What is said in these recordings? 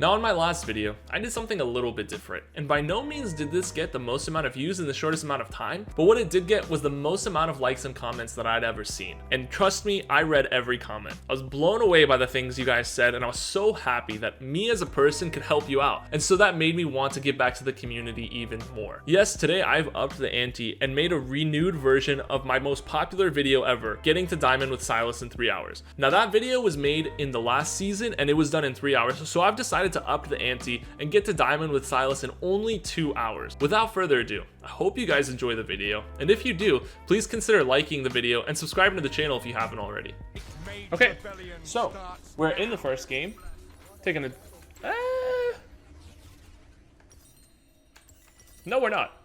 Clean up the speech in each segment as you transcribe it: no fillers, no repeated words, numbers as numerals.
Now in my last video, I did something a little bit different, and by no means did this get the most amount of views in the shortest amount of time, but what it did get was the most amount of likes and comments that I'd ever seen. And trust me, I read every comment. I was blown away by the things you guys said, and I was so happy that me as a person could help you out, and so that made me want to give back to the community even more. Yes, today I've upped the ante and made a renewed version of my most popular video ever, getting to Diamond with Sylas in 3 hours. Now that video was made in the last season, and it was done in 3 hours, so I've decided to up the ante and get to Diamond with Sylas in only 2 hours. Without further ado, I hope you guys enjoy the video, and if you do, please consider liking the video and subscribing to the channel if you haven't already. Okay, so we're in the first game, taking a... No, we're not.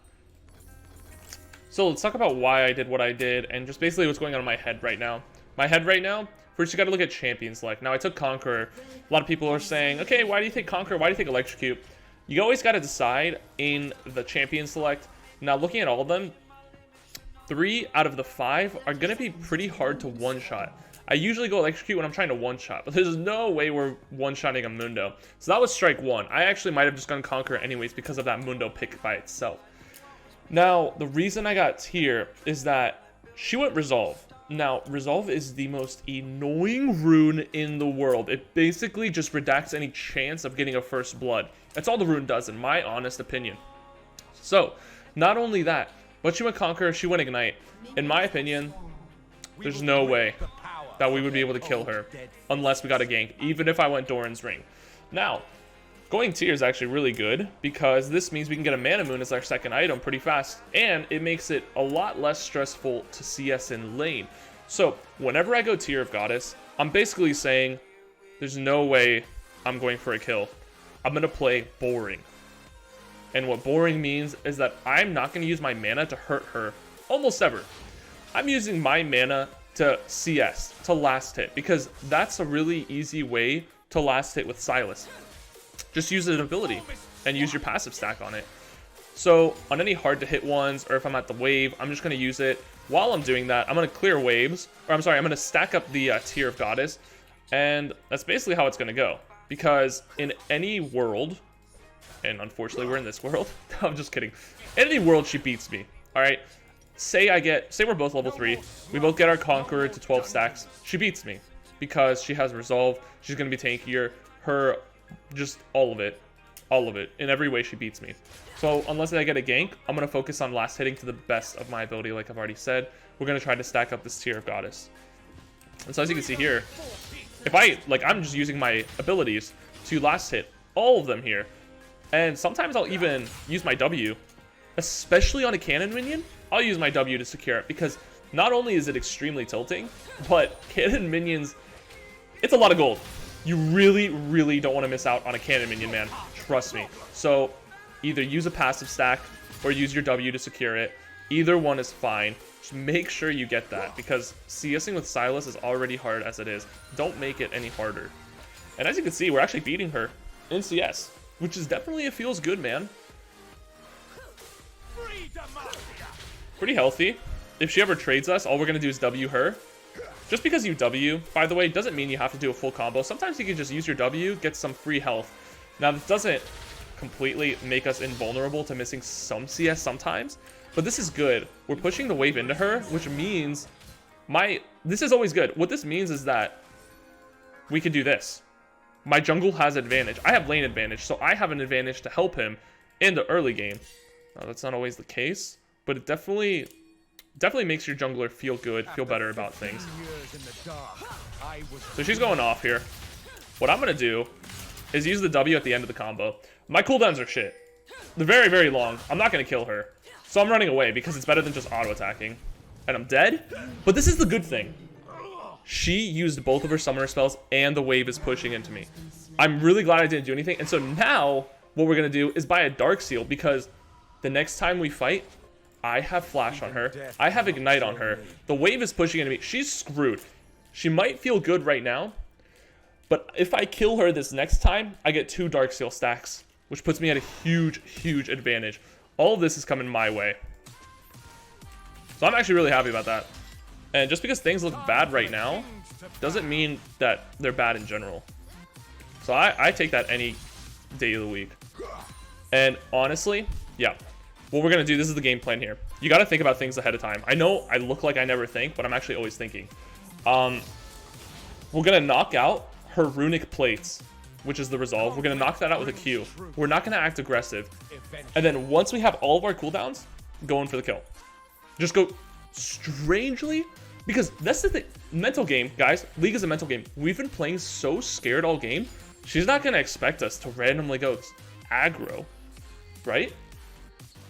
So let's talk about why I did what I did and just basically what's going on in my head right now. First, you got to look at champion select. Now, I took Conqueror. A lot of people are saying, okay, why do you take Conqueror? Why do you take Electrocute? You always got to decide in the champion select. Now, looking at all of them, 3 out of the 5 are going to be pretty hard to one-shot. I usually go Electrocute when I'm trying to one-shot, but there's no way we're one-shotting a Mundo. So that was strike 1. I actually might have just gone Conqueror anyways because of that Mundo pick by itself. Now, the reason I got Tier is that she went Resolve. Now, Resolve is the most annoying rune in the world. It basically just redacts any chance of getting a first blood. That's all the rune does, in my honest opinion. So, not only that, but she went Conquer, she went Ignite. In my opinion, there's no way that we would be able to kill her unless we got a gank, even if I went Doran's Ring. Now, going Tier is actually really good because this means we can get a Armooon as our second item pretty fast, and it makes it a lot less stressful to CS in lane. So whenever I go Tier of Goddess, I'm basically saying there's no way I'm going for a kill. I'm going to play boring. And what boring means is that I'm not going to use my mana to hurt her almost ever. I'm using my mana to CS, to last hit, because that's a really easy way to last hit with Sylas. Just use an ability and use your passive stack on it. So on any hard to hit ones, or if I'm at the wave, I'm just going to use it. While I'm doing that, I'm going to clear waves, or I'm going to stack up the Tier of Goddess, and that's basically how it's going to go. Because in any world, and unfortunately we're in this world, I'm just kidding. In any world, she beats me. All right. Say we're both level 3. We both get our Conqueror to 12 stacks. She beats me because she has Resolve. She's going to be tankier. Just all of it. In every way, she beats me. So unless I get a gank, I'm going to focus on last hitting to the best of my ability, like I've already said. We're going to try to stack up this Tier of Goddess. And so as you can see here, I'm just using my abilities to last hit all of them here. And sometimes I'll even use my W, especially on a cannon minion. I'll use my W to secure it because not only is it extremely tilting, but cannon minions, it's a lot of gold. You really, really don't want to miss out on a cannon minion, man. Trust me. So either use a passive stack or use your W to secure it. Either one is fine. Just make sure you get that because CSing with Sylas is already hard as it is. Don't make it any harder. And as you can see, we're actually beating her in CS, which is definitely, it feels good, man. Pretty healthy. If she ever trades us, all we're going to do is W her. Just because you W, by the way, doesn't mean you have to do a full combo. Sometimes you can just use your W, get some free health. Now, this doesn't completely make us invulnerable to missing some CS sometimes, but this is good. We're pushing the wave into her, which means this is always good. What this means is that we can do this. My jungle has advantage. I have lane advantage, so I have an advantage to help him in the early game. Now, that's not always the case, but it definitely makes your jungler feel good, feel better about things. So she's going off here. What I'm going to do is use the W at the end of the combo. My cooldowns are shit. They're very, very long. I'm not going to kill her. So I'm running away because it's better than just auto-attacking. And I'm dead. But this is the good thing. She used both of her summoner spells and the wave is pushing into me. I'm really glad I didn't do anything. And so now what we're going to do is buy a Dark Seal because the next time we fight, I have Flash on her. I have Ignite on her. The wave is pushing into me. She's screwed. She might feel good right now, but if I kill her this next time, I get 2 Dark Seal stacks, which puts me at a huge, huge advantage. All of this is coming my way. So I'm actually really happy about that. And just because things look bad right now, doesn't mean that they're bad in general. So I take that any day of the week. And honestly, yeah, what we're gonna do, this is the game plan here. You gotta think about things ahead of time. I know I look like I never think, but I'm actually always thinking. We're gonna knock out her runic plates, which is the resolve. We're gonna knock that out with a Q. We're not gonna act aggressive. And then once we have all of our cooldowns, go in for the kill. Just go strangely, because that's the thing. Mental game, guys. League is a mental game. We've been playing so scared all game. She's not gonna expect us to randomly go aggro, right? So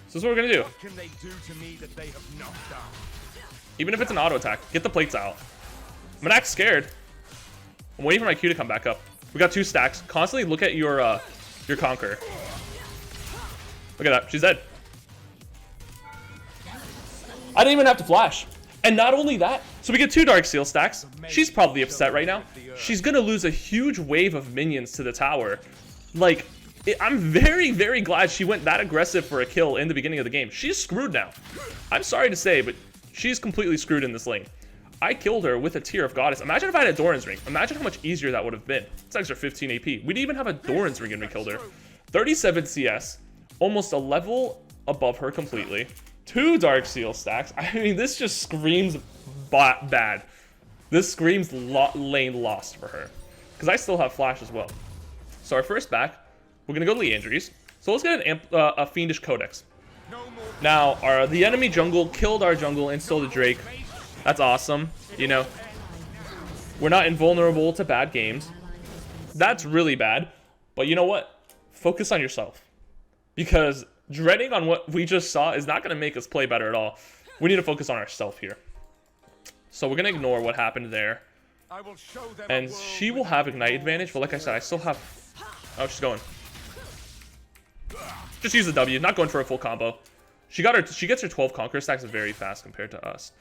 this is what we're gonna do. What can they do to me that they have not done? Even if it's an auto attack, get the plates out. I'm gonna act scared. I'm waiting for my Q to come back up. We got 2 stacks. Constantly look at your conquer. Look at that. She's dead. I didn't even have to flash. And not only that, so we get 2 Dark Seal stacks. She's probably upset right now. She's gonna lose a huge wave of minions to the tower. Like, I'm very, very glad she went that aggressive for a kill in the beginning of the game. She's screwed now. I'm sorry to say, but she's completely screwed in this lane. I killed her with a Tear of Goddess. Imagine if I had a Doran's Ring. Imagine how much easier that would have been. It's extra 15 AP. We didn't even have a Doran's Ring and we killed her. 37 CS. Almost a level above her completely. 2 Dark Seal stacks. I mean, this just screams bad. This screams lane lost for her. Because I still have Flash as well. So our first back, we're going to go to Leandry's. So let's get a Fiendish Codex. Now, the enemy jungle killed our jungle and stole the Drake. That's awesome. You know, we're not invulnerable to bad games. That's really bad. But you know what? Focus on yourself. Because dreading on what we just saw is not going to make us play better at all. We need to focus on ourselves here. So we're going to ignore what happened there. And she will have Ignite advantage. But like I said, I still have... Oh, she's going. Just use the W. Not going for a full combo. She gets her 12 Conquer stacks very fast compared to us.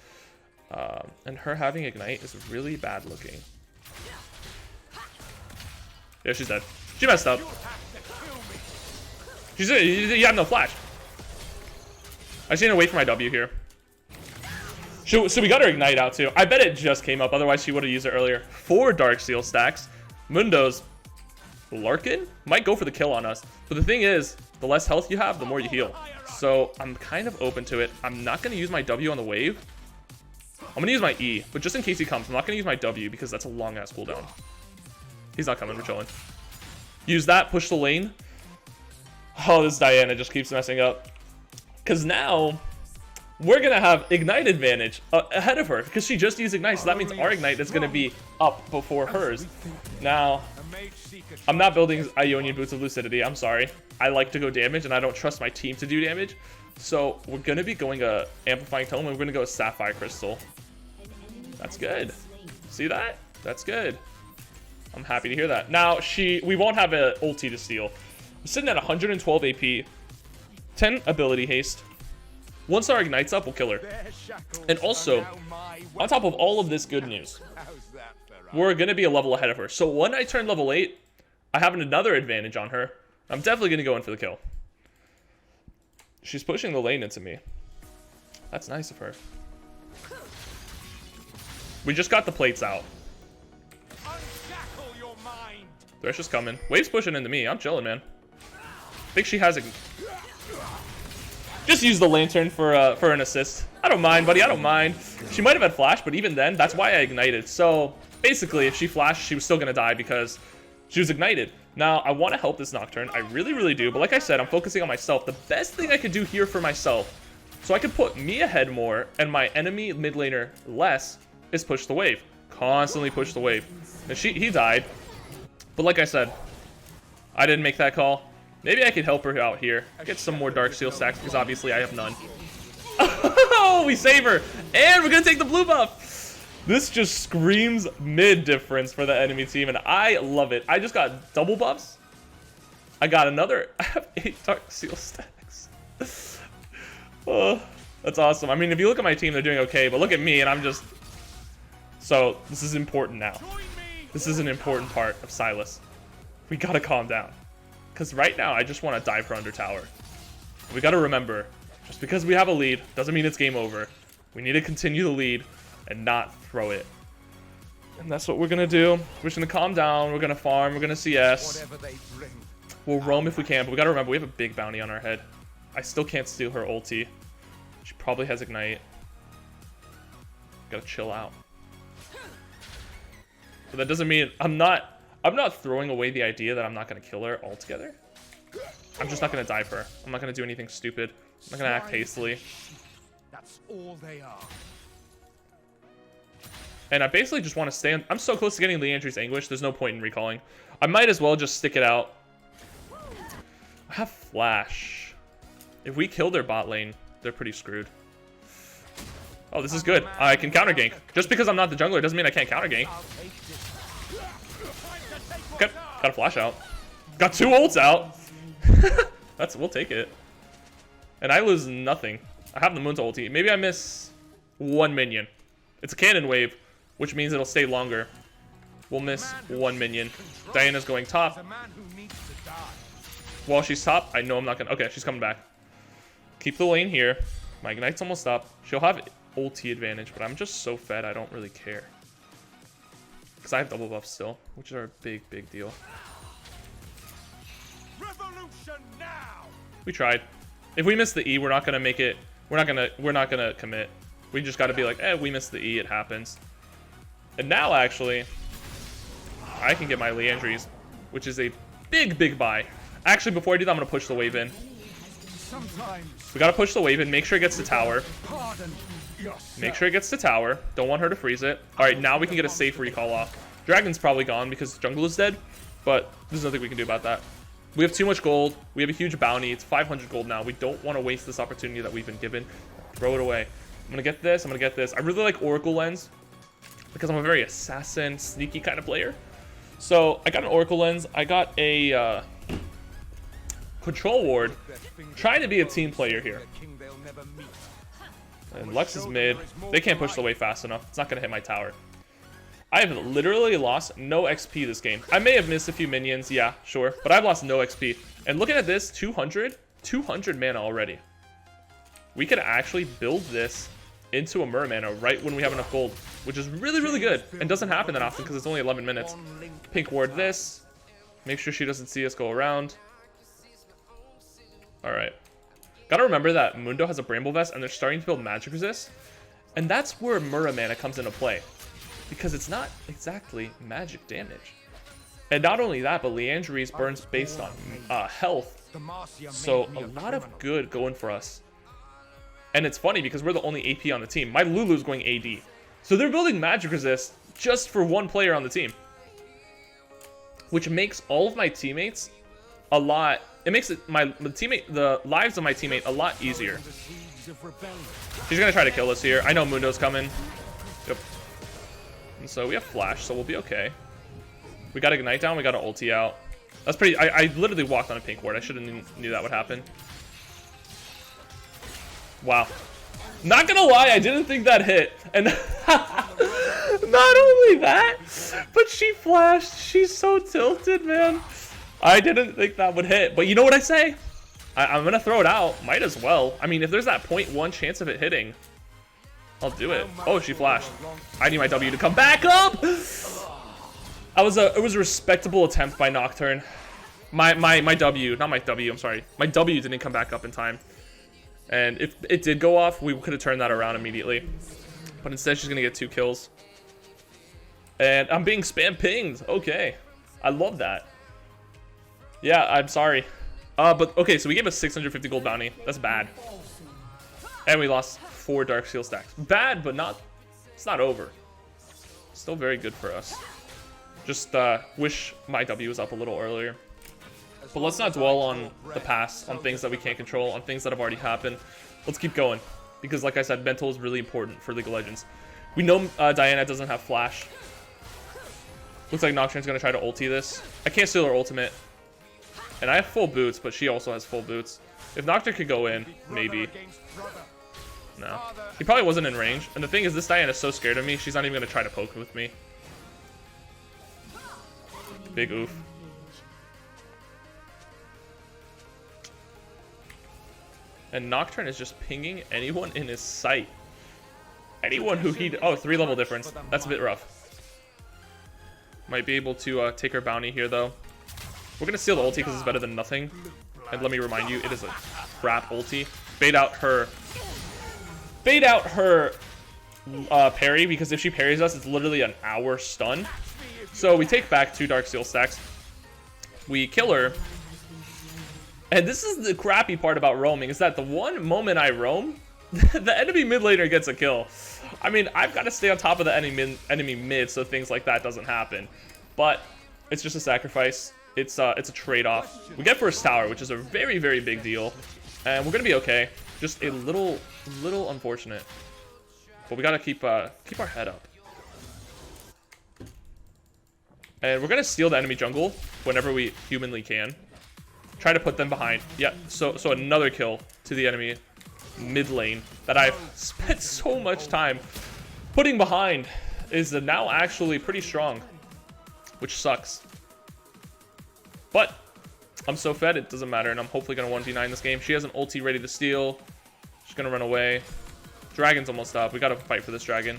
And her having Ignite is really bad looking. Yeah, she's dead. She messed up. You have no flash. I just need to wait for my W here. So we got her Ignite out too. I bet it just came up. Otherwise, she would have used it earlier. 4 Dark Seal stacks. Mundo's Larkin might go for the kill on us. But the thing is, the less health you have, the more you heal. So I'm kind of open to it. I'm not going to use my W on the wave. I'm going to use my E. But just in case he comes, I'm not going to use my W because that's a long-ass cooldown. He's not coming. We're chilling. Use that. Push the lane. Oh, this Diana just keeps messing up. Because now, we're going to have Ignite advantage ahead of her. Because she just used Ignite, so that means our Ignite is going to be up before hers. Now, I'm not building Ionian Boots of Lucidity. I'm sorry. I like to go damage, and I don't trust my team to do damage. So, we're going to be going Amplifying Tome, and we're going to go Sapphire Crystal. That's good. See that? That's good. I'm happy to hear that. Now, we won't have an ulti to steal. We're sitting at 112 AP, 10 ability haste. Once our Ignite's up, we'll kill her. And also, on top of all of this good news, we're going to be a level ahead of her. So when I turn level 8, I have another advantage on her. I'm definitely going to go in for the kill. She's pushing the lane into me. That's nice of her. We just got the plates out. Thresh is coming. Wave's pushing into me. I'm chilling, man. I think she has a... Just use the lantern for an assist. I don't mind, buddy. I don't mind. She might have had flash, but even then, that's why I ignited. So basically, if she flashed, she was still going to die because she was ignited. Now, I want to help this Nocturne. I really, really do. But like I said, I'm focusing on myself. The best thing I could do here for myself, so I could put me ahead more and my enemy mid laner less, is push the wave. Constantly push the wave. And he died. But like I said, I didn't make that call. Maybe I could help her out here. Get some more Dark Seal stacks because obviously I have none. Oh, we save her. And we're going to take the blue buff. This just screams mid difference for the enemy team. And I love it. I just got double buffs. I got another. I have 8 Dark Seal stacks. Oh, that's awesome. I mean, if you look at my team, they're doing okay. But look at me and I'm just... So this is important now. This is an important part of Sylas. We got to calm down. Because right now, I just want to dive for under tower. We got to remember, just because we have a lead, doesn't mean it's game over. We need to continue the lead and not throw it. And that's what we're going to do. We're just going to calm down. We're going to farm. We're going to CS. We'll roam if we can, but we gotta remember we have a big bounty on our head. I still can't steal her ulti. She probably has Ignite. Gotta chill out. But that doesn't mean I'm not throwing away the idea that I'm not gonna kill her altogether. I'm just not gonna dive her. I'm not gonna do anything stupid. I'm not gonna act hastily. That's all they are. And I basically just want to stay on. I'm so close to getting Leandri's Anguish, there's no point in recalling. I might as well just stick it out. I have Flash. If we kill their bot lane, they're pretty screwed. Oh, this is good. I can counter gank. Just because I'm not the jungler doesn't mean I can't counter gank. Okay, got a flash out. Got 2 ults out. We'll take it. And I lose nothing. I have the Moon's ulti. Maybe I miss 1 minion. It's a cannon wave, which means it'll stay longer. We'll miss 1 minion. Diana's going top. While she's top, I know I'm not gonna. Okay, she's coming back. Keep the lane here. My Ignite's almost up. She'll have ulti advantage, but I'm just so fed I don't really care. Because I have double buff still, which are a big, big deal. Revolution now. We tried. If we miss the E, we're not gonna make it. We're not gonna commit. We just gotta be like, we missed the E, it happens. And now actually, I can get my Leandri's, which is a big, big buy. Actually, before I do that, I'm gonna push the wave in. We gotta push the wave in, make sure it gets to tower. Make sure it gets to tower. Don't want her to freeze it. Alright, now we can get a safe recall off. Dragon's probably gone because jungle is dead, but there's nothing we can do about that. We have too much gold. We have a huge bounty. It's 500 gold now. We don't want to waste this opportunity that we've been given. Throw it away. I'm gonna get this. I'm gonna get this. I really like Oracle Lens because I'm a very assassin, sneaky kind of player. So I got an Oracle Lens. I got a Control Ward. Trying to be a team player here. And Lux is mid. They can't push the wave fast enough. It's not gonna hit my tower. I have literally lost no XP this game. I may have missed a few minions, yeah, sure, but I've lost no XP. And looking at this, 200 mana already. We could actually build this into a Mirror Mana right when we have enough gold, which is really, really good and doesn't happen that often because it's only 11 minutes. Pink ward this. Make sure she doesn't see us go around. All right. Gotta remember that Mundo has a Bramble Vest and they're starting to build magic resist. And that's where Mirror Mana comes into play. Because it's not exactly magic damage. And not only that, but Leandri's burns based on health. So a lot of good going for us. And it's funny because we're the only AP on the team. My Lulu's going AD. So they're building magic resist just for 1 player on the team. Which makes all of my teammates a lot... It makes it the lives of my teammate a lot easier. She's gonna try to kill us here. I know Mundo's coming. Yep. And so we have Flash, so we'll be okay. We got Ignite down, we got an ulti out. That's pretty... I literally walked on a pink ward. I should have knew that would happen. Wow. Not gonna lie, I didn't think that hit. And not only that, but she flashed. She's so tilted, man. I didn't think that would hit. But you know what I say? I'm gonna throw it out. Might as well. I mean, if there's that 0.1 chance of it hitting, I'll do it. Oh, she flashed. I need my W to come back up. It was a respectable attempt by Nocturne. My W, not my W, I'm sorry. My W didn't come back up in time. And if it did go off, we could have turned that around immediately. But instead, she's gonna get 2 kills. And I'm being spam pinged. Okay. I love that. Yeah, I'm sorry. But okay, so we gave a 650 gold bounty. That's bad. And we lost 4 Dark Seal stacks. Bad, but not... It's not over. Still very good for us. Just wish my W was up a little earlier. But let's not dwell on the past, on things that we can't control, on things that have already happened. Let's keep going. Because like I said, mental is really important for League of Legends. We know Diana doesn't have Flash. Looks like Nocturne's going to try to ulti this. I can't steal her ultimate. And I have full boots, but she also has full boots. If Nocturne could go in, maybe. No. He probably wasn't in range. And the thing is, this Diana's so scared of me, she's not even going to try to poke with me. Big oof. And Nocturne is just pinging anyone in his sight. Anyone who he... Oh, 3 level difference. That's a bit rough. Might be able to take her bounty here, though. We're gonna steal the ulti because it's better than nothing. And let me remind you, it is a crap ulti. Bait out her parry, because if she parries us, it's literally an hour stun. So we take back 2 Darksteel stacks. We kill her. And this is the crappy part about roaming, is that the one moment I roam, the enemy mid laner gets a kill. I mean, I've got to stay on top of the enemy mid so things like that doesn't happen. But it's just a sacrifice. It's a trade-off. We get first tower, which is a very, very big deal. And we're going to be okay. Just a little unfortunate. But we got to keep our head up. And we're going to steal the enemy jungle whenever we humanly can. Try to put them behind. Yeah, so another kill to the enemy mid lane that I've spent so much time putting behind is now actually pretty strong, which sucks. But I'm so fed, it doesn't matter, and I'm hopefully going to 1v9 this game. She has an ulti ready to steal. She's going to run away. Dragon's almost up. We got to fight for this dragon.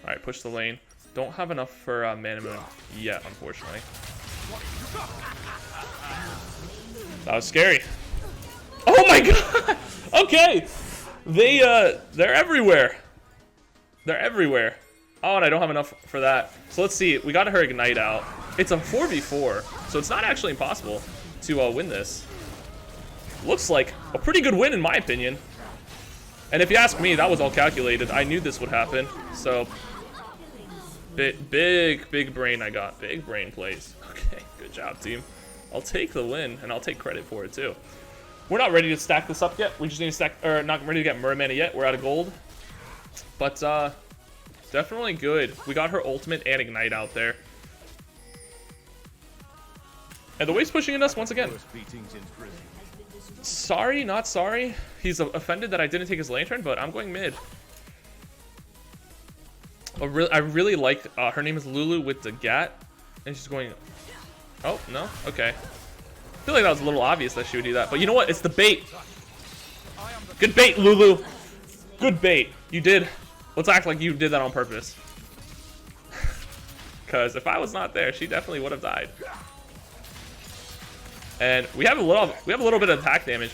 Alright, push the lane. Don't have enough for Armooon yet, unfortunately. That was scary. Oh my god! Okay! They're everywhere. They're everywhere. Oh, and I don't have enough for that. So let's see. We got her ignite out. It's a 4v4, so it's not actually impossible to win this. Looks like a pretty good win in my opinion. And if you ask me, that was all calculated. I knew this would happen. So big brain I got. Big brain plays. Okay, good job, team. I'll take the win, and I'll take credit for it too. We're not ready to stack this up yet. We just need to stack, or not ready to get Mermana yet. We're out of gold. But definitely good. We got her ultimate and ignite out there. And the wave's pushing at us once again. Sorry, not sorry. He's offended that I didn't take his lantern, but I'm going mid. I really like, her name is Lulu with the Gat, and she's going, oh, no, okay. I feel like that was a little obvious that she would do that, but you know what, it's the bait. Good bait, Lulu. Good bait. You did, let's act like you did that on purpose. Because if I was not there, she definitely would have died. And we have a little bit of attack damage,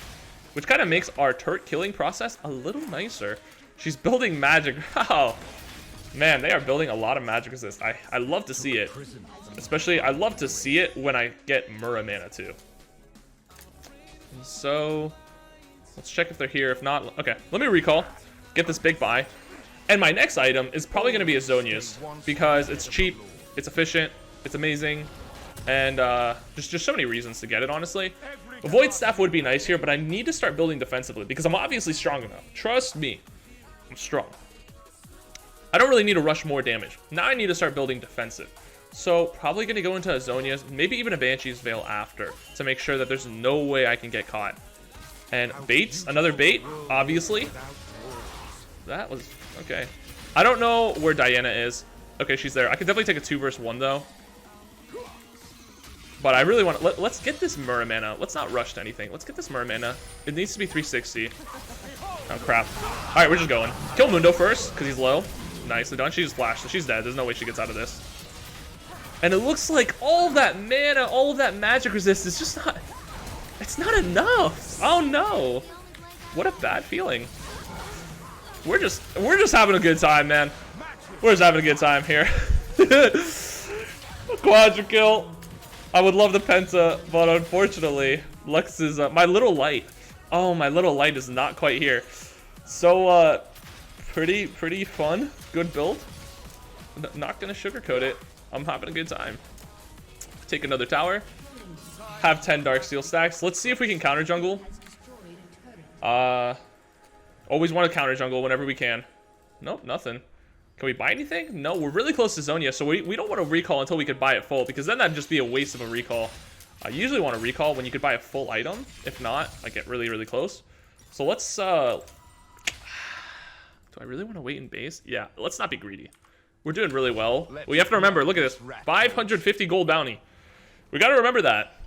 which kind of makes our turret killing process a little nicer. She's building magic. Wow. Man, they are building a lot of magic resist. I love to see it. Especially, I love to see it when I get Mermana too. And so, let's check if they're here. If not, okay. Let me recall. Get this big buy. And my next item is probably going to be a Zhonya's. Because it's cheap, it's efficient, it's amazing. And just so many reasons to get it, honestly. A Void Staff would be nice here, but I need to start building defensively. Because I'm obviously strong enough. Trust me, I'm strong. I don't really need to rush more damage. Now I need to start building defensive. So probably going to go into a Zhonya's, maybe even a Banshee's Veil after, to make sure that there's no way I can get caught. And baits, another bait, obviously. That was, okay. I don't know where Diana is. Okay, she's there. I could definitely take a 2 versus 1 though. But I really want to, let's get this Mermana. Let's not rush to anything. Let's get this Mermana. It needs to be 360. Oh crap. Alright, we're just going. Kill Mundo first, because he's low. Nicely done. She just flashed, so she's dead. There's no way she gets out of this. And it looks like all of that mana, all of that magic resist is just not... It's not enough. Oh no. What a bad feeling. We're just having a good time, man. We're just having a good time here. Quadra kill. I would love the Penta, but unfortunately, Lux is my little light. Oh, my little light is not quite here. So, pretty fun. Good build. Not gonna sugarcoat it. I'm having a good time. Take another tower. Have 10 Darksteel stacks. Let's see if we can counter jungle. Always want to counter jungle whenever we can. Nope, nothing. Can we buy anything? No, we're really close to Zhonya, so we don't want to recall until we could buy it full, because then that'd just be a waste of a recall. I usually want to recall when you could buy a full item. If not, I get really close. So let's, do I really want to wait in base? Yeah, let's not be greedy. We're doing really well. We have to remember, look at this, 550 gold bounty. We got to remember that.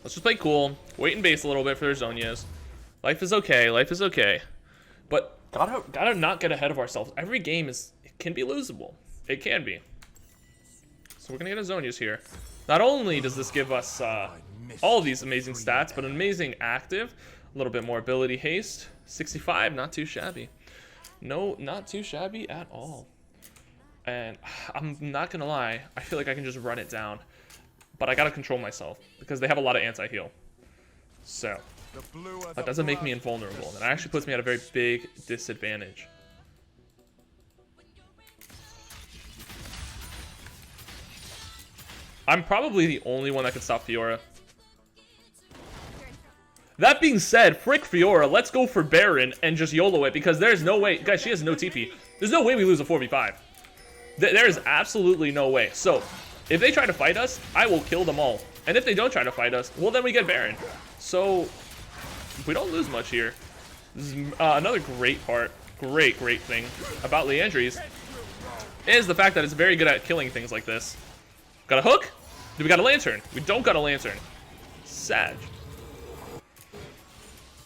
Let's just play cool, wait in base a little bit for their Zhonyas. Life is okay, life is okay. But gotta not get ahead of ourselves. Every game can be losable. It can be. So we're gonna get a Zonia's here. Not only does this give us all of these amazing stats, but an amazing active, a little bit more ability haste. 65, not too shabby. No, not too shabby at all. And I'm not gonna lie, I feel like I can just run it down. But I gotta control myself, because they have a lot of anti-heal. So, that doesn't make me invulnerable. And it actually puts me at a very big disadvantage. I'm probably the only one that can stop Fiora. That being said, frick Fiora, let's go for Baron and just YOLO it, because there's no way, guys, she has no TP. There's no way we lose a 4v5. There is absolutely no way. So, if they try to fight us, I will kill them all. And if they don't try to fight us, well, then we get Baron. So, we don't lose much here. This is another great part, great thing about Liandry's is the fact that it's very good at killing things like this. Got a hook? Do we got a lantern? We don't got a lantern. Sag.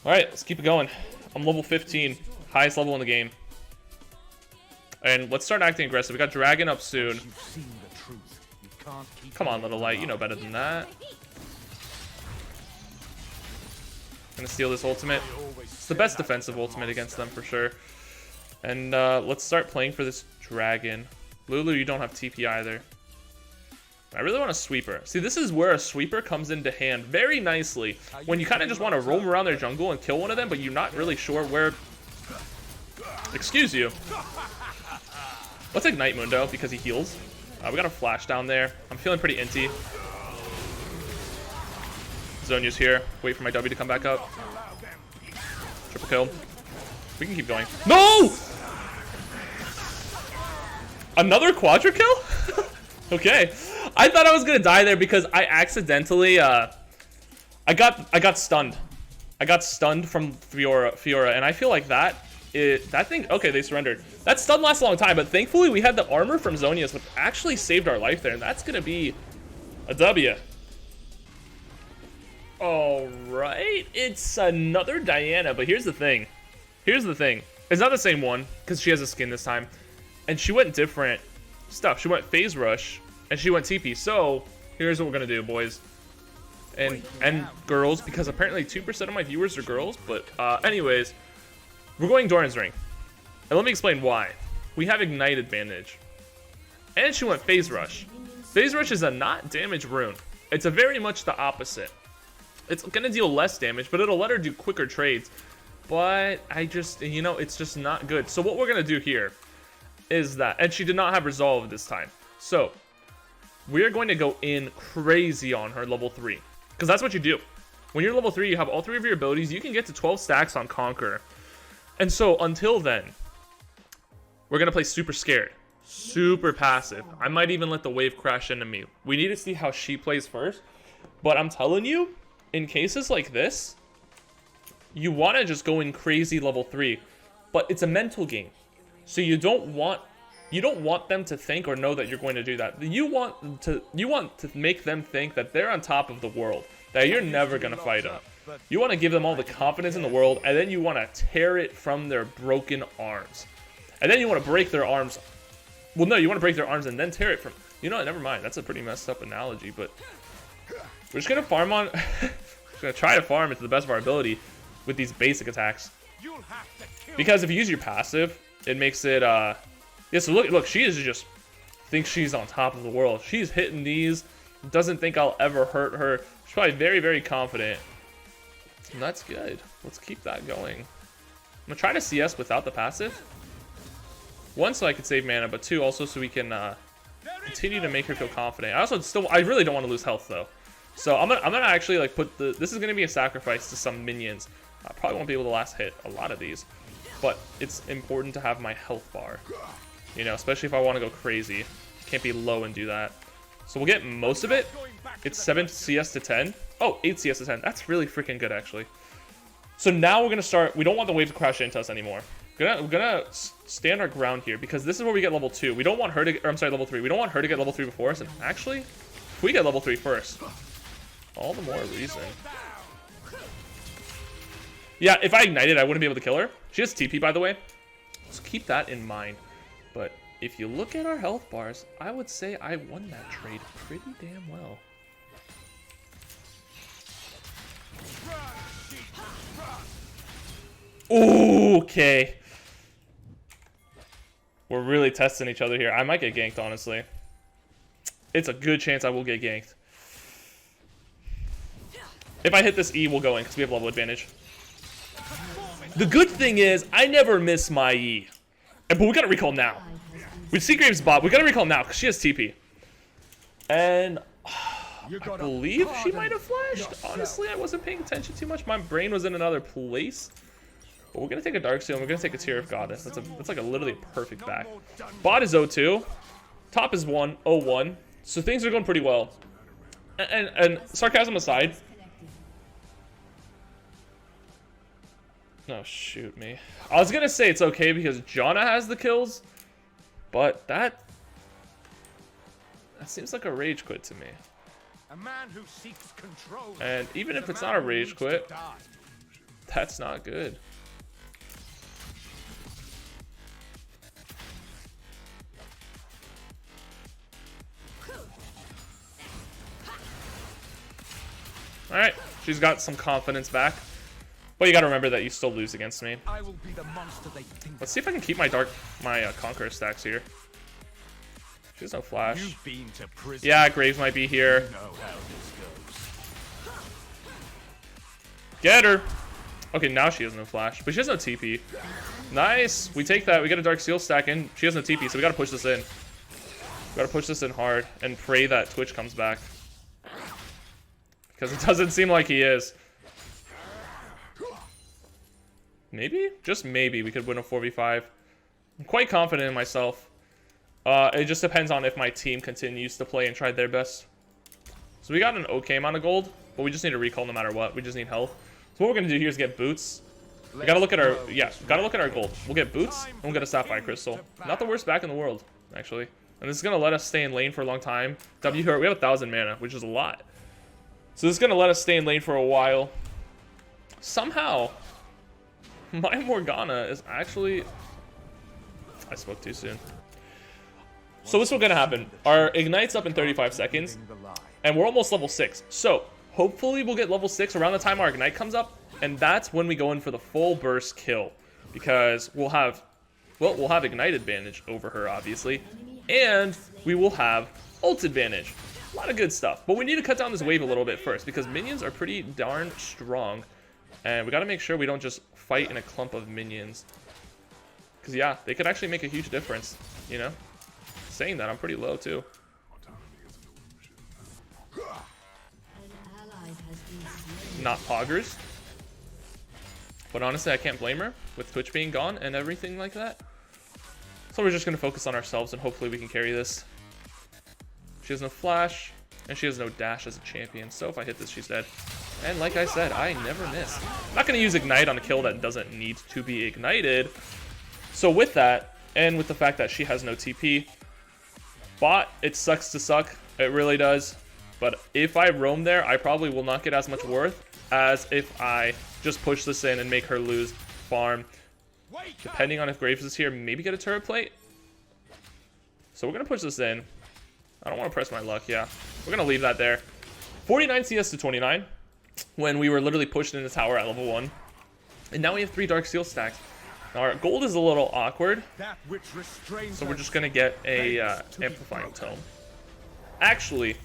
Alright, let's keep it going. I'm level 15, highest level in the game. And let's start acting aggressive. We got Dragon up soon. Come on, Little Light, you know better than that. Gonna steal this ultimate. It's the best defensive ultimate against them for sure. And let's start playing for this Dragon. Lulu, you don't have TP either. I really want a sweeper. See, this is where a sweeper comes into hand very nicely. When you kind of just want to roam around their jungle and kill one of them, but you're not really sure where... Excuse you. Let's ignite Mundo because he heals. We got a flash down there. I'm feeling pretty inty. Zonia's here. Wait for my W to come back up. Triple kill. We can keep going. No! Another quadra kill? Okay. I thought I was gonna die there because I accidentally I got stunned. I got stunned from Fiora, and I feel like that thing, okay, they surrendered. That stun lasts a long time, but thankfully we had the armor from Zonia's, which actually saved our life there, and that's gonna be a W. Alright, it's another Diana, but here's the thing. Here's the thing. It's not the same one, because she has a skin this time. And she went different stuff. She went Phase Rush, and she went TP. So, here's what we're gonna do, boys. And girls, because apparently 2% of my viewers are girls, but anyways, we're going Doran's Ring. And let me explain why. We have Ignite advantage. And she went Phase Rush. Phase Rush is a not damage rune. It's a very much the opposite. It's gonna deal less damage, but it'll let her do quicker trades. But I just, you know, it's just not good. So what we're gonna do here is that, and she did not have Resolve this time. So, we're going to go in crazy on her level 3. Because that's what you do. When you're level 3, you have all 3 of your abilities. You can get to 12 stacks on Conqueror. And so, until then, we're going to play super scared. Super passive. I might even let the wave crash into me. We need to see how she plays first. But I'm telling you, in cases like this, you want to just go in crazy level 3. But it's a mental game. So you don't want them to think or know that you're going to do that. You want to make them think that they're on top of the world, that you're never going to fight them. You want to give them all the confidence in the world, and then you want to tear it from their broken arms. And then you want to break their arms. Well, no, you want to break their arms and then tear it from... You know what, never mind. That's a pretty messed up analogy, but... We're just going to farm on... We're going to try to farm it to the best of our ability with these basic attacks. Because if you use your passive, it makes it... Yeah, so look, she is just thinks she's on top of the world. She's hitting these, doesn't think I'll ever hurt her. She's probably very, very confident. And that's good. Let's keep that going. I'm gonna try to CS without the passive. 1, so I can save mana, but 2, also so we can continue to make her feel confident. I really don't want to lose health though. So I'm gonna actually like put this is gonna be a sacrifice to some minions. I probably won't be able to last hit a lot of these, but it's important to have my health bar. You know, especially if I want to go crazy. Can't be low and do that. So we'll get most of it. It's 7 CS to 10. Oh, 8 CS to 10. That's really freaking good, actually. So now we're going to start. We don't want the wave to crash into us anymore. We're gonna stand our ground here, because this is where we get level 2. We don't want her to get, or I'm sorry, level 3. We don't want her to get level 3 before us. And actually, if we get level 3 first, all the more reason. Yeah, if I ignited, I wouldn't be able to kill her. She has TP, by the way. So keep that in mind. But if you look at our health bars, I would say I won that trade pretty damn well. Ooh, okay. We're really testing each other here. I might get ganked, honestly. It's a good chance I will get ganked. If I hit this E, we'll go in because we have level advantage. The good thing is, I never miss my E. But we gotta recall now. We see Graves bot. We gotta recall now because she has TP. And I believe she might have flashed. Honestly, I wasn't paying attention too much. My brain was in another place. But we're gonna take a Dark Seal and we're gonna take a Tear of Goddess. That's like a literally perfect back. Bot is 0-2. Top is 0-1. So things are going pretty well. And sarcasm aside. Oh, shoot me. I was gonna say it's okay because Janna has the kills. But that seems like a rage quit to me. A man who seeks control. And even if it's not a rage quit, that's not good. Alright, she's got some confidence back. But you gotta remember that you still lose against me. I will be the monster they think. Let's see if I can keep my Conqueror stacks here. She has no flash. You've been to prison. Yeah, Graves might be here. You know how this goes. Get her! Okay, now she has no flash, but she has no TP. Nice! We take that. We get a Dark Seal stack in. She has no TP, so we gotta push this in. We gotta push this in hard and pray that Twitch comes back. Because it doesn't seem like he is. Maybe? Just maybe we could win a 4v5. I'm quite confident in myself. It just depends on if my team continues to play and try their best. So we got an okay amount of gold, but we just need a recall no matter what. We just need health. So what we're gonna do here is get boots. We gotta look at our gotta look at our gold. We'll get boots and we'll get a sapphire crystal. Not the worst back in the world, actually. And this is gonna let us stay in lane for a long time. We have 1,000 mana, which is a lot. So this is gonna let us stay in lane for a while. Somehow, my Morgana is actually... I spoke too soon. So what's gonna happen? Our Ignite's up in 35 seconds, and we're almost level 6. So hopefully we'll get level 6 around the time our Ignite comes up, and that's when we go in for the full burst kill. Because we'll have Ignite advantage over her, obviously, and we will have ult advantage. A lot of good stuff. But we need to cut down this wave a little bit first, because minions are pretty darn strong. And we gotta make sure we don't just fight in a clump of minions. Because, yeah, they could actually make a huge difference, you know? Saying that, I'm pretty low, too. Not poggers. But honestly, I can't blame her, with Twitch being gone and everything like that. So we're just gonna focus on ourselves, and hopefully we can carry this. She has no flash, and she has no dash as a champion, so if I hit this, she's dead. And like I said, I never miss. I'm not going to use Ignite on a kill that doesn't need to be ignited. So with that, and with the fact that she has no TP, bot, it sucks to suck. It really does. But if I roam there, I probably will not get as much worth as if I just push this in and make her lose farm. Depending on if Graves is here, maybe get a turret plate. So we're going to push this in. I don't want to press my luck, yeah. We're going to leave that there. 49 CS to 29. When we were literally pushed in the tower at level 1. And now we have 3 Dark Seal stacks. Now our gold is a little awkward. So we're just going to get a Amplifying Tome. Actually,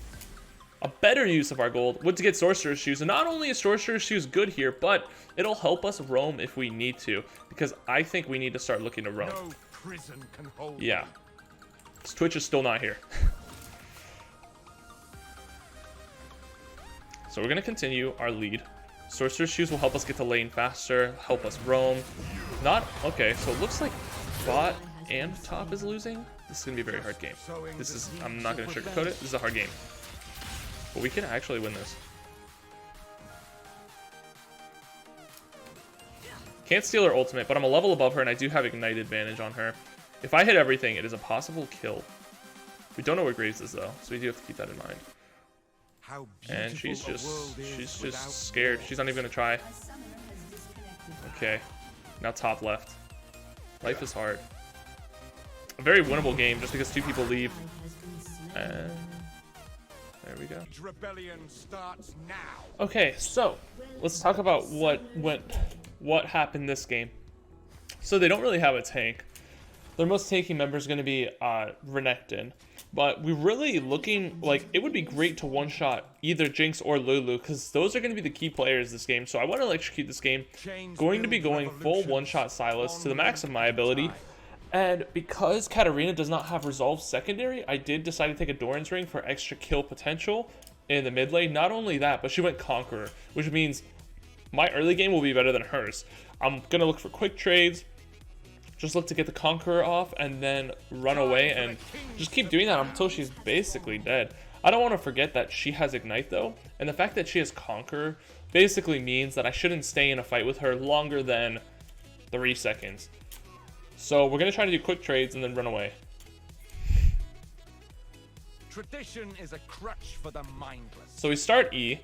a better use of our gold would to get Sorcerer's Shoes. And not only is Sorcerer's Shoes good here, but it'll help us roam if we need to. Because I think we need to start looking to roam. No prison can hold yeah. Twitch is still not here. So we're going to continue our lead. Sorcerer's Shoes will help us get to lane faster, help us roam. Okay, so it looks like bot and top is losing. This is going to be a very hard game. I'm not going to sugarcoat it. This is a hard game. But we can actually win this. Can't steal her ultimate, but I'm a level above her and I do have Ignite advantage on her. If I hit everything, it is a possible kill. We don't know where Graves is though, so we do have to keep that in mind. And she's just scared. She's not even gonna try. Okay. Now top left. Life is hard. a very winnable game just because 2 people leave. And there we go. Rebellion starts now. Okay, so let's talk about what happened this game. So they don't really have a tank. Their most tanky member is going to be Renekton. But we're really looking like it would be great to one-shot either Jinx or Lulu because those are going to be the key players this game. So I want to electrocute this game. Going to be going full one-shot Sylas to the max of my ability. And because Katarina does not have Resolve secondary, I did decide to take a Doran's Ring for extra kill potential in the mid lane. Not only that, but she went Conqueror, which means my early game will be better than hers. I'm going to look for quick trades. Just look to get the Conqueror off and then run away and just keep doing that until she's basically dead. I don't want to forget that she has Ignite though, and the fact that she has Conqueror basically means that I shouldn't stay in a fight with her longer than 3 seconds. So we're going to try to do quick trades and then run away. Tradition is a crutch for the mindless. So we start E.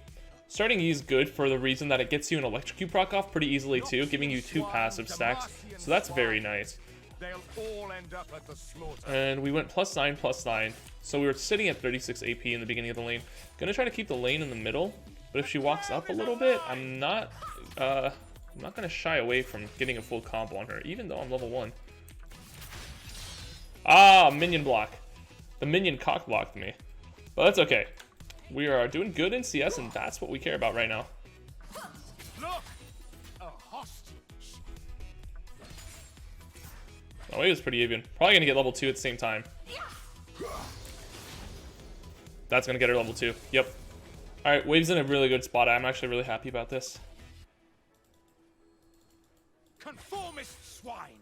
Starting E is good for the reason that it gets you an Electrocute proc off pretty easily too, giving you 2 passive stacks. So that's very nice. They'll all end up at the slaughter. And we went +9, +9. So we were sitting at 36 AP in the beginning of the lane. Gonna try to keep the lane in the middle, but if she walks up a little bit, I'm not gonna shy away from getting a full combo on her, even though I'm level 1. Ah, minion block. The minion cock blocked me, but that's okay. We are doing good in CS, and that's what we care about right now. Look, a hostage. Oh, it was pretty even. Probably gonna get level 2 at the same time. That's gonna get her level 2. Yep. All right, Wave's in a really good spot. I'm actually really happy about this. Conformist swine.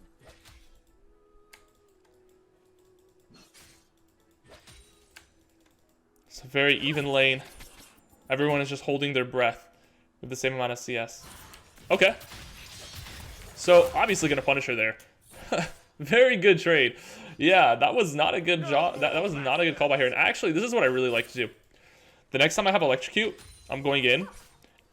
It's a very even lane. Everyone is just holding their breath with the same amount of CS. Okay. So, obviously gonna punish her there. Very good trade. Yeah, that was not a good job. That was not a good call by her. And actually, this is what I really like to do. The next time I have Electrocute, I'm going in.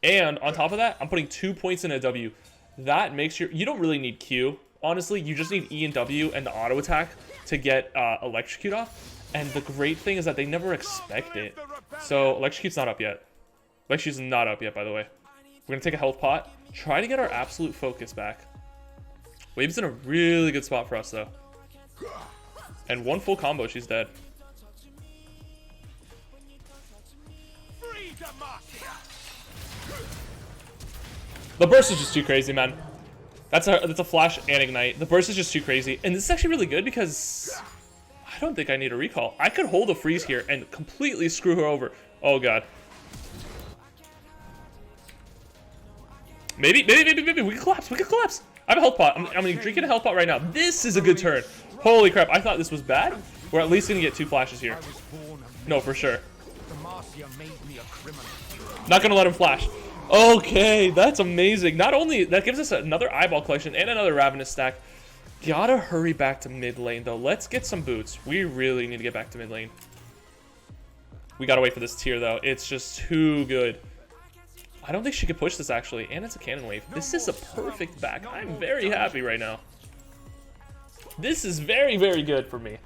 And on top of that, I'm putting 2 points in a W. That makes you don't really need Q. Honestly, you just need E and W and the auto attack to get Electrocute off. And the great thing is that they never expect it. So Electrocute's not up yet. Electrocute's not up yet, by the way. We're gonna take a health pot. Try to get our absolute focus back. Wave's in a really good spot for us though. And 1 full combo, she's dead. The burst is just too crazy, man. That's a flash and ignite. The burst is just too crazy. And this is actually really good because I don't think I need a recall. I could hold a freeze here and completely screw her over. Oh god. Maybe we can collapse. We can collapse. I have a health pot. I'm drinking a health pot right now. This is a good turn. Holy crap! I thought this was bad. We're at least gonna get 2 flashes here. No, for sure. Not gonna let him flash. Okay, that's amazing. Not only that gives us another eyeball collection and another Ravenous stack. Gotta hurry back to mid lane though. Let's get some boots. We really need to get back to mid lane. We gotta wait for this tier though. It's just too good. I don't think she could push this actually, and it's a cannon wave. This is a perfect back. I'm very happy right now. This is very, very good for me.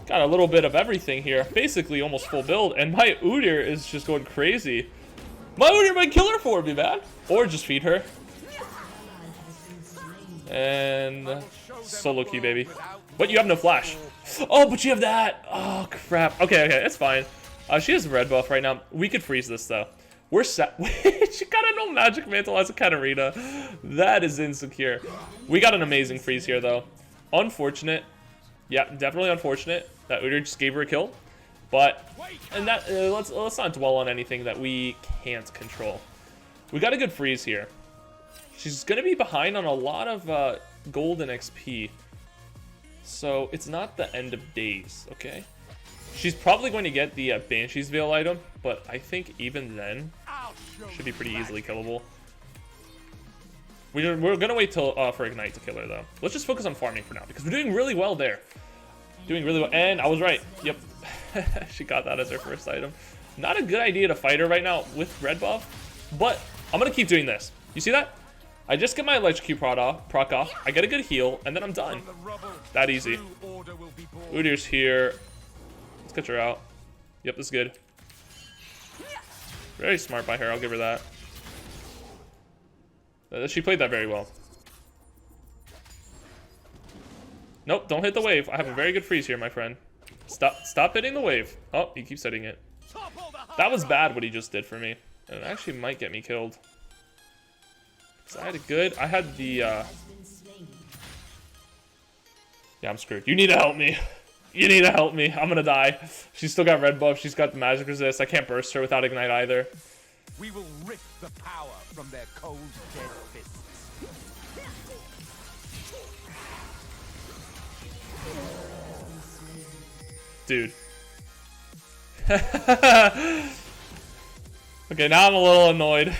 Got a little bit of everything here. Basically almost full build, and my Udyr is just going crazy. My Udyr might kill her for me, man. Or just feed her. And solo queue, baby. But you have no flash. Oh, but you have that. Oh, crap. Okay, it's fine. She has red buff right now. We could freeze this, though. We're set. She got a no magic mantle as a Katarina. That is insecure. We got an amazing freeze here, though. Unfortunate. Yeah, definitely unfortunate that Udyr just gave her a kill. But, and that let's not dwell on anything that we can't control. We got a good freeze here. She's going to be behind on a lot of gold and XP. So, it's not the end of days, okay? She's probably going to get the Banshee's Veil item, but I think even then, should be pretty easily killable. We're going to wait till for Ignite to kill her, though. Let's just focus on farming for now, because we're doing really well there. Doing really well, and I was right. Yep, she got that as her first item. Not a good idea to fight her right now with red buff, but I'm going to keep doing this. You see that? I just get my electrocute proc off, I get a good heal, and then I'm done. That easy. Udyr's here. Let's get her out. Yep, this is good. Very smart by her, I'll give her that. She played that very well. Nope, don't hit the wave. I have a very good freeze here, my friend. Stop hitting the wave. Oh, he keeps hitting it. That was bad what he just did for me. And it actually might get me killed. I had the, yeah, I'm screwed. You need to help me. You need to help me. I'm gonna die. She's still got red buff. She's got the magic resist. I can't burst her without ignite either. We will rip the power from their cold, dead fists. Dude. Okay, now I'm a little annoyed.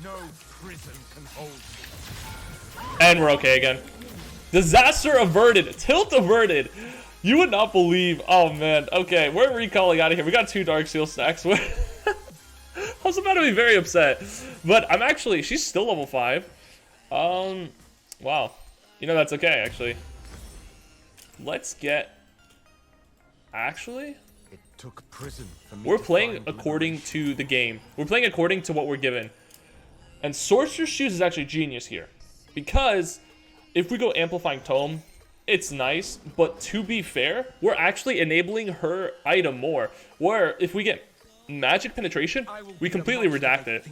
No prison can hold you. And we're okay again. Disaster averted. Tilt averted. You would not believe. Oh, man. Okay, we're recalling out of here. We got 2 Dark Seal stacks. I was about to be very upset. But I'm actually... She's still level 5. Wow. You know, that's okay, actually. Let's get... Actually... It took prison for me. We're playing according to the game. We're playing according to what we're given. And Sorcerer's Shoes is actually genius here. Because if we go Amplifying Tome, it's nice. But to be fair, we're actually enabling her item more. Where if we get Magic Penetration, we completely redact it.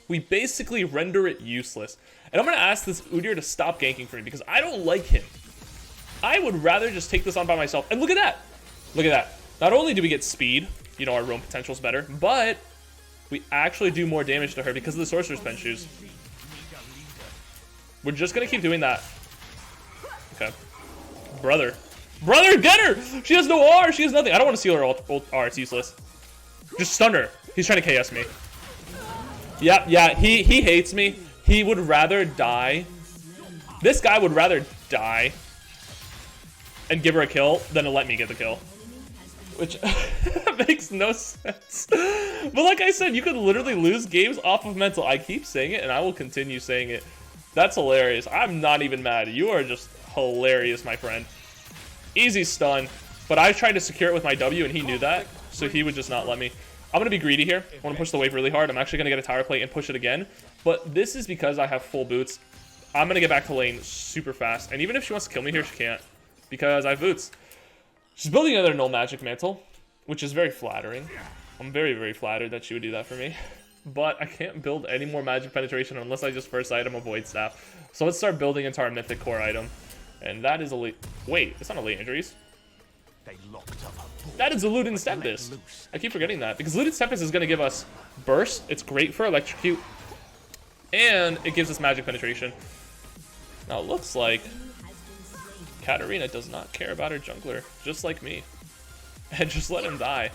We basically render it useless. And I'm going to ask this Udyr to stop ganking for me because I don't like him. I would rather just take this on by myself. And look at that. Look at that. Not only do we get speed, you know, our roam potential is better, but we actually do more damage to her because of the Sorcerer's Pen shoes. We're just going to keep doing that. Okay. Brother. Brother, get her! She has no R. She has nothing. I don't want to steal her ult R. It's useless. Just stun her. He's trying to KS me. Yeah, he hates me. He would rather die. This guy would rather die and give her a kill than to let me get the kill. Which makes no sense. But like I said, you could literally lose games off of mental. I keep saying it and I will continue saying it. That's hilarious. I'm not even mad. You are just hilarious, my friend. Easy stun. But I tried to secure it with my W and he knew that. So he would just not let me. I'm going to be greedy here. I want to push the wave really hard. I'm actually going to get a tower plate and push it again. But this is because I have full boots. I'm going to get back to lane super fast. And even if she wants to kill me here, she can't. Because I have boots. She's building another null magic mantle, which is very flattering. I'm very, very flattered that she would do that for me. But I can't build any more magic penetration unless I just first item a void staff. So let's start building into our mythic core item. And that is a wait, it's not a late injuries. That is a Ludens Tempest. I keep forgetting that because Ludens Tempest is going to give us burst. It's great for electrocute. And it gives us magic penetration. Now it looks like Katarina does not care about her jungler, just like me. And just let him die.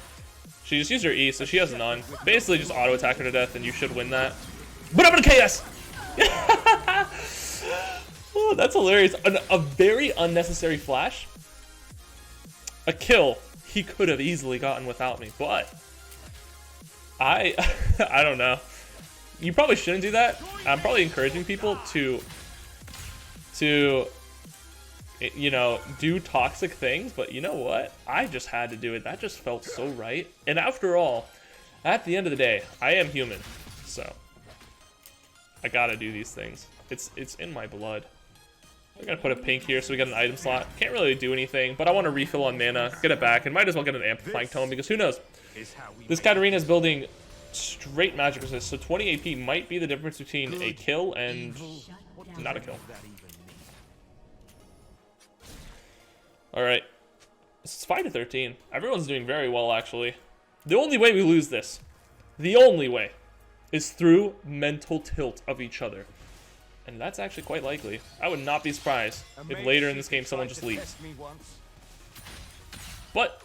She just used her E, so she has none. Basically just auto attack her to death and you should win that. But I'm gonna KS! Oh, that's hilarious. A very unnecessary flash. A kill he could have easily gotten without me, but I don't know. You probably shouldn't do that. I'm probably encouraging people to you know, do toxic things, but you know what? I just had to do it. That just felt so right. And after all, at the end of the day, I am human, so I gotta do these things. It's in my blood. We're gonna put a pink here so we get an item slot. Can't really do anything, but I want to refill on mana, get it back, and might as well get an amplifying tome because who knows? This Katarina is building straight magic resist, so 20 AP might be the difference between a kill and not a kill. Alright. It's 5-13. Everyone's doing very well, actually. The only way we lose this, the only way, is through mental tilt of each other. And that's actually quite likely. I would not be surprised if later in this game someone just leaves. But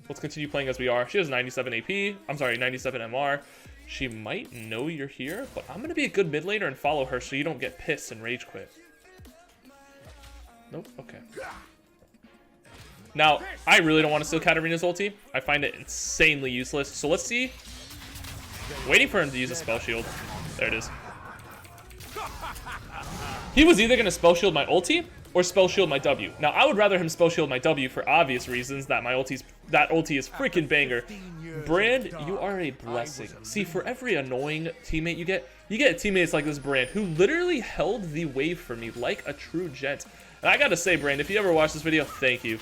let's continue playing as we are. She has 97 AP. I'm sorry, 97 MR. She might know you're here, but I'm going to be a good mid laner and follow her so you don't get pissed and rage quit. Nope, okay. Now, I really don't want to steal Katarina's ulti. I find it insanely useless. So let's see Waiting for him to use a spell shield. There it is. He was either going to spell shield my ulti or spell shield my W. Now, I would rather him spell shield my W for obvious reasons, that that ulti is freaking banger. Brand, you are a blessing. See, for every annoying teammate you get teammates like this Brand, who literally held the wave for me like a true gent. And I gotta say, Brand, if you ever watch this video, thank you.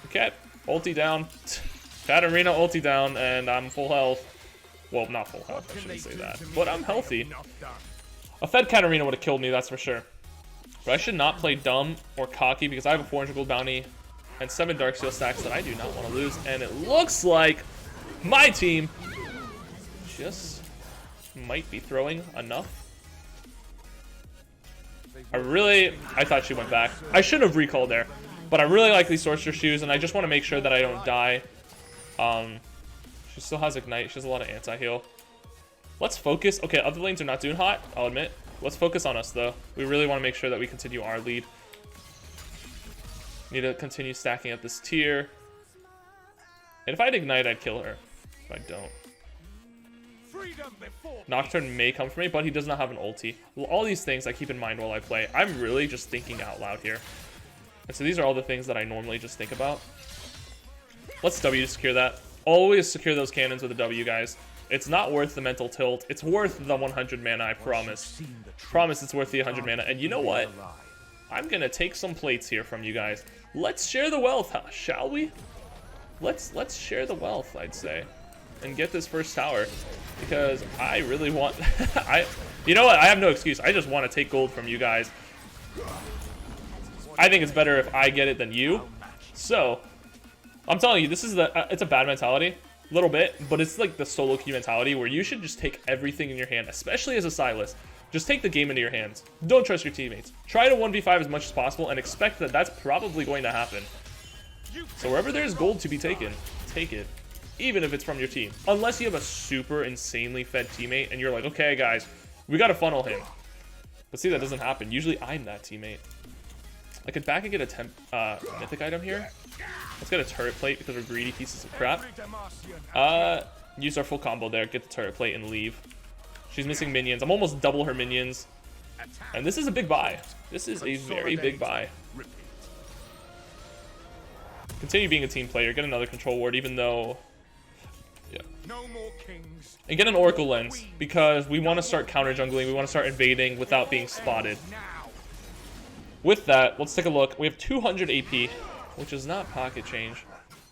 Okay, ulti down. Katarina ulti down, and I'm full health. Well, not full health, I shouldn't say that. But I'm healthy. A fed Katarina would have killed me, that's for sure. But I should not play dumb or cocky because I have a 400 gold bounty and 7 Darksteel stacks that I do not want to lose. And it looks like my team just might be throwing enough. I thought she went back. I should have recalled there. But I really like these Sorcerer Shoes, and I just want to make sure that I don't die. She still has Ignite. She has a lot of anti-heal. Let's focus. Okay, other lanes are not doing hot, I'll admit. Let's focus on us, though. We really want to make sure that we continue our lead. Need to continue stacking up this tier. And if I had Ignite, I'd kill her. If I don't. Nocturne may come for me, but he does not have an ulti. Well, all these things I keep in mind while I play. I'm really just thinking out loud here. And so these are all the things that I normally just think about. Let's W secure that. Always secure those cannons with a W, guys. It's not worth the mental tilt. It's worth the 100 mana, I promise. Promise it's worth the 100 mana. And you know what? I'm going to take some plates here from you guys. Let's share the wealth, huh? Shall we? Let's share the wealth, I'd say. And get this first tower. Because I really want... You know what? I have no excuse. I just want to take gold from you guys. I think it's better if I get it than you. So, I'm telling you, this is it's a bad mentality. A little bit, but it's like the solo queue mentality where you should just take everything in your hand, especially as a Sylas. Just take the game into your hands. Don't trust your teammates. Try to 1v5 as much as possible and expect that that's probably going to happen. So wherever there's gold to be taken, take it. Even if it's from your team. Unless you have a super insanely fed teammate and you're like, okay guys, we gotta funnel him. But see, that doesn't happen. Usually I'm that teammate. I could back and get a mythic item here. Let's get a turret plate because we're greedy pieces of crap. Use our full combo there. Get the turret plate and leave. She's missing minions. I'm almost double her minions. And this is a big buy. This is a very big buy. Continue being a team player. Get another control ward even though... Yeah. And get an Oracle Lens because we want to start counter jungling. We want to start invading without being spotted. With that, let's take a look. We have 200 AP, which is not pocket change.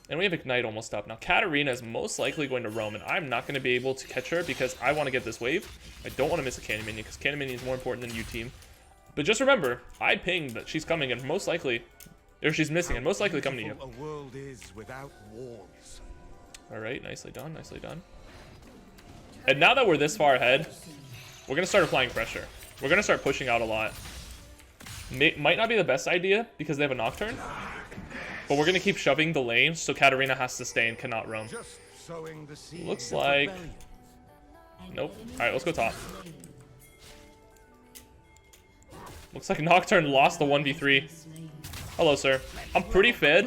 And we have Ignite almost up. Now, Katarina is most likely going to roam, and I'm not going to be able to catch her because I want to get this wave. I don't want to miss a Cannon Minion because Cannon Minion is more important than you, team. But just remember, I pinged that she's coming and most likely, or she's missing and most likely coming to you. A world is without walls. All right, nicely done, nicely done. And now that we're this far ahead, we're going to start applying pressure. We're going to start pushing out a lot. Might not be the best idea because they have a Nocturne, but we're going to keep shoving the lane so Katarina has to stay and cannot roam. Looks like... Nope. Alright, let's go top. Looks like Nocturne lost the 1v3. Hello, sir. I'm pretty fed.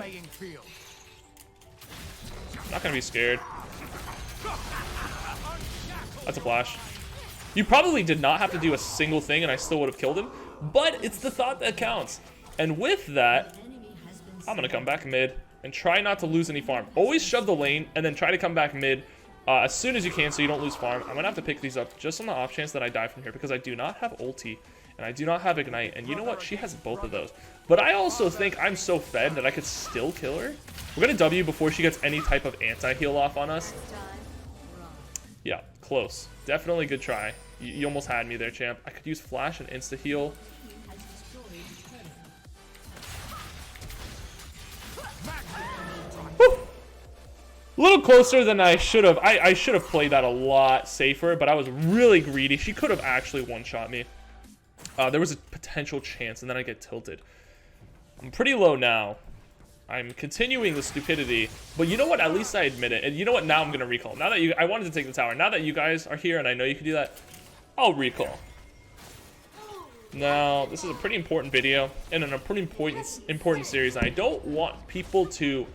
Not going to be scared. That's a flash. You probably did not have to do a single thing and I still would have killed him. But it's the thought that counts. And with that, I'm going to come back mid and try not to lose any farm. Always shove the lane and then try to come back mid as soon as you can so you don't lose farm. I'm going to have to pick these up just on the off chance that I die from here because I do not have ulti and I do not have Ignite. And you know what? She has both of those. But I also think I'm so fed that I could still kill her. We're going to W before she gets any type of anti-heal off on us. Yeah, close. Definitely good try. You almost had me there, champ. I could use flash and insta-heal. A little closer than I should have. I should have played that a lot safer, but I was really greedy. She could have actually one-shot me. There was a potential chance, and then I get tilted. I'm pretty low now. I'm continuing the stupidity, but you know what? At least I admit it. And you know what? Now I'm going to recall. Now that I wanted to take the tower. Now that you guys are here and I know you can do that, I'll recall. Now, this is a pretty important video and a pretty important series. And I don't want people to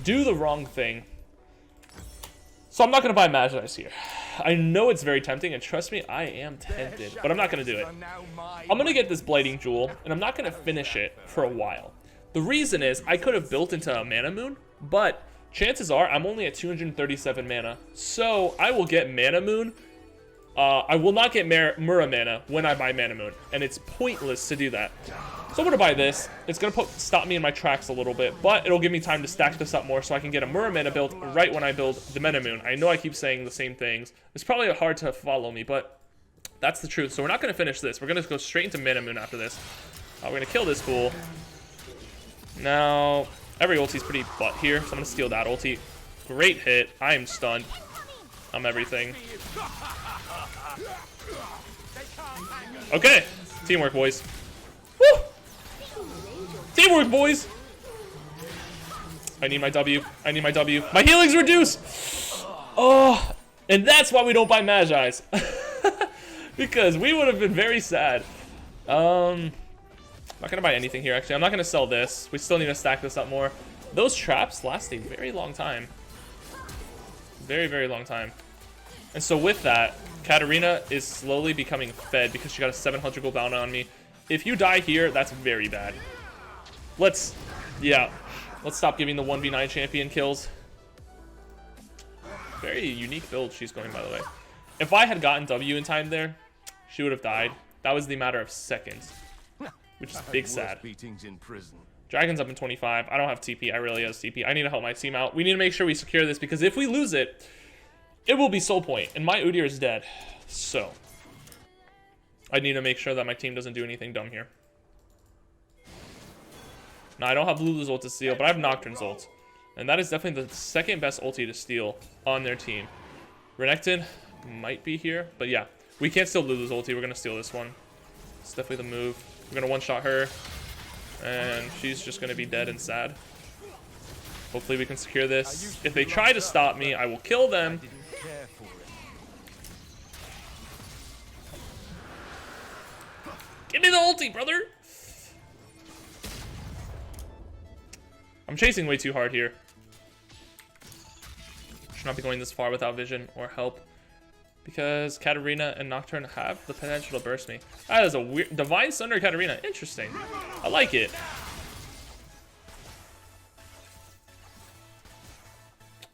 do the wrong thing. So I'm not going to buy Magi's here. I know it's very tempting, and trust me, I am tempted, but I'm not going to do it. I'm going to get this Blighting Jewel, and I'm not going to finish it for a while. The reason is I could have built into a Armooon, but chances are I'm only at 237 mana, so I will get Armooon. I will not get Mura mana when I buy Armooon, and it's pointless to do that. So I'm going to buy this. It's going to stop me in my tracks a little bit, but it'll give me time to stack this up more so I can get a Mura mana built right when I build the Armooon. I know I keep saying the same things. It's probably hard to follow me, but that's the truth. So we're not going to finish this. We're going to go straight into Armooon after this. We're going to kill this fool. Now, every ulti's pretty butt here, so I'm going to steal that ulti. Great hit. I am stunned. I'm everything. Okay. Teamwork, boys. Woo! Teamwork, boys! I need my W. I need my W. My healing's reduced! Oh, and that's why we don't buy Magi's. Because we would have been very sad. I'm not gonna buy anything here, actually. I'm not gonna sell this. We still need to stack this up more. Those traps last a very long time. Very, very long time. And so with that, Katarina is slowly becoming fed because she got a 700 gold bounty on me. If you die here, that's very bad. Let's stop giving the 1v9 champion kills. Very unique build she's going, by the way. If I had gotten W in time there, she would have died. That was the matter of seconds, which is big sad. Dragon's up in 25. I don't have TP. I really have TP. I need to help my team out. We need to make sure we secure this because if we lose it, it will be soul point, and my Udyr is dead. So I need to make sure that my team doesn't do anything dumb here. Now, I don't have Lulu's ult to steal, but I have Nocturne's ult. And that is definitely the second best ulti to steal on their team. Renekton might be here, but yeah. We can't steal Lulu's ulti. We're going to steal this one. It's definitely the move. We're going to one-shot her. And she's just going to be dead and sad. Hopefully we can secure this. If they try to stop me, I will kill them. Give me the ulti, brother! I'm chasing way too hard here. Should not be going this far without vision or help. Because Katarina and Nocturne have the potential to burst me. That is a weird... Divine Sunder Katarina. Interesting. I like it.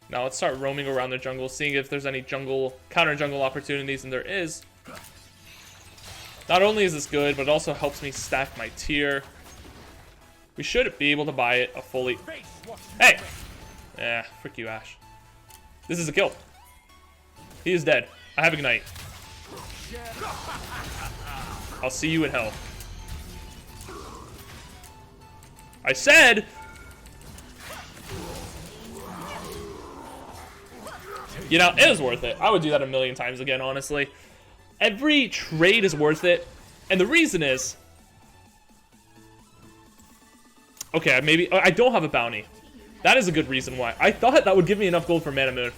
Now let's start roaming around the jungle, seeing if there's any counter jungle opportunities, and there is. Not only is this good, but it also helps me stack my tier. We should be able to buy it a fully... Hey! Frick you, Ashe. This is a kill. He is dead. I have Ignite. I'll see you in hell. I said... You know, it was worth it. I would do that a million times again, honestly. Every trade is worth it. And the reason is... Okay, maybe... I don't have a bounty. That is a good reason why. I thought that would give me enough gold for Armooon.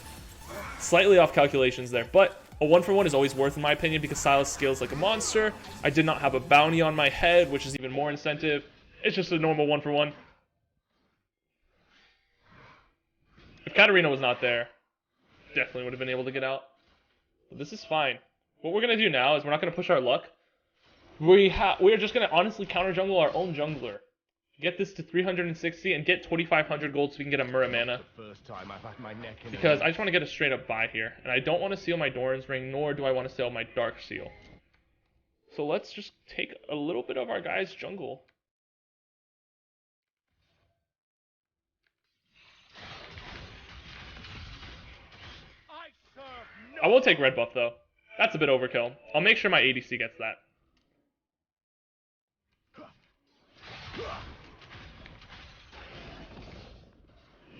Slightly off calculations there. But a 1-for-1 is always worth, in my opinion, because Sylas scales like a monster. I did not have a bounty on my head, which is even more incentive. It's just a normal 1-for-1. If Katarina was not there, definitely would have been able to get out. But this is fine. What we're going to do now is we're not going to push our luck. We are just going to honestly counter jungle our own jungler. Get this to 360 and get 2,500 gold so we can get a Mura mana. Because I just want to get a straight up buy here. And I don't want to seal my Doran's Ring, nor do I want to seal my Dark Seal. So let's just take a little bit of our guy's jungle. I will take red buff though. That's a bit overkill. I'll make sure my ADC gets that.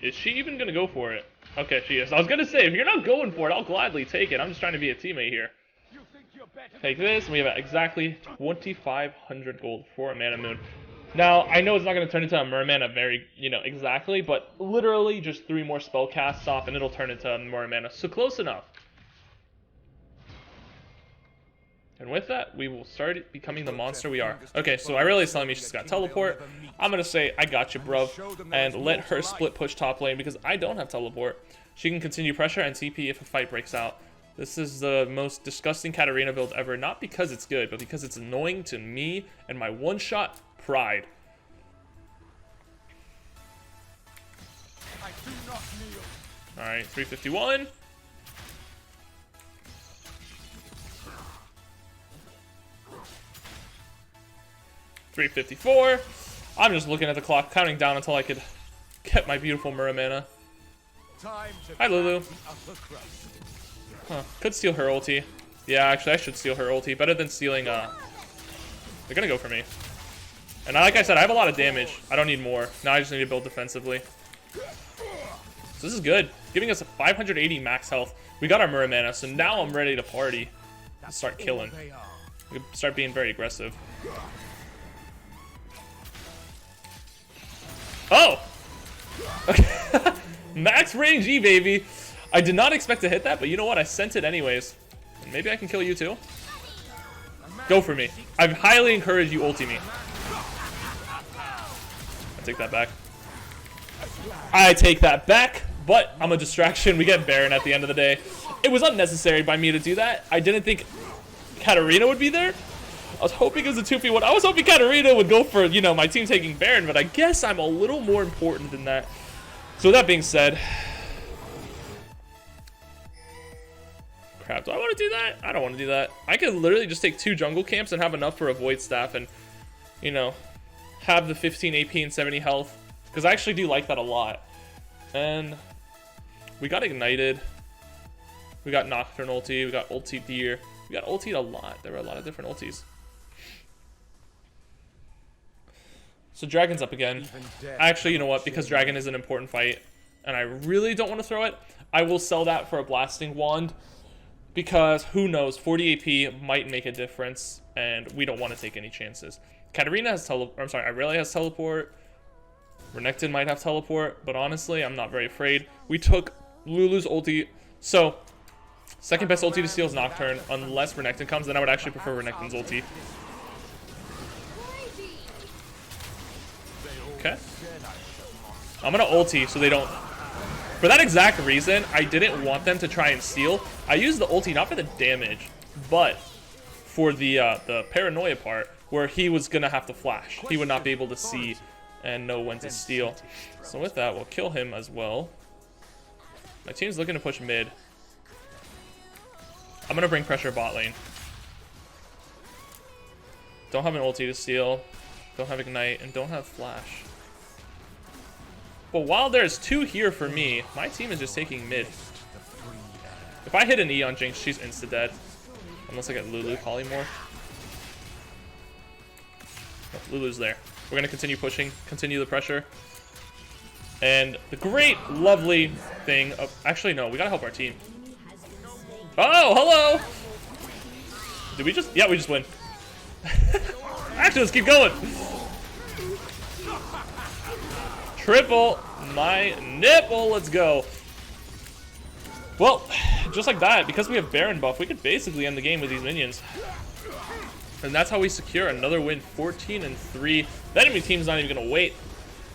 Is she even going to go for it? Okay, she is. I was going to say, if you're not going for it, I'll gladly take it. I'm just trying to be a teammate here. Take this, and we have exactly 2,500 gold for a Armooon. Now, I know it's not going to turn into a Mermana very, exactly, but literally just 3 more spell casts off, and it'll turn into a Mermana. So close enough. And with that, we will start becoming the monster we are. Okay, so Irelia's telling me she's got teleport. I'm going to say, I got you, bro. And let her split push top lane because I don't have teleport. She can continue pressure and TP if a fight breaks out. This is the most disgusting Katarina build ever. Not because it's good, but because it's annoying to me and my one-shot pride. Alright, 351. $354. I'm just looking at the clock, counting down until I could get my beautiful Muramana. Hi, Lulu. Huh. Could steal her ulti. Yeah, actually, I should steal her ulti. Better than stealing, They're gonna go for me. And like I said, I have a lot of damage. I don't need more. Now I just need to build defensively. So this is good. Giving us a 580 max health. We got our Muramana, so now I'm ready to party. Start killing. We can start being very aggressive. Oh! Okay. Max range E, baby. I did not expect to hit that, but you know what? I sent it anyways. Maybe I can kill you too. Go for me. I highly encourage you ulti me. I take that back. I take that back, but I'm a distraction. We get Baron at the end of the day. It was unnecessary by me to do that. I didn't think Katarina would be there. I was hoping it was a 2v1. I was hoping Katarina would go for, you know, my team taking Baron, but I guess I'm a little more important than that. So with that being said, crap, do I want to do that? I don't want to do that. I could literally just take 2 jungle camps and have enough for a Void Staff and, you know, have the 15 AP and 70 health. Because I actually do like that a lot. And we got Ignited. We got Nocturne ulti. We got ulti Deer. We got ultied a lot. There were a lot of different ultis. So Dragon's up again. Actually, you know what? Because Dragon is an important fight, and I really don't want to throw it, I will sell that for a Blasting Wand. Because who knows? 40 AP might make a difference, and we don't want to take any chances. Katarina has Irelia has teleport. Renekton might have teleport, but honestly, I'm not very afraid. We took Lulu's ulti. So, second best ulti to steal is Nocturne, unless Renekton comes, then I would actually prefer Renekton's ulti. Okay. I'm gonna ulti so they don't... For that exact reason, I didn't want them to try and steal. I used the ulti not for the damage, but for the paranoia part, where he was gonna have to flash. He would not be able to see and know when to steal. So with that, we'll kill him as well. My team's looking to push mid. I'm gonna bring pressure bot lane. Don't have an ulti to steal. Don't have Ignite, and don't have Flash. But while there's 2 here for me, my team is just taking mid. If I hit an E on Jinx, she's insta-dead. Unless I get Lulu Polymorph. No, Lulu's there. We're going to continue pushing, continue the pressure. And the great, lovely thing of... Actually, no, we got to help our team. Oh, hello! Did we just... Yeah, we just win. Actually, let's keep going. Triple my nipple. Let's go. Well, just like that, because we have Baron buff, we could basically end the game with these minions. And that's how we secure another win, 14-3. The enemy team's not even going to wait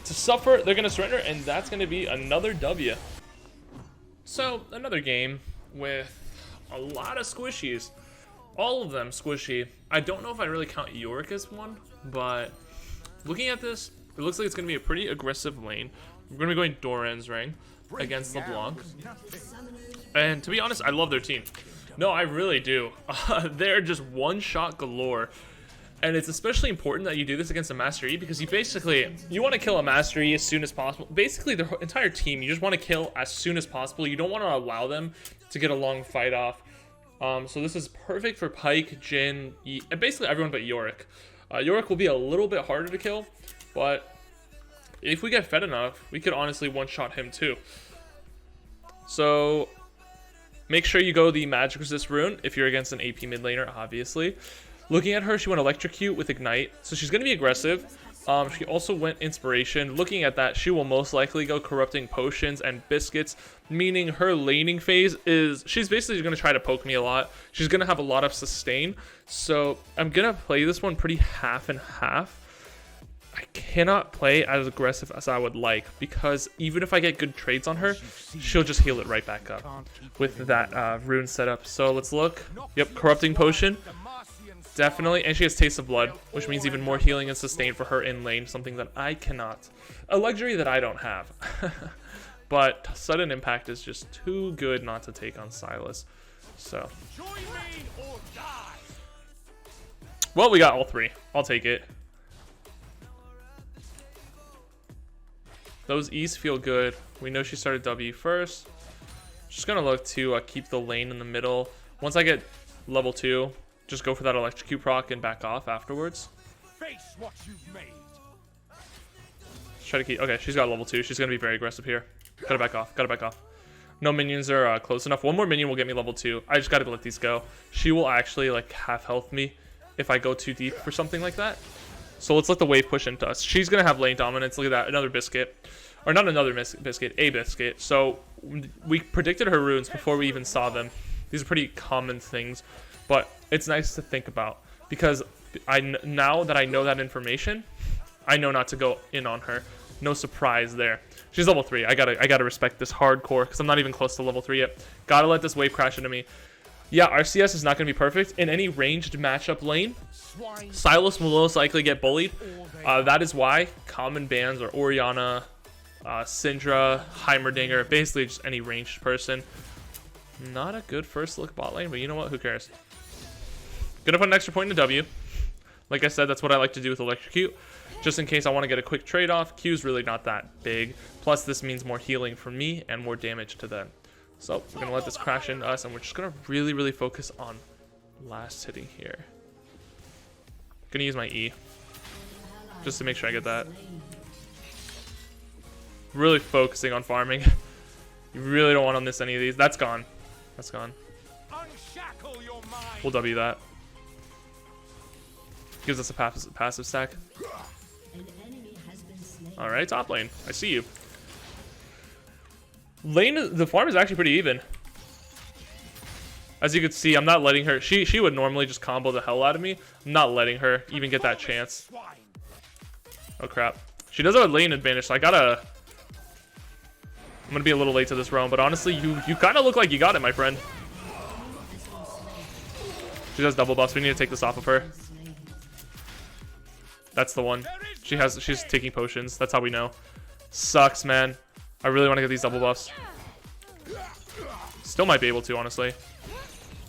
to suffer. They're going to surrender, and that's going to be another W. So, another game with a lot of squishies. All of them squishy. I don't know if I really count Yorick as one, but looking at this, it looks like it's going to be a pretty aggressive lane. We're going to be going Doran's Ring against LeBlanc. And to be honest, I love their team. No, I really do. They're just one-shot galore. And it's especially important that you do this against a Master E because you want to kill a Master E as soon as possible. Basically, the entire team, you just want to kill as soon as possible. You don't want to allow them to get a long fight off. So this is perfect for Pyke, Jhin, and basically everyone but Yorick. Yorick will be a little bit harder to kill, but if we get fed enough, we could honestly one-shot him too. So make sure you go the Magic Resist rune if you're against an AP mid laner, obviously. Looking at her, she went Electrocute with Ignite, so she's going to be aggressive. She also went Inspiration. Looking at that, she will most likely go Corrupting Potions and Biscuits, meaning her laning phase is, she's basically going to try to poke me a lot. She's going to have a lot of sustain, so I'm going to play this one pretty half and half. I cannot play as aggressive as I would like, because even if I get good trades on her, she'll just heal it right back up with that rune setup. So let's look. Yep, Corrupting Potion. Definitely, and she has Taste of Blood, which means even more healing and sustain for her in lane, something that I cannot. A luxury that I don't have. But Sudden Impact is just too good not to take on Sylas. So. Well, we got all three. I'll take it. Those E's feel good. We know she started W first. Just gonna look to keep the lane in the middle. Once I get level 2, just go for that electrocute proc and back off afterwards. Face what you've made. Try to keep. Okay, she's got level 2. She's gonna be very aggressive here. Gotta back off. Gotta back off. No minions are close enough. One more minion will get me level 2. I just gotta let these go. She will actually like half health me if I go too deep for something like that. So let's let the wave push into us. She's gonna have lane dominance. Look at that, another biscuit, or not another biscuit, a biscuit. So we predicted her runes before we even saw them. These are pretty common things, but it's nice to think about, because now that I know that information, I know not to go in on her. No surprise there. She's level 3. I gotta respect this hardcore, because I'm not even close to level 3 yet. Gotta let this wave crash into me. Yeah, our CS is not gonna be perfect in any ranged matchup lane. Sylas will most likely get bullied. That is why common bans are Orianna, Syndra, Heimerdinger, basically just any ranged person. Not a good first look bot lane, but you know what? Who cares? Gonna put an extra point in W. Like I said, that's what I like to do with Electrocute, just in case I want to get a quick trade-off. Q's really not that big. Plus, this means more healing for me and more damage to them. So we're gonna let this crash into us, and we're just gonna really focus on last hitting here. Gonna use my E just to make sure I get that. Really focusing on farming. You really don't want to miss any of these. That's gone. That's gone. Unshackle your mind. We'll W that. Gives us a passive stack. Alright, top lane. I see you. Lane, the farm is actually pretty even. As you can see, I'm not letting her. She would normally just combo the hell out of me. I'm not letting her even get that chance. Oh crap. She does have a lane advantage, so I gotta. I'm gonna be a little late to this roam, but honestly, you kind of look like you got it, my friend. She does double buffs. We need to take this off of her. That's the one. She's taking potions. That's how we know. Sucks, man. I really want to get these double buffs. Still might be able to, honestly.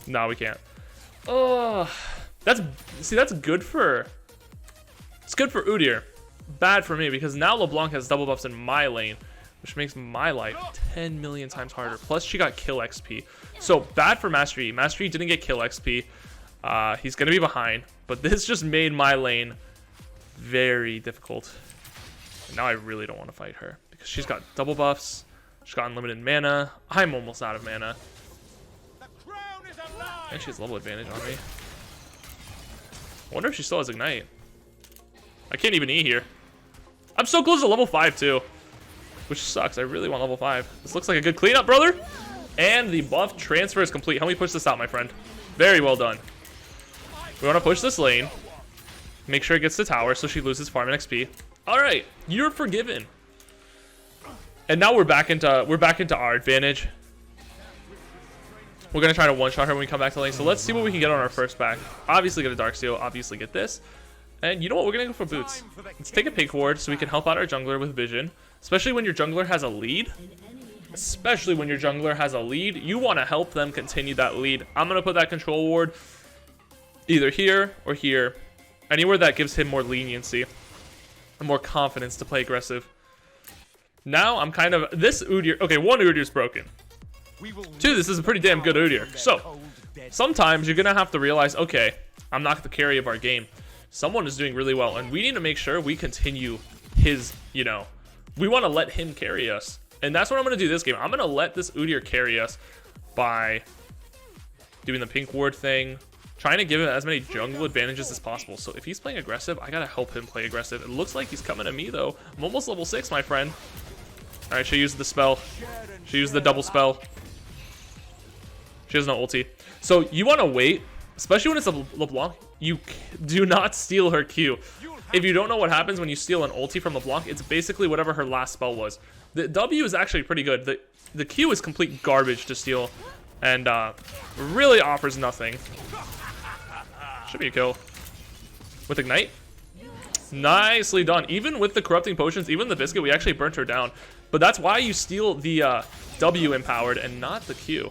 No, we can't. Oh, that's good for. It's good for Udyr. Bad for me, because now LeBlanc has double buffs in my lane, which makes my life 10 million times harder. Plus, she got kill XP. So bad for Master Yi. Master Yi didn't get kill XP. He's gonna be behind, but this just made my lane very difficult. And now I really don't want to fight her, because she's got double buffs. She's got unlimited mana. I'm almost out of mana. And she has level advantage on me. I wonder if she still has Ignite. I can't even E here. I'm so close to level 5 too, which sucks. I really want level 5. This looks like a good cleanup, brother. And the buff transfer is complete. Help me push this out, my friend. Very well done. We want to push this lane. Make sure it gets to tower so she loses farm and XP. All right, you're forgiven. And now we're back into our advantage. We're gonna try to one-shot her when we come back to lane. So let's see what we can get on our first back. Obviously get a Darksteel. Obviously get this. And you know what? We're gonna go for boots. Let's take a pink ward so we can help out our jungler with vision. Especially when your jungler has a lead. Especially when your jungler has a lead. You want to help them continue that lead. I'm gonna put that control ward either here or here. Anywhere that gives him more leniency and more confidence to play aggressive. Now I'm kind of this Udyr. Okay, one Udyr's broken. 2, this is a pretty damn good Udyr. So sometimes you're gonna have to realize, okay, I'm not the carry of our game. Someone is doing really well, and we need to make sure we continue his, we want to let him carry us. And that's what I'm going to do this game. I'm going to let this Udyr carry us by doing the pink ward thing, trying to give him as many jungle advantages as possible. So if he's playing aggressive, I gotta help him play aggressive. It looks like he's coming to me though. I'm almost level 6, my friend. All right, she used the spell. She used the double spell. She has no ulti. So you want to wait, especially when it's a LeBlanc. You do not steal her Q. If you don't know what happens when you steal an ulti from LeBlanc, it's basically whatever her last spell was. The W is actually pretty good. The Q is complete garbage to steal, and really offers nothing. Should be a kill. With Ignite. Nicely done. Even with the corrupting potions, even the biscuit, we actually burnt her down. But that's why you steal the W empowered and not the Q.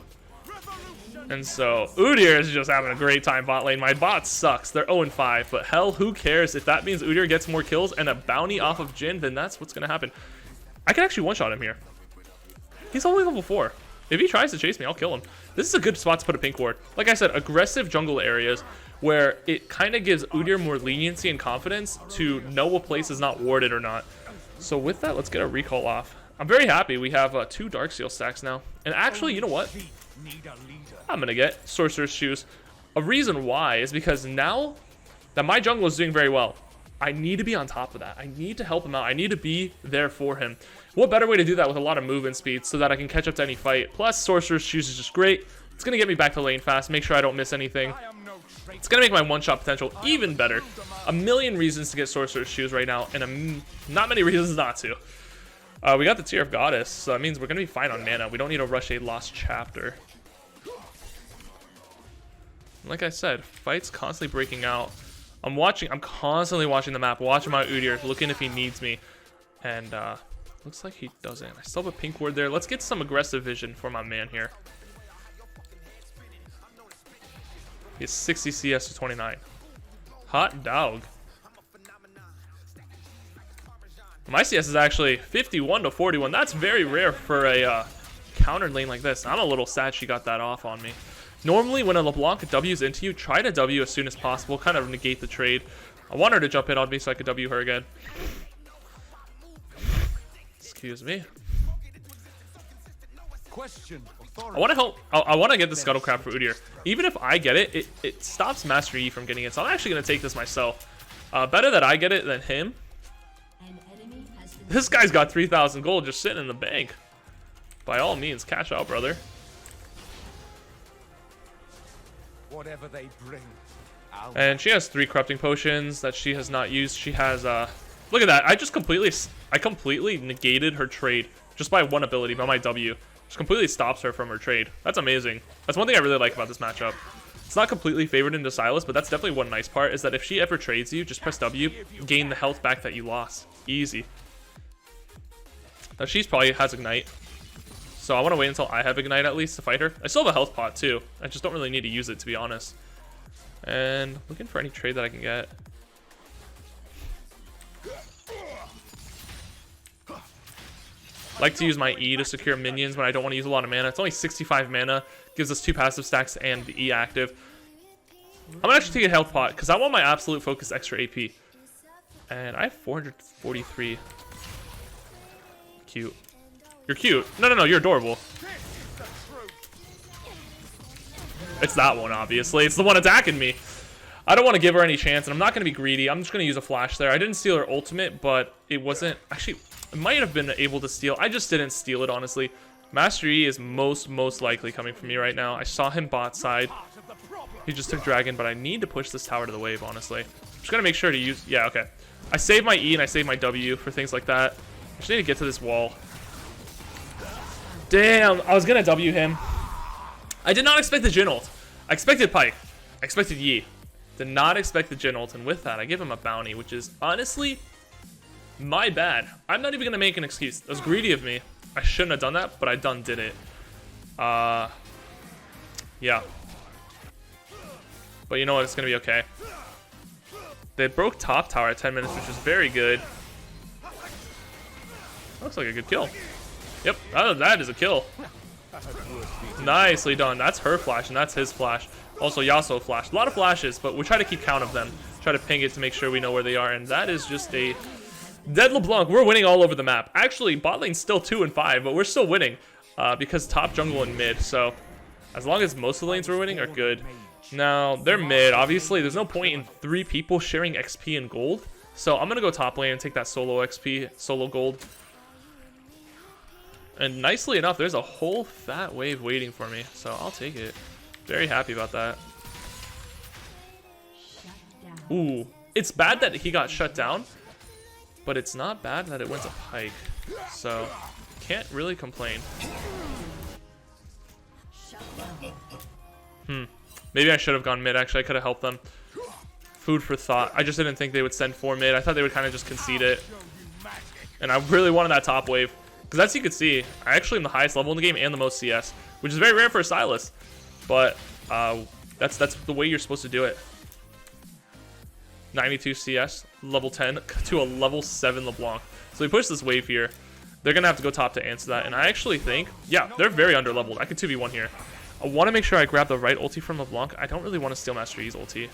And so Udyr is just having a great time bot lane. My bot sucks. They're 0-5, but hell, who cares? If that means Udyr gets more kills and a bounty off of Jhin, then that's what's gonna happen. I can actually one-shot him here. He's only level 4. If he tries to chase me, I'll kill him. This is a good spot to put a pink ward. Like I said, aggressive jungle areas where it kind of gives Udyr more leniency and confidence to know a place is not warded or not. So with that, let's get a recall off. I'm very happy we have 2 Darksteel stacks now. And actually, you know what? I'm gonna get Sorcerer's Shoes. A reason why is because now that my jungle is doing very well, I need to be on top of that. I need to help him out. I need to be there for him. What better way to do that with a lot of movement speed so that I can catch up to any fight? Plus, Sorcerer's Shoes is just great. It's gonna get me back to lane fast, make sure I don't miss anything. It's gonna make my one-shot potential even better. A million reasons to get Sorcerer's Shoes right now, and not many reasons not to. We got the Tear of Goddess, so that means we're gonna be fine on mana. We don't need to rush a lost chapter. Like I said, fights constantly breaking out. I'm constantly watching the map, watching my Udyr, looking if he needs me. And looks like he doesn't. I still have a pink ward there. Let's get some aggressive vision for my man here. He has 60 CS to 29. Hot dog. My CS is actually 51 to 41. That's very rare for a counter lane like this. I'm a little sad she got that off on me. Normally, when a LeBlanc W's into you, try to W as soon as possible, kind of negate the trade. I want her to jump in on me so I could W her again. Excuse me. I want to help. I want to get the Scuttle Crab for Udyr. Even if I get it, it stops Master Yi from getting it. So I'm actually going to take this myself. Better that I get it than him. This guy's got 3,000 gold just sitting in the bank. By all means, cash out, brother. Whatever they bring, and she has 3 corrupting potions that she has not used. She has look at that. I completely negated her trade just by one ability, by my W. Just completely stops her from her trade. That's amazing. That's one thing I really like about this matchup. It's not completely favored into Sylas, but that's definitely one nice part, is that if she ever trades you, just press W, gain the health back that you lost. Easy. Now she's probably has Ignite. So I want to wait until I have Ignite at least to fight her. I still have a health pot too. I just don't really need to use it, to be honest. And looking for any trade that I can get. Like to use my E to secure minions when I don't want to use a lot of mana. It's only 65 mana. Gives us 2 passive stacks and the E active. I'm going to actually take a health pot because I want my absolute focus extra AP. And I have 443. Cute. You're cute. No, you're adorable. It's that one, obviously. It's the one attacking me. I don't want to give her any chance, and I'm not going to be greedy. I'm just going to use a flash there. I didn't steal her ultimate, but it wasn't... Actually, I might have been able to steal. I just didn't steal it, honestly. Master Yi is most likely coming from me right now. I saw him bot side. He just took Dragon, but I need to push this tower to the wave, honestly. I'm just going to make sure to use... Yeah, okay. I save my E and I save my W for things like that. I just need to get to this wall. Damn, I was gonna W him. I did not expect the Jhin ult. I expected Pyke. I expected Yi. Did not expect the Jhin ult, and with that, I give him a bounty, which is honestly my bad. I'm not even gonna make an excuse. That was greedy of me. I shouldn't have done that, but I did it. Yeah. But you know what? It's gonna be okay. They broke top tower at 10 minutes, which is very good. Looks like a good kill. Yep, that is a kill. Nicely done. That's her flash, and that's his flash. Also, Yasuo flashed. A lot of flashes, but we try to keep count of them. Try to ping it to make sure we know where they are, and that is just a dead LeBlanc. We're winning all over the map. Actually, bot lane's still 2-5, but we're still winning because top jungle and mid. So as long as most of the lanes we're winning are good. Now, they're mid. Obviously, there's no point in 3 people sharing XP and gold. So I'm going to go top lane and take that solo XP, solo gold. And nicely enough, there's a whole fat wave waiting for me. So I'll take it. Very happy about that. Ooh. It's bad that he got shut down. But it's not bad that it went to Pyke. So, can't really complain. Maybe I should have gone mid. Actually, I could have helped them. Food for thought. I just didn't think they would send 4 mid. I thought they would kind of just concede it. And I really wanted that top wave. Because as you could see, I actually am the highest level in the game and the most CS. Which is very rare for a Sylas. But that's the way you're supposed to do it. 92 CS, level 10 to a level 7 LeBlanc. So we push this wave here. They're going to have to go top to answer that. And I actually think, yeah, they're very under-leveled. I could 2v1 here. I want to make sure I grab the right ulti from LeBlanc. I don't really want to steal Master Yi's ulti.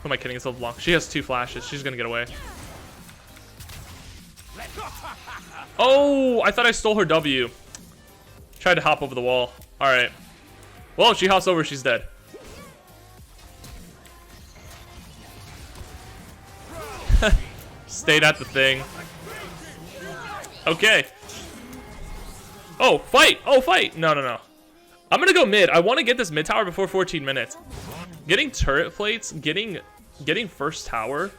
Who am I kidding? It's LeBlanc. She has 2 flashes. She's going to get away. Oh, I thought I stole her W. Tried to hop over the wall. All right. Well, if she hops over, she's dead. Stayed at the thing. Okay. Oh, fight! Oh, fight! No, no, no. I'm gonna go mid. I want to get this mid tower before 14 minutes. Getting turret plates, getting first tower,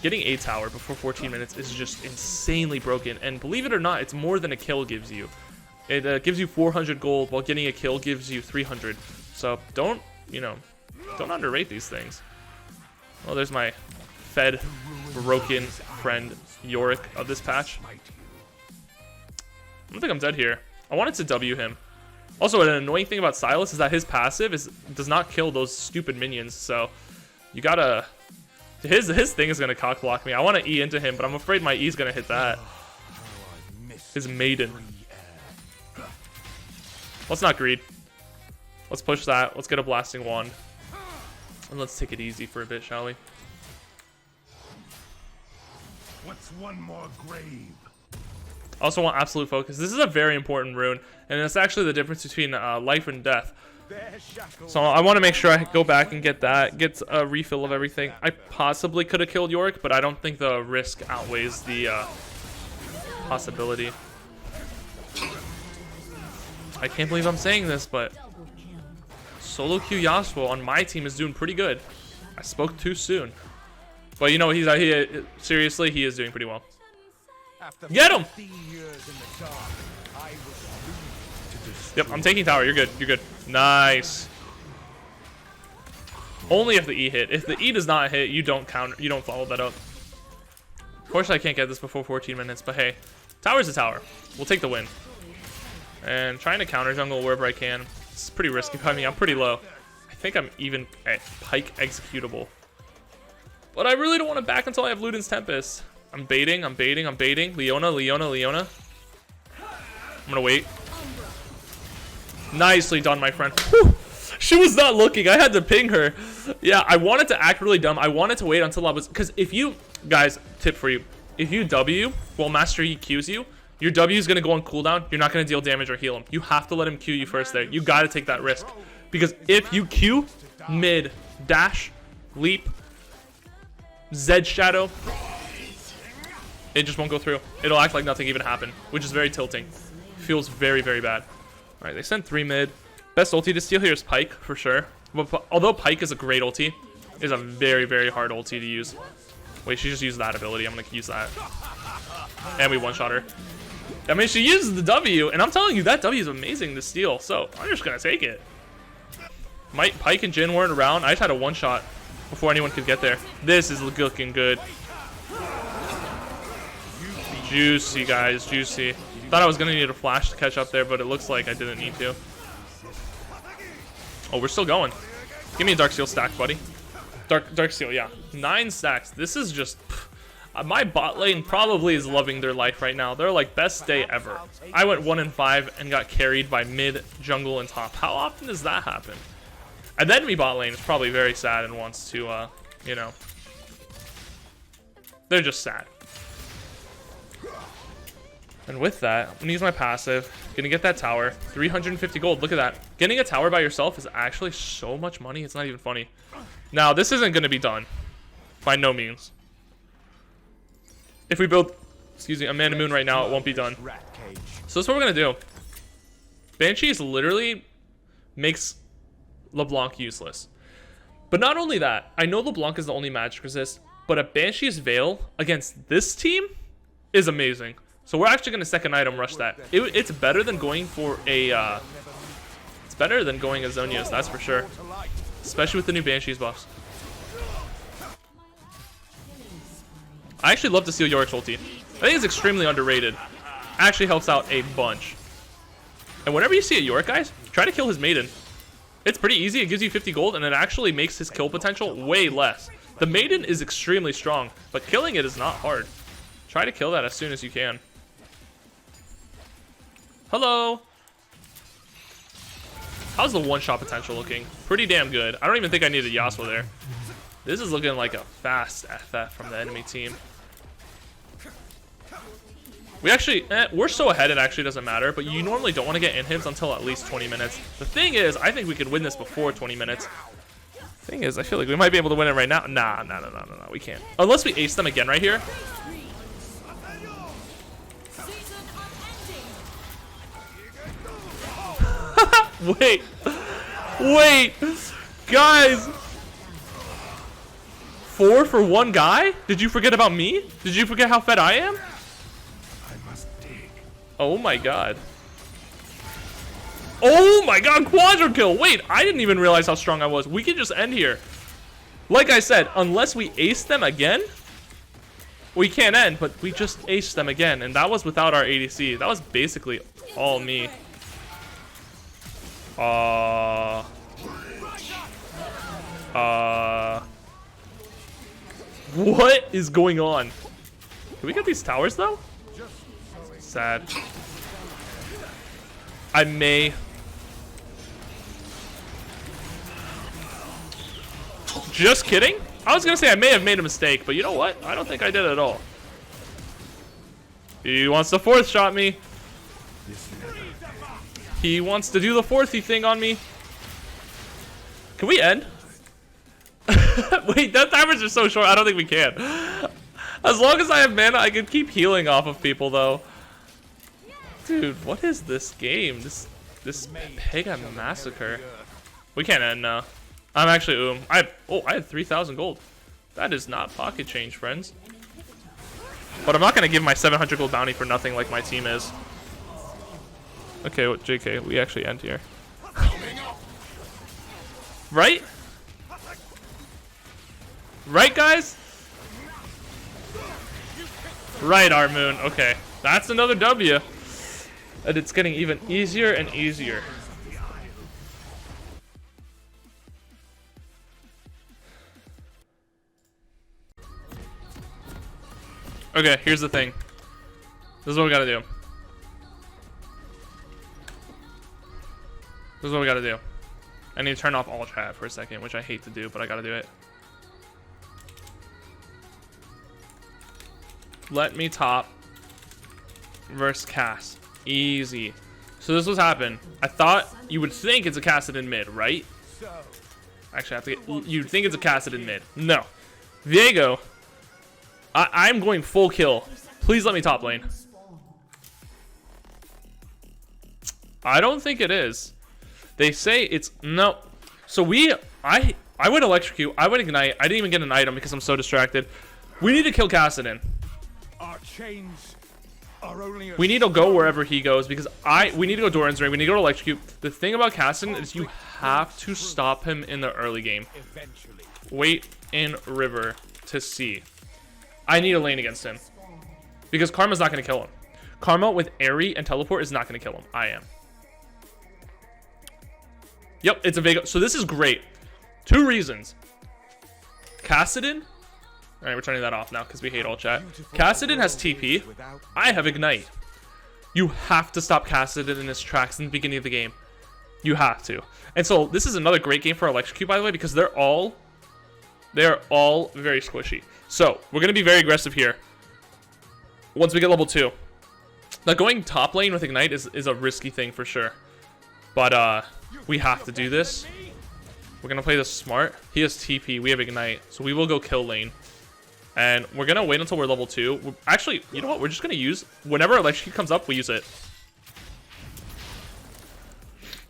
getting a tower before 14 minutes is just insanely broken. And believe it or not, it's more than a kill gives you. It gives you 400 gold, while getting a kill gives you 300. So don't underrate these things. Well, there's my fed, broken friend Yorick of this patch. I don't think I'm dead here. I wanted to W him. Also, an annoying thing about Sylas is that his passive does not kill those stupid minions. So you gotta. His thing is gonna cock block me. I want to E into him, but I'm afraid my E is gonna hit that. His maiden. Let's not greed. Let's push that. Let's get a blasting wand, and let's take it easy for a bit, shall we? What's one more grave? I also want absolute focus. This is a very important rune, and it's actually the difference between life and death. So I want to make sure I go back and get that, get a refill of everything. I possibly could have killed Yorick, but I don't think the risk outweighs the possibility. I can't believe I'm saying this, but solo queue Yasuo on my team is doing pretty good. I spoke too soon. But you know, seriously, he is doing pretty well. Get him! Yep, I'm taking tower. You're good. You're good. Nice. Only if the E hit. If the E does not hit, you don't counter. You don't follow that up. Of course, I can't get this before 14 minutes, but hey, tower's a tower. We'll take the win. And trying to counter jungle wherever I can. It's pretty risky by me. I'm pretty low. I think I'm even at Pyke executable. But I really don't want to back until I have Luden's Tempest. I'm baiting. Leona. I'm gonna wait. Nicely done, my friend. Whew. She was not looking. I had to ping her. Yeah, I wanted to act really dumb. I wanted to wait until I was... Because if you... Guys, tip for you. If you W while Master Yi Qs you, your W is going to go on cooldown. You're not going to deal damage or heal him. You have to let him Q you first there. You got to take that risk. Because if you Q, mid, dash, leap, Zed Shadow, it just won't go through. It'll act like nothing even happened, which is very tilting. Feels very, very bad. All right, they sent 3 mid. Best ulti to steal here is Pyke, for sure. But although Pyke is a great ulti, it is a very, very hard ulti to use. Wait, she just used that ability. I'm going to use that. And we one-shot her. I mean, she uses the W, and I'm telling you, that W is amazing to steal. So I'm just going to take it. Pyke and Jhin weren't around. I just had a one-shot before anyone could get there. This is looking good. Juicy, guys. Juicy. Thought I was going to need a flash to catch up there, but it looks like I didn't need to. Oh, we're still going. Give me a Dark Seal stack, buddy. Dark Seal, yeah. 9 stacks. This is just... my bot lane probably is loving their life right now. They're like, best day ever. I went 1-5 and got carried by mid, jungle, and top. How often does that happen? And then me bot lane is probably very sad and wants to, you know... They're just sad. And with that, I'm gonna use my passive. Gonna get that tower. 350 gold. Look at that. Getting a tower by yourself is actually so much money. It's not even funny. Now, this isn't gonna be done. By no means. If we build, excuse me, a Armooon right now, it won't be done. So that's what we're gonna do. Banshees literally makes LeBlanc useless. But not only that, I know LeBlanc is the only magic resist, but a Banshee's Veil against this team is amazing. So we're actually going to second item rush that. It's better than going for a, it's better than going as Zonia's, that's for sure. Especially with the new Banshees buffs. I actually love to steal Yorick's ulti. I think it's extremely underrated. Actually helps out a bunch. And whenever you see a Yorick, guys, try to kill his maiden. It's pretty easy. It gives you 50 gold, and it actually makes his kill potential way less. The maiden is extremely strong, but killing it is not hard. Try to kill that as soon as you can. Hello. How's the one-shot potential looking? Pretty damn good. I don't even think I need a Yasuo there. This is looking like a fast FF from the enemy team. We actually, we're so ahead it actually doesn't matter, but you normally don't want to get inhibs until at least 20 minutes. The thing is, I think we could win this before 20 minutes. Thing is, I feel like we might be able to win it right now. Nah, we can't. Unless we ace them again right here. Wait, guys. 4 for one guy? Did you forget about me? Did you forget how fed I am? Oh my god. Oh my god, quadra kill. Wait, I didn't even realize how strong I was. We can just end here. Like I said, unless we ace them again, we can't end, but we just aced them again, and that was without our ADC. That was basically all me. What is going on? Can we get these towers though? Sad. I may. Just kidding? I was gonna say I may have made a mistake, but you know what? I don't think I did at all. He wants to fourth shot me. He wants to do the fourthy thing on me. Can we end? Wait, that timers are so short. I don't think we can. As long as I have mana, I can keep healing off of people, though. Dude, what is this game? This Pega Massacre. We can't end now. I'm actually I had 3,000 gold. That is not pocket change, friends. But I'm not gonna give my 700 gold bounty for nothing like my team is. Okay, well, JK, we actually end here. Right? Right, guys? Right, Armooon. Okay, that's another W. And it's getting even easier and easier. Okay, here's the thing. This is what we gotta do. This is what we gotta do. I need to turn off all chat for a second, which I hate to do, but I gotta do it. Let me top versus Cass. Easy. So this was happened. I thought you would think it's a Kassadin mid, right? Actually, I have to get. You'd think it's a Kassadin mid. No. Viego. I'm going full kill. Please let me top lane. I don't think it is. They say it's no. So I would electrocute. I would ignite. I didn't even get an item because I'm so distracted. We need to kill Kassadin. Our chains are only we need to go wherever he goes because we need to go Doran's ring. We need to go to electrocute. The thing about Kassadin is you have to stop him in the early game. eventually. Wait in river to see. I need a lane against him because Karma's not going to kill him. Karma with Airy and teleport is not going to kill him. I am. Yep, it's a Vega. So this is great. 2 reasons. Kassadin. All right, we're turning that off now because we hate all chat. Kassadin has TP. I have Ignite. You have to stop Kassadin in his tracks in the beginning of the game. You have to. And so this is another great game for Electrocute, by the way, because they're all very squishy. So we're going to be very aggressive here. Once we get level 2. Like, going top lane with Ignite is a risky thing for sure. But, we have to do this. We're going to play this smart. He has TP. We have Ignite. So we will go kill lane. And we're going to wait until we're level 2. Actually, you know what? We're just going to use... Whenever Electrocute comes up, we use it.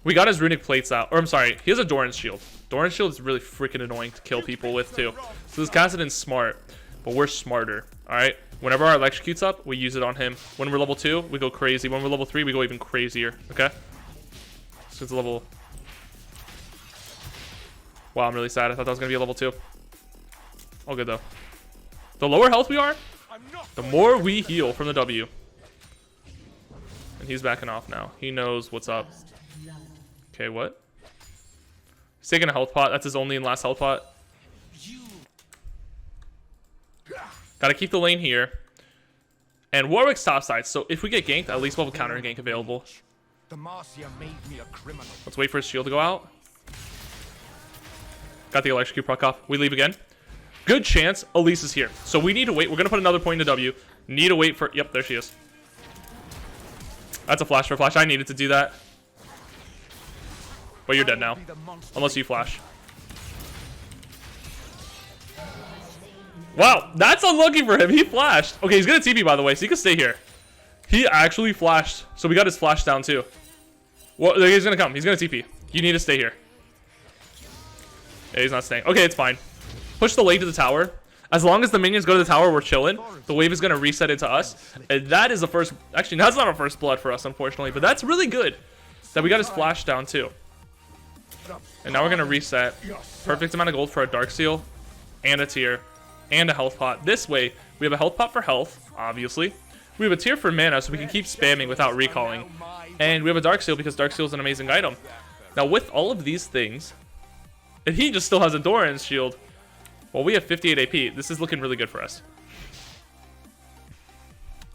We got his Runic Plates out. Or, I'm sorry. He has a Doran's Shield. Doran's Shield is really freaking annoying to kill people with, too. So this Kassadin's smart. But we're smarter. Alright? Whenever our Electrocute's up, we use it on him. When we're level 2, we go crazy. When we're level 3, we go even crazier. Okay? So it's level... Wow, I'm really sad. I thought that was going to be a level 2. All good, though. The lower health we are, the more we heal from the W. And he's backing off now. He knows what's up. Okay, what? He's taking a health pot. That's his only and last health pot. Gotta keep the lane here. And Warwick's top side. So if we get ganked, at least we'll have a counter gank available. Let's wait for his shield to go out. Got the Electrocute proc off. We leave again. Good chance Elise is here. So we need to wait. We're going to put another point into W. Need to wait for... Yep, there she is. That's a flash for flash. I needed to do that. But you're dead now. Unless you flash. Wow, that's unlucky for him. He flashed. Okay, he's going to TP, by the way, so he can stay here. He actually flashed. So we got his flash down, too. Well, he's going to come. He's going to TP. You need to stay here. Yeah, he's not staying. Okay, it's fine. Push the lane to the tower. As long as the minions go to the tower, we're chilling. The wave is going to reset into us. And that is the first... Actually, that's not our first blood for us, unfortunately. But that's really good that we got his flash down, too. And now we're going to reset. Perfect amount of gold for a Dark Seal. And a tier. And a health pot. This way, we have a health pot for health, obviously. We have a tier for mana, so we can keep spamming without recalling. And we have a Dark Seal because Dark Seal is an amazing item. Now, with all of these things... And he just still has a Doran's Shield. Well, we have 58 AP. This is looking really good for us.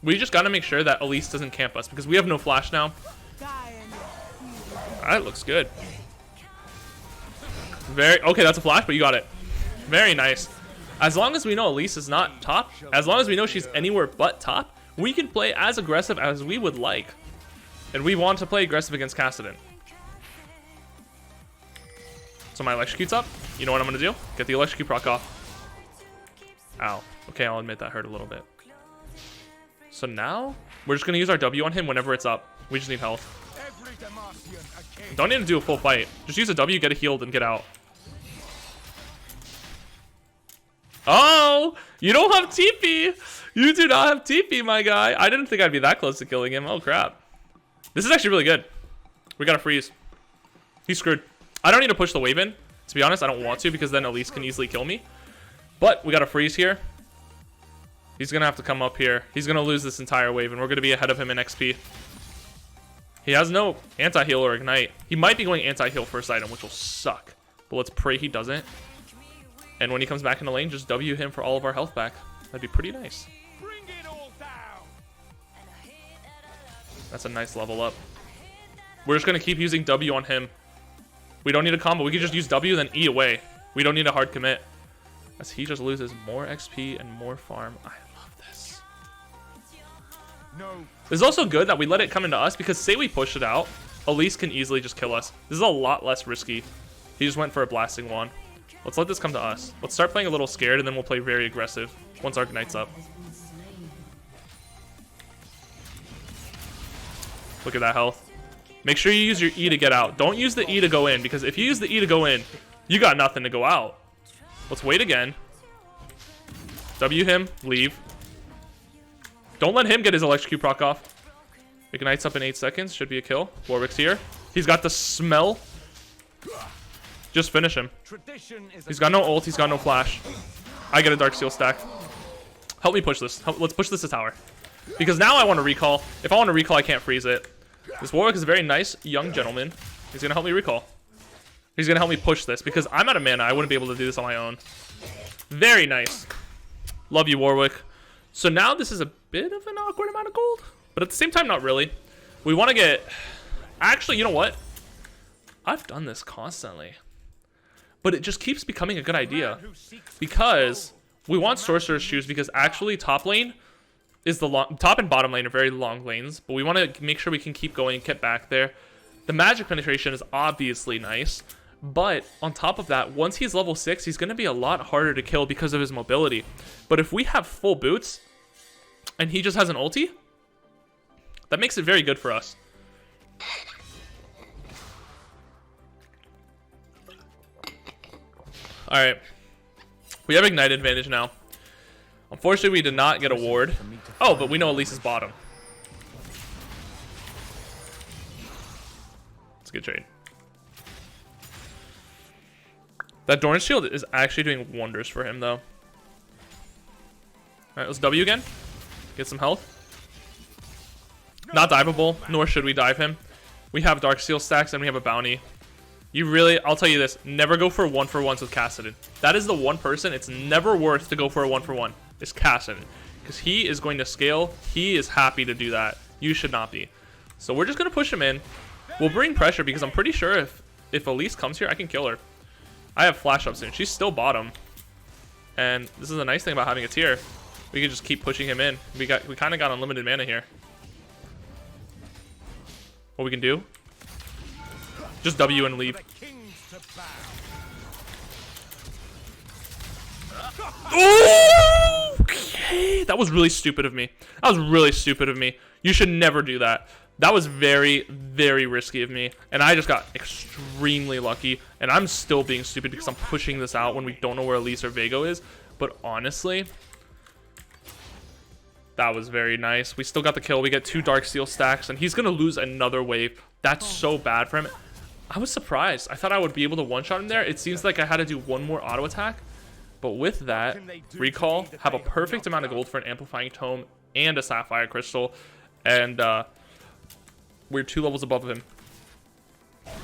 We just got to make sure that Elise doesn't camp us because we have no flash now. That looks good. Okay, that's a flash, but you got it. Very nice. As long as we know Elise is not top, as long as we know she's anywhere but top, we can play as aggressive as we would like. And we want to play aggressive against Kassadin. So my Electrocute's up. You know what I'm going to do? Get the Electrocute proc off. Ow. Okay, I'll admit that hurt a little bit. So now, we're just going to use our W on him whenever it's up. We just need health. Don't need to do a full fight. Just use a W, get it healed, and get out. Oh! You don't have TP! You do not have TP, my guy. I didn't think I'd be that close to killing him. Oh, crap. This is actually really good. We got to freeze. He's screwed. I don't need to push the wave in. To be honest, I don't want to because then Elise can easily kill me. But we got to freeze here. He's going to have to come up here. He's going to lose this entire wave, and we're going to be ahead of him in XP. He has no anti-heal or ignite. He might be going anti-heal first item, which will suck. But let's pray he doesn't. And when he comes back in the lane, just W him for all of our health back. That'd be pretty nice. That's a nice level up. We're just going to keep using W on him. We don't need a combo. We can just use W, then E away. We don't need a hard commit. As he just loses more XP and more farm. I love this. This is also good that we let it come into us because say we push it out, Elise can easily just kill us. This is a lot less risky. He just went for a blasting wand. Let's let this come to us. Let's start playing a little scared and then we'll play very aggressive once our Ignite's up. Look at that health. Make sure you use your E to get out. Don't use the E to go in, because if you use the E to go in, you got nothing to go out. Let's wait again. W him, leave. Don't let him get his Electrocute proc off. Ignites up in 8 seconds. Should be a kill. Warwick's here. He's got the smell. Just finish him. He's got no ult. He's got no flash. I get a Dark Seal stack. Help me push this. Let's push this to tower. Because now I want to recall. If I want to recall, I can't freeze it. This Warwick is a very nice young gentleman. He's going to help me recall. He's going to help me push this because I'm out of mana. I wouldn't be able to do this on my own. Very nice. Love you, Warwick. So now this is a bit of an awkward amount of gold. But at the same time, not really. We want to get... Actually, you know what? I've done this constantly. But it just keeps becoming a good idea. Because we want Sorcerer's Shoes because actually top lane... is the top and bottom lane are very long lanes, but we want to make sure we can keep going, get back there. The magic penetration is obviously nice, but on top of that, once he's level 6, he's going to be a lot harder to kill because of his mobility. But if we have full boots and he just has an ulti, that makes it very good for us. Alright. We have Ignite advantage now. Unfortunately, we did not get a ward. Oh, but we know Elise's bottom. It's a good trade. That Dorn shield is actually doing wonders for him, though. Alright, let's W again. Get some health. Not diveable, nor should we dive him. We have Dark Seal stacks and we have a bounty. You really, I'll tell you this, never go for 1-for-1s with Kassadin. That is the one person it's never worth to go for a 1-for-1. It's Kassadin. Because he is going to scale. He is happy to do that. You should not be. So we're just going to push him in. We'll bring pressure because I'm pretty sure if Elise comes here, I can kill her. I have flash up soon. She's still bottom. And this is a nice thing about having a tier. We can just keep pushing him in. We kind of got unlimited mana here. What we can do? Just W and leave. Okay, that was really stupid of me. That was really stupid of me. You should never do that. That was very, very risky of me. And I just got extremely lucky. And I'm still being stupid because I'm pushing this out when we don't know where Elise or Vago is. But honestly, that was very nice. We still got the kill. We get 2 Dark Seal stacks. And he's going to lose another wave. That's so bad for him. I was surprised. I thought I would be able to one-shot him there. It seems like I had to do one more auto attack. But with that, recall, have a perfect amount of gold for an amplifying tome and a sapphire crystal. And we're 2 levels above him.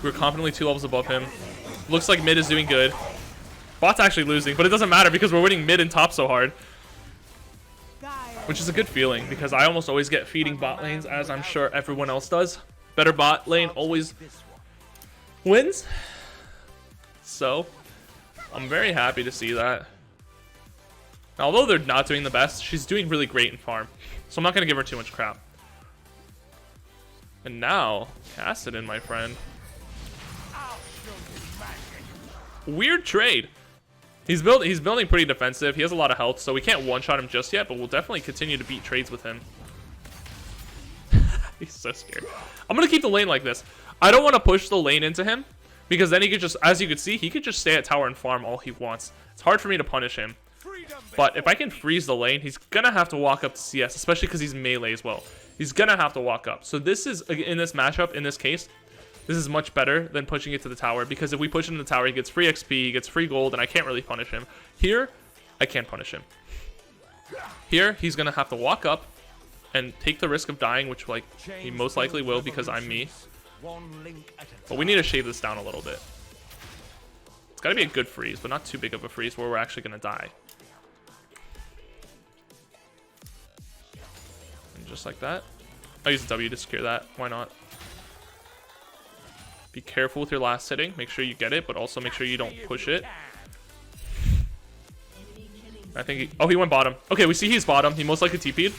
We're confidently 2 levels above him. Looks like mid is doing good. Bot's actually losing, but it doesn't matter because we're winning mid and top so hard. Which is a good feeling because I almost always get feeding bot lanes, as I'm sure everyone else does. Better bot lane always wins. So I'm very happy to see that. Now, although they're not doing the best, she's doing really great in farm. So I'm not going to give her too much crap. And now, Kassadin, my friend. Weird trade. He's building pretty defensive. He has a lot of health, so we can't one-shot him just yet, but we'll definitely continue to beat trades with him. He's so scared. I'm going to keep the lane like this. I don't want to push the lane into him, because then he could just, as you can see, he could just stay at tower and farm all he wants. It's hard for me to punish him. But if I can freeze the lane, he's going to have to walk up to CS, especially because he's melee as well. He's going to have to walk up. So this is, in this matchup, in this case, this is much better than pushing it to the tower, because if we push him to the tower, he gets free XP, he gets free gold, and I can't really punish him. Here, I can't punish him. Here, he's going to have to walk up and take the risk of dying, which like he most likely will because I'm me. But we need to shave this down a little bit. It's got to be a good freeze, but not too big of a freeze where we're actually going to die. And just like that. I'll use the W to secure that. Why not? Be careful with your last hitting. Make sure you get it, but also make sure you don't push it. I think he... Oh, he went bottom. Okay, we see he's bottom. He most likely TP'd.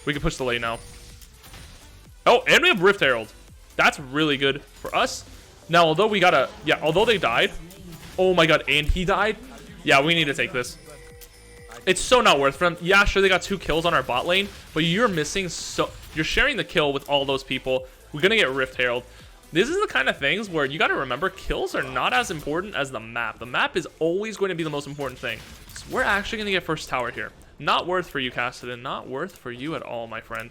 We can push the lane now. Oh, and we have Rift Herald. That's really good for us. Now, although we gotta... Yeah, although they died... Oh my god, and he died? Yeah, we need to take this. It's so not worth for them. Yeah, sure, they got 2 kills on our bot lane, but you're missing so... You're sharing the kill with all those people. We're gonna get Rift Herald. This is the kind of things where you gotta remember, kills are not as important as the map. The map is always going to be the most important thing. So we're actually gonna get first tower here. Not worth for you, Kassadin. Not worth for you at all, my friend.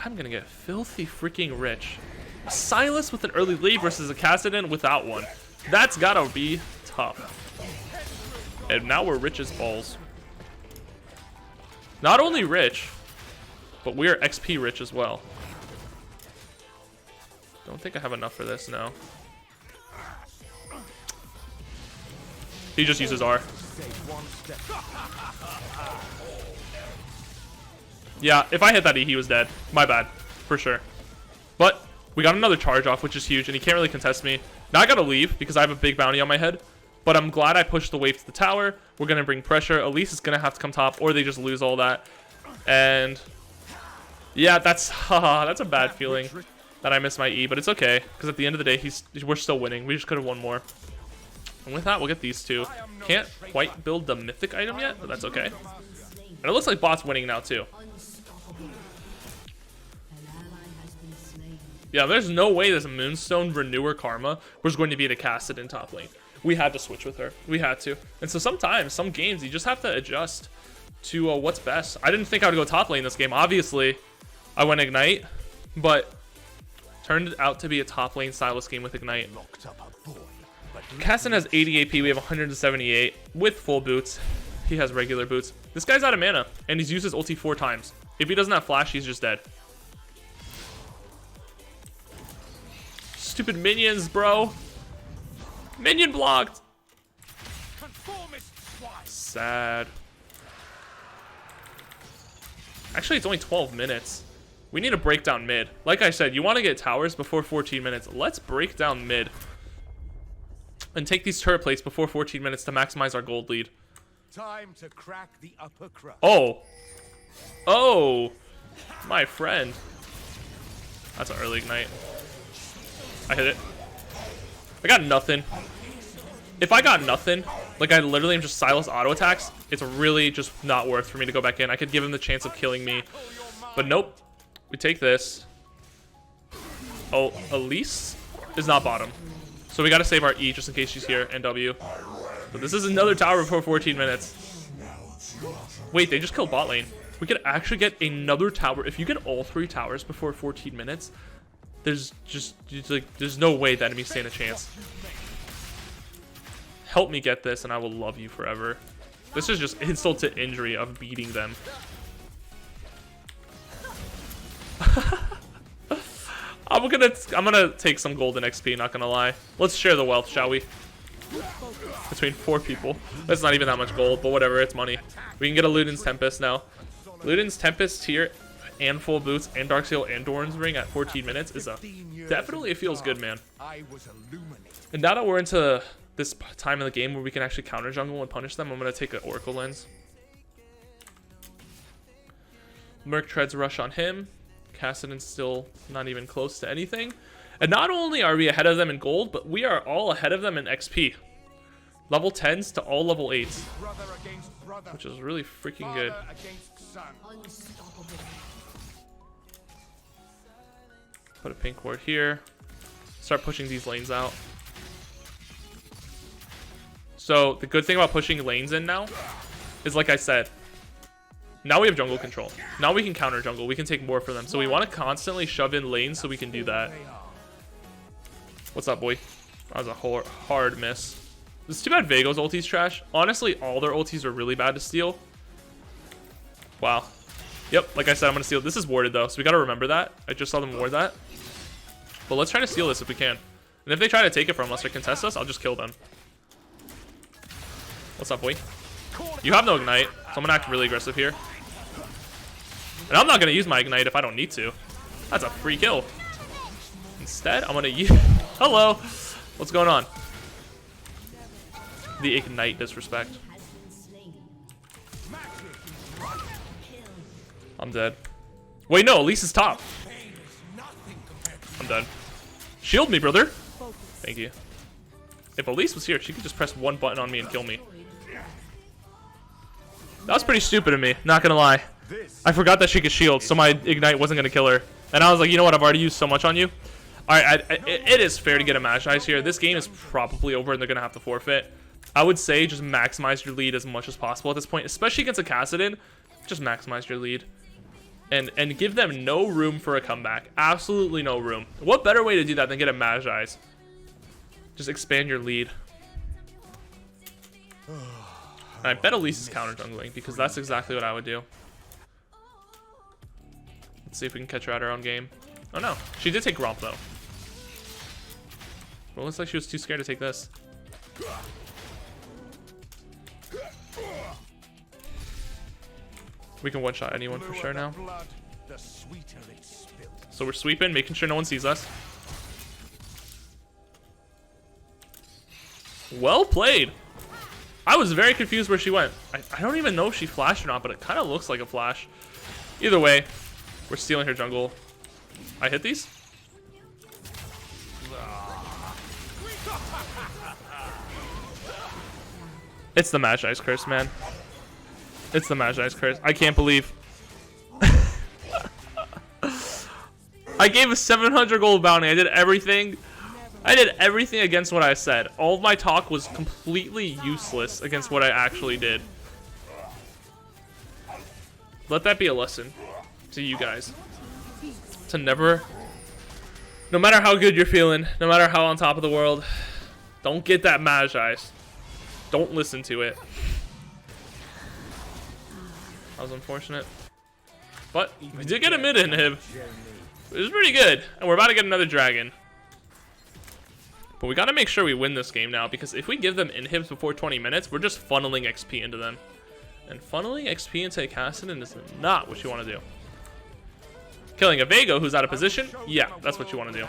I'm gonna get filthy freaking rich. A Sylas with an early lead versus a Kassadin without one. That's gotta be tough. And now we're rich as balls. Not only rich, but we are XP rich as well. Don't think I have enough for this, no. He just uses R. Yeah, if I hit that E, he was dead. My bad, for sure. But we got another charge off, which is huge, and he can't really contest me. Now I gotta leave because I have a big bounty on my head. But I'm glad I pushed the wave to the tower. We're going to bring pressure. Elise is going to have to come top, or they just lose all that. And yeah, that's a bad feeling that I missed my E, but it's okay, because at the end of the day, we're still winning. We just could have won more. And with that, we'll get these two. Can't quite build the mythic item yet, but that's okay. And it looks like bot's winning now, too. Yeah, there's no way this Moonstone Renewer Karma was going to be the casted in top lane. We had to switch with her. We had to. And so sometimes, some games, you just have to adjust to what's best. I didn't think I would go top lane this game. Obviously, I went Ignite, but turned out to be a top lane Sylas game with Ignite. Cassin has 80 AP. We have 178 with full boots. He has regular boots. This guy's out of mana, and he's used his ulti 4 times. If he doesn't have flash, he's just dead. Stupid minions, bro. Minion blocked. Sad. Actually, it's only 12 minutes. We need to break down mid. Like I said, you want to get towers before 14 minutes. Let's break down mid. And take these turret plates before 14 minutes to maximize our gold lead. Time to crack the upper crust. Oh. Oh. My friend. That's an early ignite. I hit it. I got nothing. If I got nothing, like I literally am just Sylas auto attacks, it's really just not worth for me to go back in. I could give him the chance of killing me. But nope. We take this. Oh, Elise is not bottom. So we got to save our E just in case she's here, and W. But this is another tower before 14 minutes. Wait, they just killed bot lane. We could actually get another tower. If you get all 3 towers before 14 minutes, there's no way the enemies stand a chance. Help me get this, and I will love you forever. This is just insult to injury of beating them. I'm gonna take some golden XP, not gonna lie. Let's share the wealth, shall we? Between 4 people. That's not even that much gold, but whatever, it's money. We can get a Luden's Tempest now. Luden's Tempest here, and full boots, and Dark Seal, and Doran's Ring at 14 minutes is definitely, it feels good, man. And now that we're into this time in the game where we can actually counter jungle and punish them, I'm gonna take an Oracle Lens. Merc treads rush on him. Cassidon's still not even close to anything. And not only are we ahead of them in gold, but we are all ahead of them in XP. Level 10s to all level 8s. Which is really freaking good. Put a pink ward here. Start pushing these lanes out. So the good thing about pushing lanes in now is, like I said, now we have jungle control. Now we can counter jungle. We can take more for them. So we want to constantly shove in lanes so we can do that. What's up, boy? That was a hard miss. It's too bad Vago's ulti's trash. Honestly, all their ultis are really bad to steal. Wow. Yep, like I said, I'm going to steal. This is warded, though, so we got to remember that. I just saw them ward that. But let's try to steal this if we can. And if they try to take it from us or contest us, I'll just kill them. What's up, boy? You have no ignite, so I'm going to act really aggressive here. And I'm not going to use my ignite if I don't need to. That's a free kill. Instead, I'm going to use... Hello! What's going on? The ignite disrespect. I'm dead. Wait, no, Elise is top. I'm dead. Shield me, brother. Thank you. If Elise was here, she could just press one button on me and kill me. That was pretty stupid of me, not gonna lie. I forgot that she could shield, so my ignite wasn't gonna kill her. And I was like, you know what, I've already used so much on you. Alright, it is fair to get a match ice here. This game is probably over and they're gonna have to forfeit. I would say just maximize your lead as much as possible at this point, especially against a Cassidon. Just maximize your lead. And give them no room for a comeback. Absolutely no room. What better way to do that than get a Magi? Just expand your lead. And I bet Elise is counter jungling because that's exactly what I would do. Let's see if we can catch her at her own game. Oh no, she did take Romp though. Well, it looks like she was too scared to take this. We can one-shot anyone for sure now. So we're sweeping, making sure no one sees us. Well played. I was very confused where she went. I don't even know if she flashed or not, but it kind of looks like a flash. Either way, we're stealing her jungle. I hit these? It's the Magi's curse, man. It's the Magi's curse. I can't believe. I gave a 700 gold bounty. I did everything. I did everything against what I said. All of my talk was completely useless against what I actually did. Let that be a lesson to you guys. To never, no matter how good you're feeling, no matter how on top of the world, don't get that Magi's. Don't listen to it. That was unfortunate. But we did get a mid inhib. It was pretty good. And we're about to get another dragon. But we got to make sure we win this game now, because if we give them inhibs before 20 minutes, we're just funneling XP into them. And funneling XP into a Kassadin is not what you want to do. Killing a Vego who's out of position, yeah, that's what you want to do.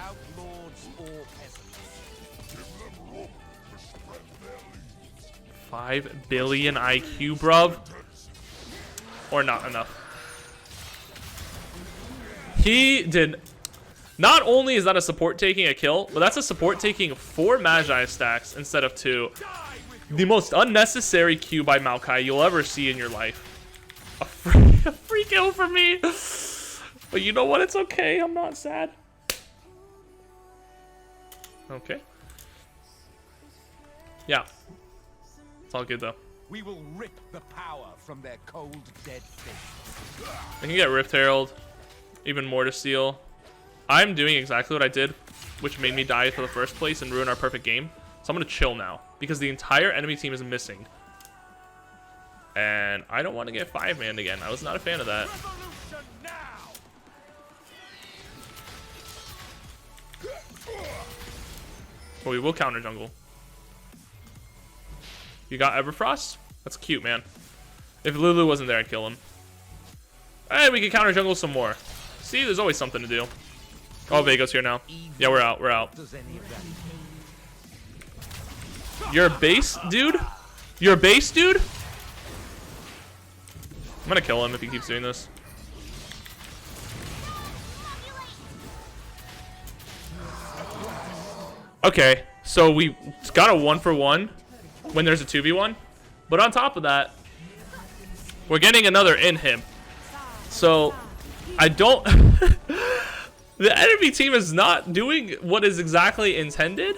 $5 billion IQ, bruv. Or not enough. He did. Not only is that a support taking a kill, but that's a support taking 4 Magi stacks instead of 2. The most unnecessary Q by Maokai you'll ever see in your life. A free kill for me. But you know what? It's okay. I'm not sad. Okay. Yeah. It's all good though. We will rip the power from their cold, dead fists. I can get Rift Herald. Even more to steal. I'm doing exactly what I did, which made me die for the first place and ruin our perfect game. So I'm going to chill now, because the entire enemy team is missing. And I don't want to get 5-manned again. I was not a fan of that. But we will counter jungle. You got Everfrost? That's cute, man. If Lulu wasn't there, I'd kill him. Hey, we can counter jungle some more. See, there's always something to do. Oh, Vego's here now. Yeah, we're out. We're out. You're a base, dude? You're a base, dude? I'm gonna kill him if he keeps doing this. Okay, so we got a 1-for-1 when there's a 2v1. But on top of that, we're getting another inhib. So, I don't... The enemy team is not doing what is exactly intended.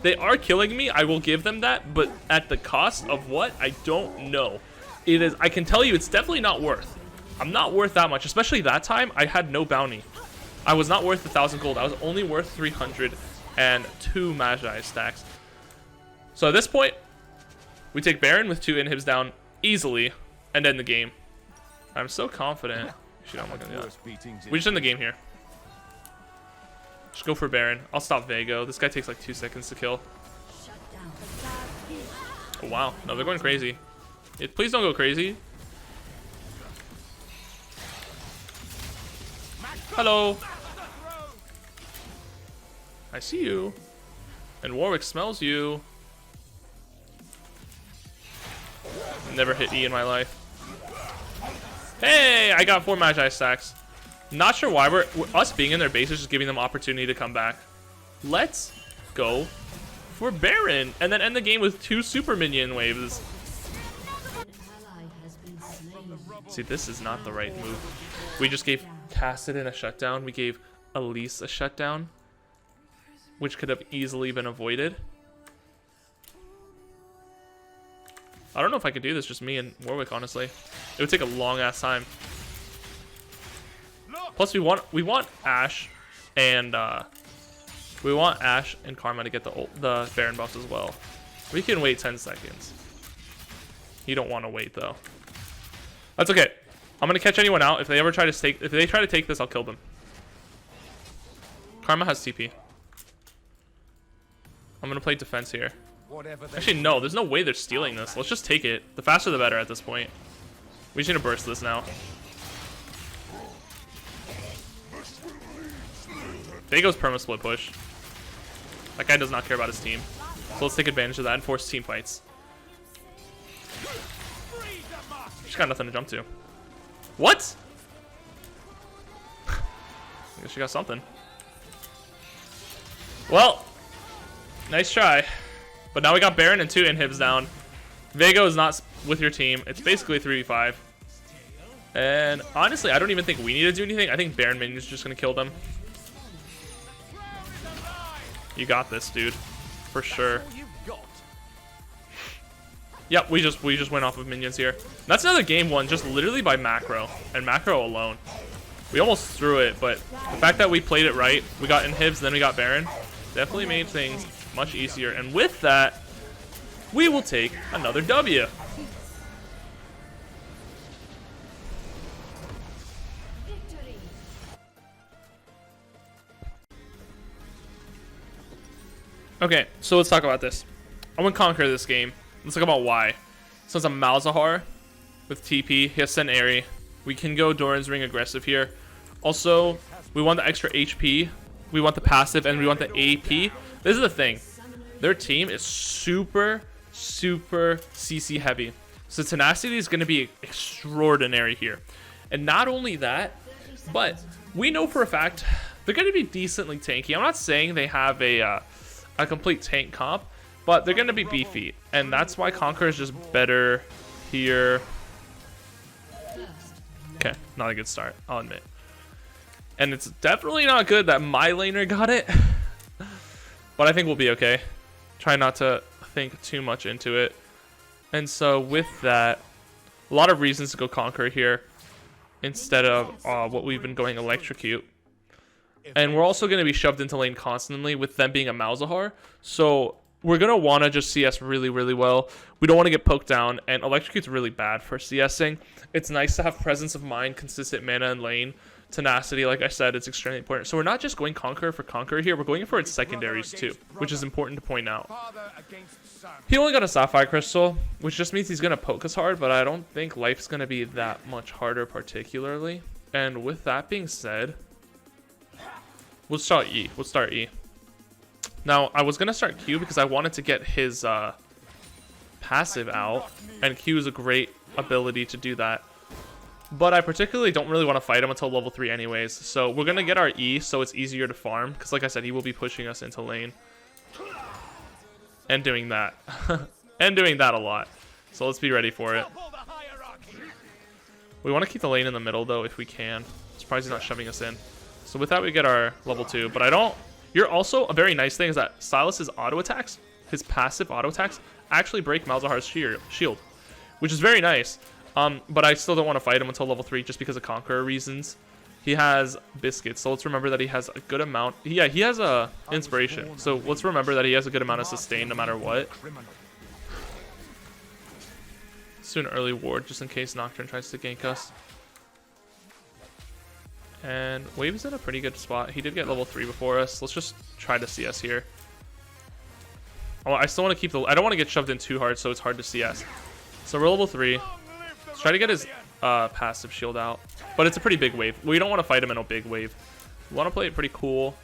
They are killing me. I will give them that. But at the cost of what? I don't know. It is. I can tell you it's definitely not worth. I'm not worth that much. Especially that time, I had no bounty. I was not worth 1,000 gold. I was only worth 302 Magi stacks. So at this point, we take Baron with 2 inhibs down easily and end the game. I'm so confident. Shoot, I'm not gonna do that. We just end the game here. Just go for Baron. I'll stop Vego. This guy takes like 2 seconds to kill. Oh, wow. No, they're going crazy. Please don't go crazy. Hello. I see you. And Warwick smells you. Never hit E in my life. Hey, I got 4 Magi stacks. Not sure why us being in their base is just giving them opportunity to come back. Let's go for Baron and then end the game with 2 super minion waves. See, this is not the right move. We just gave Kassadin a shutdown. We gave Elise a shutdown, which could have easily been avoided. I don't know if I could do this, just me and Warwick, honestly. It would take a long ass time. Plus, we want Ashe and Karma to get the Baron buffs as well. We can wait 10 seconds. You don't want to wait though. That's okay. I'm gonna catch anyone out. If they try to take this, I'll kill them. Karma has TP. I'm gonna play defense here. Actually, no. There's no way they're stealing this. Let's just take it. The faster, the better at this point. We just need to burst this now. There goes perma split push. That guy does not care about his team. So let's take advantage of that and force team fights. She's got nothing to jump to. What? I guess she got something. Well, nice try. But now we got Baron and 2 inhibs down. Vego is not with your team. It's basically 3v5. And honestly, I don't even think we need to do anything. I think Baron minions are just going to kill them. You got this, dude. For sure. Yep, we just went off of minions here. That's another game won just literally by macro. And macro alone. We almost threw it, but the fact that we played it right, we got inhibs, then we got Baron, definitely made things much easier. And with that, we will take another W. Okay, so let's talk about this. I want to conquer this game. Let's talk about why. So it's a Malzahar with TP. He has Sen'eri. We can go Doran's Ring aggressive here. Also, we want the extra HP. We want the passive, and we want the AP. This is the thing. Their team is super, super CC heavy. So Tenacity is going to be extraordinary here. And not only that, but we know for a fact they're going to be decently tanky. I'm not saying they have a complete tank comp, but they're going to be beefy. And that's why Conquer is just better here. Okay, not a good start, I'll admit. And it's definitely not good that my laner got it. But I think we'll be okay. Try not to think too much into it. And so with that, a lot of reasons to go Conquer here instead of what we've been going Electrocute. And we're also going to be shoved into lane constantly with them being a Malzahar. So we're going to want to just CS really, really well. We don't want to get poked down, and Electrocute's really bad for CSing. It's nice to have presence of mind, consistent mana in lane. Tenacity, like I said, it's extremely important. So we're not just going Conquer for Conquer here. We're going for its secondaries too, which is important to point out. He only got a Sapphire Crystal, which just means he's going to poke us hard, but I don't think life's going to be that much harder particularly. And with that being said, we'll start E. We'll start E. Now, I was going to start Q because I wanted to get his passive out, and Q is a great ability to do that. But I particularly don't really want to fight him until level 3 anyways. So we're going to get our E so it's easier to farm, because like I said, he will be pushing us into lane. And doing that. And doing that a lot. So let's be ready for it. We want to keep the lane in the middle though if we can. Surprised he's not shoving us in. So with that we get our level 2. But I don't... You're also... A very nice thing is that Sylas' auto attacks, his passive auto attacks, actually break Malzahar's shield. Which is very nice. But I still don't want to fight him until level 3 just because of Conqueror reasons. He has Biscuits, so let's remember that he has a good amount. Yeah, he has a Inspiration. So let's remember that he has a good amount of sustain no matter what. Let's do an early ward just in case Nocturne tries to gank us. And Wave's in a pretty good spot. He did get level 3 before us. Let's just try to CS here. Oh, I still want to keep the... I don't want to get shoved in too hard, so it's hard to CS. So we're level 3. Let's try to get his passive shield out. But it's a pretty big wave. We don't want to fight him in a big wave. We want to play it pretty cool.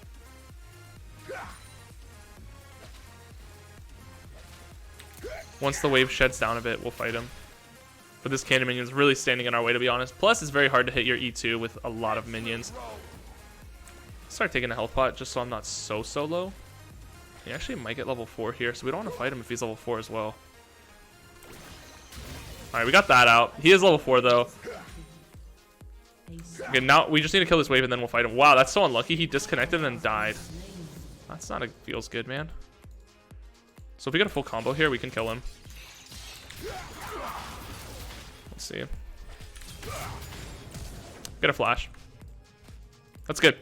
Once the wave sheds down a bit, we'll fight him. But this cannon minion is really standing in our way, to be honest. Plus, it's very hard to hit your E2 with a lot of minions. Start taking a health pot just so I'm not so low. He actually might get level 4 here, so we don't want to fight him if he's level 4 as well. Alright, we got that out. He is level 4, though. Okay, now we just need to kill this wave and then we'll fight him. Wow, that's so unlucky. He disconnected and then died. That's not a... Feels good, man. So if we get a full combo here, we can kill him. Let's see. Get a flash. That's good.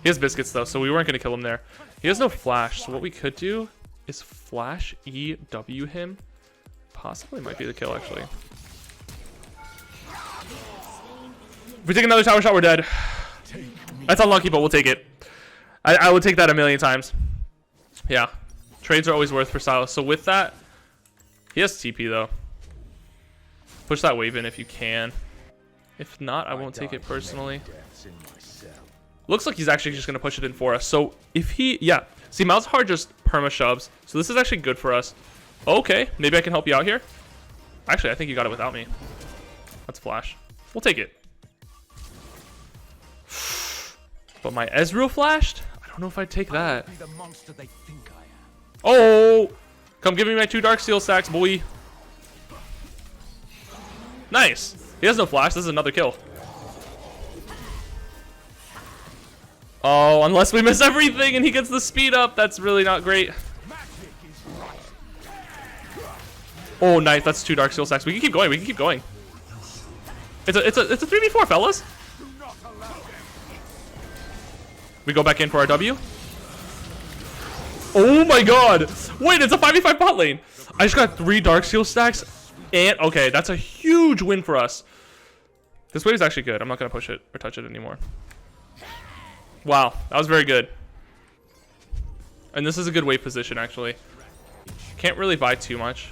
He has Biscuits, though, so we weren't going to kill him there. He has no flash, so what we could do is flash EW him. Possibly might be the kill, actually. If we take another tower shot, we're dead. That's unlucky, but we'll take it. I would take that a million times. Yeah. Trades are always worth for Sylas. So with that, he has TP, though. Push that wave in if you can. If not, I won't take it personally. Looks like he's actually just going to push it in for us. So if he... Yeah. See, Malzahar just perma-shoves. So this is actually good for us. Okay. Maybe I can help you out here. Actually, I think you got it without me. Let's flash. We'll take it. But my Ezreal flashed? I don't know if I'd take that. Oh! Come give me my 2 Darksteel stacks, boy. Nice. He has no flash. This is another kill. Oh, unless we miss everything and he gets the speed up. That's really not great. Oh, nice. That's 2 Darksteel stacks. We can keep going. We can keep going. It's a 3v4, fellas. We go back in for our W. Oh my god. Wait, it's a 5v5 bot lane. I just got 3 Darksteel stacks. And, okay, that's a huge win for us. This wave is actually good. I'm not going to push it or touch it anymore. Wow, that was very good. And this is a good wave position, actually. Can't really buy too much.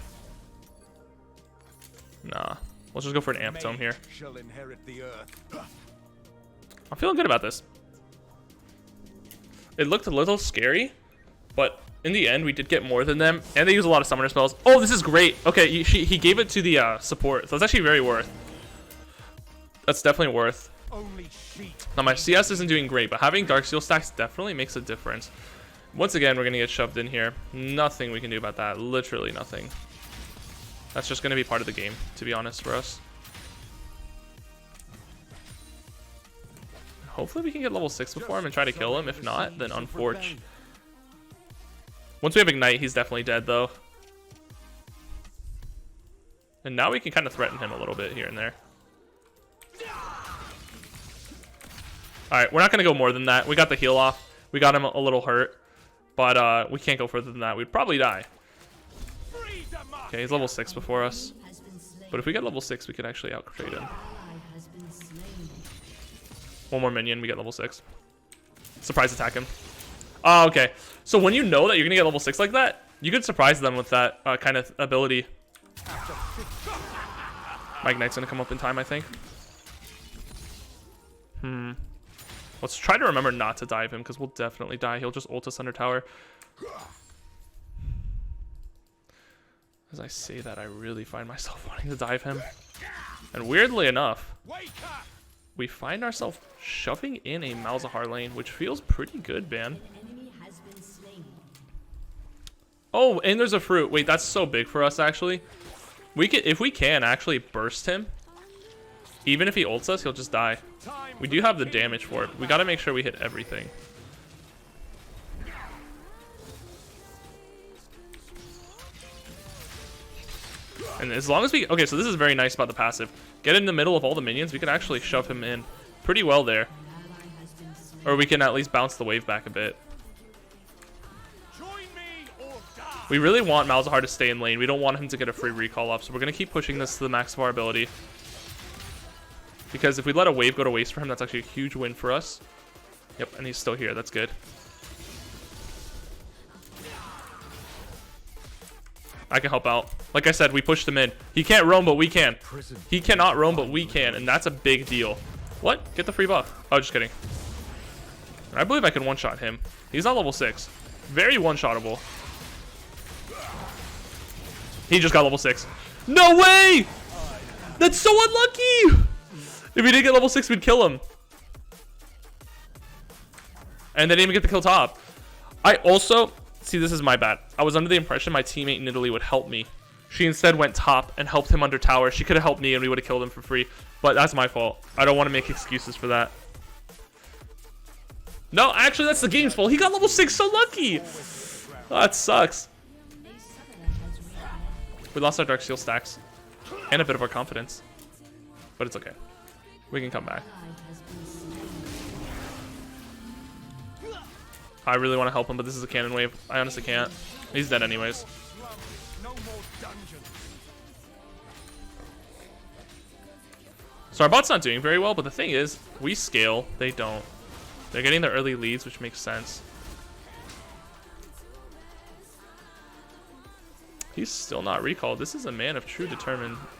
Nah. Let's just go for an amp tome here. I'm feeling good about this. It looked a little scary, but in the end, we did get more than them. And they use a lot of summoner spells. Oh, this is great. Okay, he gave it to the support. So it's actually very worth. That's definitely worth. Now, my CS isn't doing great, but having Darksteel stacks definitely makes a difference. Once again, we're going to get shoved in here. Nothing we can do about that. Literally nothing. That's just going to be part of the game, to be honest, for us. Hopefully we can get level 6 before him and try to kill him. If not, then unfortunate. Once we have Ignite, he's definitely dead, though. And now we can kind of threaten him a little bit here and there. Alright, we're not going to go more than that. We got the heal off. We got him a little hurt. But we can't go further than that. We'd probably die. Okay, he's level 6 before us. But if we get level 6, we could actually out-trade him. One more minion, we get level 6. Surprise attack him. Oh, okay. So when you know that you're going to get level 6 like that, you could surprise them with that kind of ability. My Ignite's going to come up in time, I think. Let's try to remember not to dive him, because we'll definitely die. He'll just ult us under tower. As I say that, I really find myself wanting to dive him. And weirdly enough, we find ourselves shoving in a Malzahar lane, which feels pretty good, man. Oh, and there's a fruit. Wait, that's so big for us, actually. We can, if we can actually burst him, even if he ults us, he'll just die. We do have the damage for it. We got to make sure we hit everything. And as long as we... Okay, so this is very nice about the passive. Get in the middle of all the minions. We can actually shove him in pretty well there. Or we can at least bounce the wave back a bit. We really want Malzahar to stay in lane. We don't want him to get a free recall up. So we're going to keep pushing this to the max of our ability. Because if we let a wave go to waste for him, that's actually a huge win for us. Yep, and he's still here. That's good. I can help out. Like I said, we pushed him in. He can't roam, but we can. He cannot roam, but we can, and that's a big deal. What? Get the free buff. Oh, just kidding. I believe I can one-shot him. He's not level 6. Very one-shottable. He just got level 6. No way! That's so unlucky! If we didn't get level 6, we'd kill him. And they didn't even get the kill top. I also... See, this is my bad. I was under the impression my teammate Nidalee would help me. She instead went top and helped him under tower. She could have helped me and we would have killed him for free. But that's my fault. I don't want to make excuses for that. No, actually, that's the game's fault. He got level 6 so lucky. Oh, that sucks. We lost our Darksteel stacks. And a bit of our confidence. But it's okay. We can come back. I really want to help him, but this is a cannon wave. I honestly can't. He's dead anyways. So our bot's not doing very well, but the thing is, we scale, they don't. They're getting the early leads, which makes sense. He's still not recalled. This is a man of true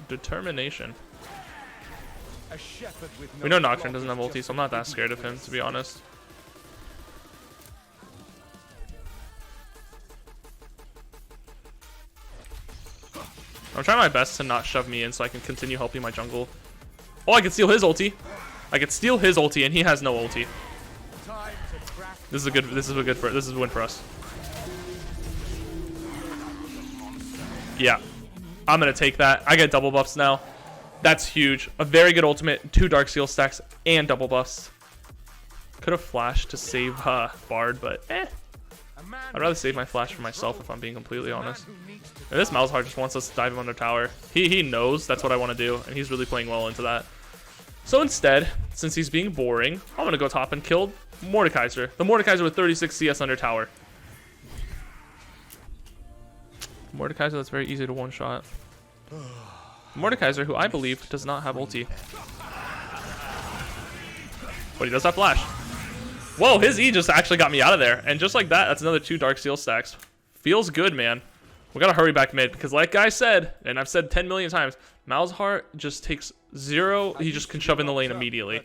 determination. We know Nocturne doesn't have ulti, so I'm not that scared of him, to be honest. I'm trying my best to not shove me in so I can continue helping my jungle. Oh, I can steal his ulti. I can steal his ulti, and he has no ulti. This is a win for us. Yeah. I'm gonna take that. I get double buffs now. That's huge. A very good ultimate, 2 Dark Seal stacks, and double buffs. Could have flashed to save Bard, but I'd rather save my flash for myself if I'm being completely honest. And this Malzahar just wants us to dive him under tower. He knows that's what I want to do, and he's really playing well into that. So instead, since he's being boring, I'm going to go top and kill Mordekaiser. The Mordekaiser with 36 CS under tower. Mordekaiser that's very easy to one-shot. Mordekaiser, who I believe does not have ulti. But he does have flash. Whoa, his E just actually got me out of there. And just like that, that's another 2 Dark Seal stacks. Feels good, man. We gotta hurry back mid, because like I said, and I've said 10 million times, Malzahar just takes 0. He just can shove in the lane immediately.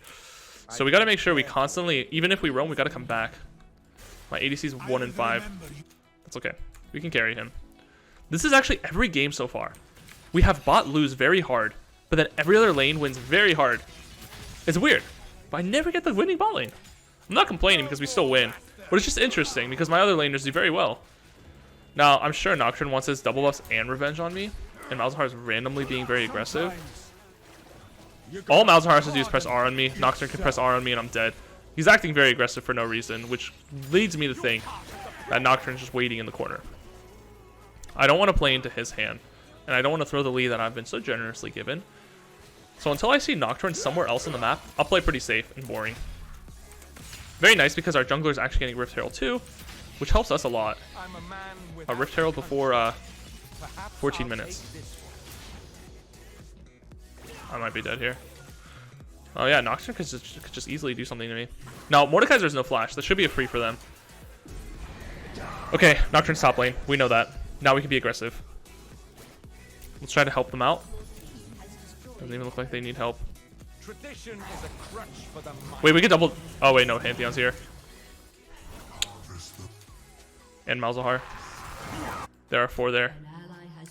So we gotta make sure we constantly, even if we roam, we gotta come back. My ADC's 1 in 5. That's okay. We can carry him. This is actually every game so far. We have bot lose very hard, but then every other lane wins very hard. It's weird, but I never get the winning bot lane. I'm not complaining because we still win, but it's just interesting because my other laners do very well. Now, I'm sure Nocturne wants his double buffs and revenge on me, and Malzahar is randomly being very aggressive. All Malzahar has to do is press R on me. Nocturne can press R on me and I'm dead. He's acting very aggressive for no reason, which leads me to think that Nocturne's just waiting in the corner. I don't want to play into his hand, and I don't want to throw the lead that I've been so generously given. So until I see Nocturne somewhere else on the map, I'll play pretty safe and boring. Very nice because our jungler is actually getting Rift Herald too, which helps us a lot. A Rift Herald before 14 minutes. I might be dead here. Oh yeah, Nocturne could just easily do something to me. Now, Mordekaiser's no flash. That should be a free for them. Okay, Nocturne's top lane. We know that. Now we can be aggressive. Let's try to help them out. Doesn't even look like they need help. Wait, we could double... Oh wait, no, Pantheon's here. And Malzahar. There are 4 there.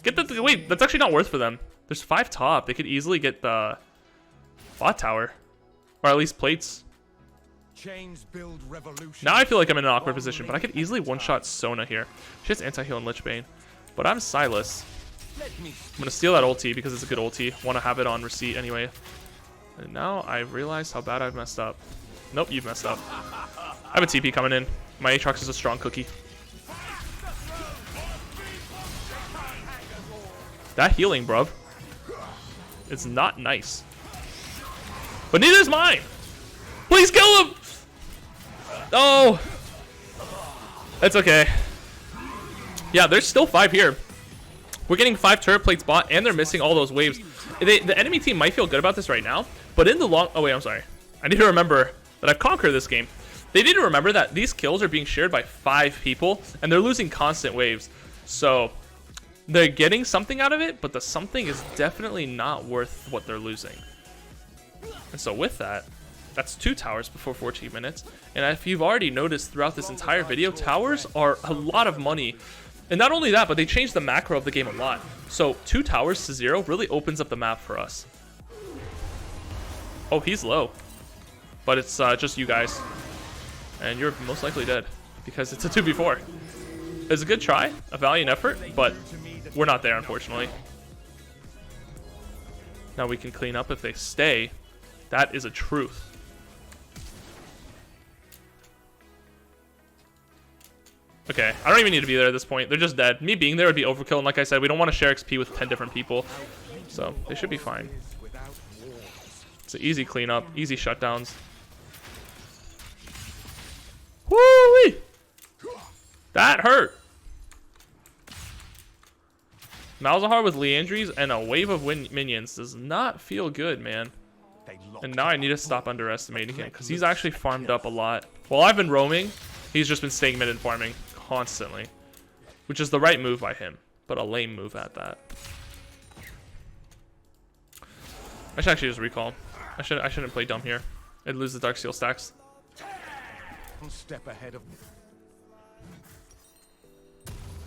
Get the... Wait, that's actually not worth for them. There's 5 top. They could easily get the bot tower. Or at least plates. Now I feel like I'm in an awkward position, but I could easily one-shot Sona here. She has anti-heal and Lich Bane. But I'm Sylas. I'm going to steal that ulti because it's a good ulti. Want to have it on receipt anyway. And now I realize how bad I've messed up. Nope, you've messed up. I have a TP coming in. My Aatrox is a strong cookie. That healing, bruv. It's not nice. But neither is mine. Please kill him. Oh. That's okay. Yeah, there's still 5 here. We're getting 5 turret plates bot, and they're missing all those waves. The enemy team might feel good about this right now, but in the long... Oh, wait, I'm sorry. I need to remember that I've conquered this game. They need to remember that these kills are being shared by 5 people, and they're losing constant waves. So, they're getting something out of it, but the something is definitely not worth what they're losing. And so with that, that's 2 towers before 14 minutes. And if you've already noticed throughout this entire video, towers are a lot of money. And not only that, but they changed the macro of the game a lot. So 2 towers to 0 really opens up the map for us. Oh, he's low. But it's just you guys. And you're most likely dead because it's a 2v4. It's a good try, a valiant effort, but we're not there, unfortunately. Now we can clean up if they stay. That is a truth. Okay, I don't even need to be there at this point. They're just dead. Me being there would be overkill, and like I said, we don't want to share XP with 10 different people. So, they should be fine. It's an easy cleanup, easy shutdowns. Woo-wee! That hurt! Malzahar with Leandries and a wave of minions does not feel good, man. And now I need to stop underestimating him, because he's actually farmed up a lot. While I've been roaming, he's just been staying mid and farming constantly, which is the right move by him, but a lame move at that. I should actually just recall. I shouldn't play dumb here. I'd lose the Dark Seal stacks. Step ahead of me.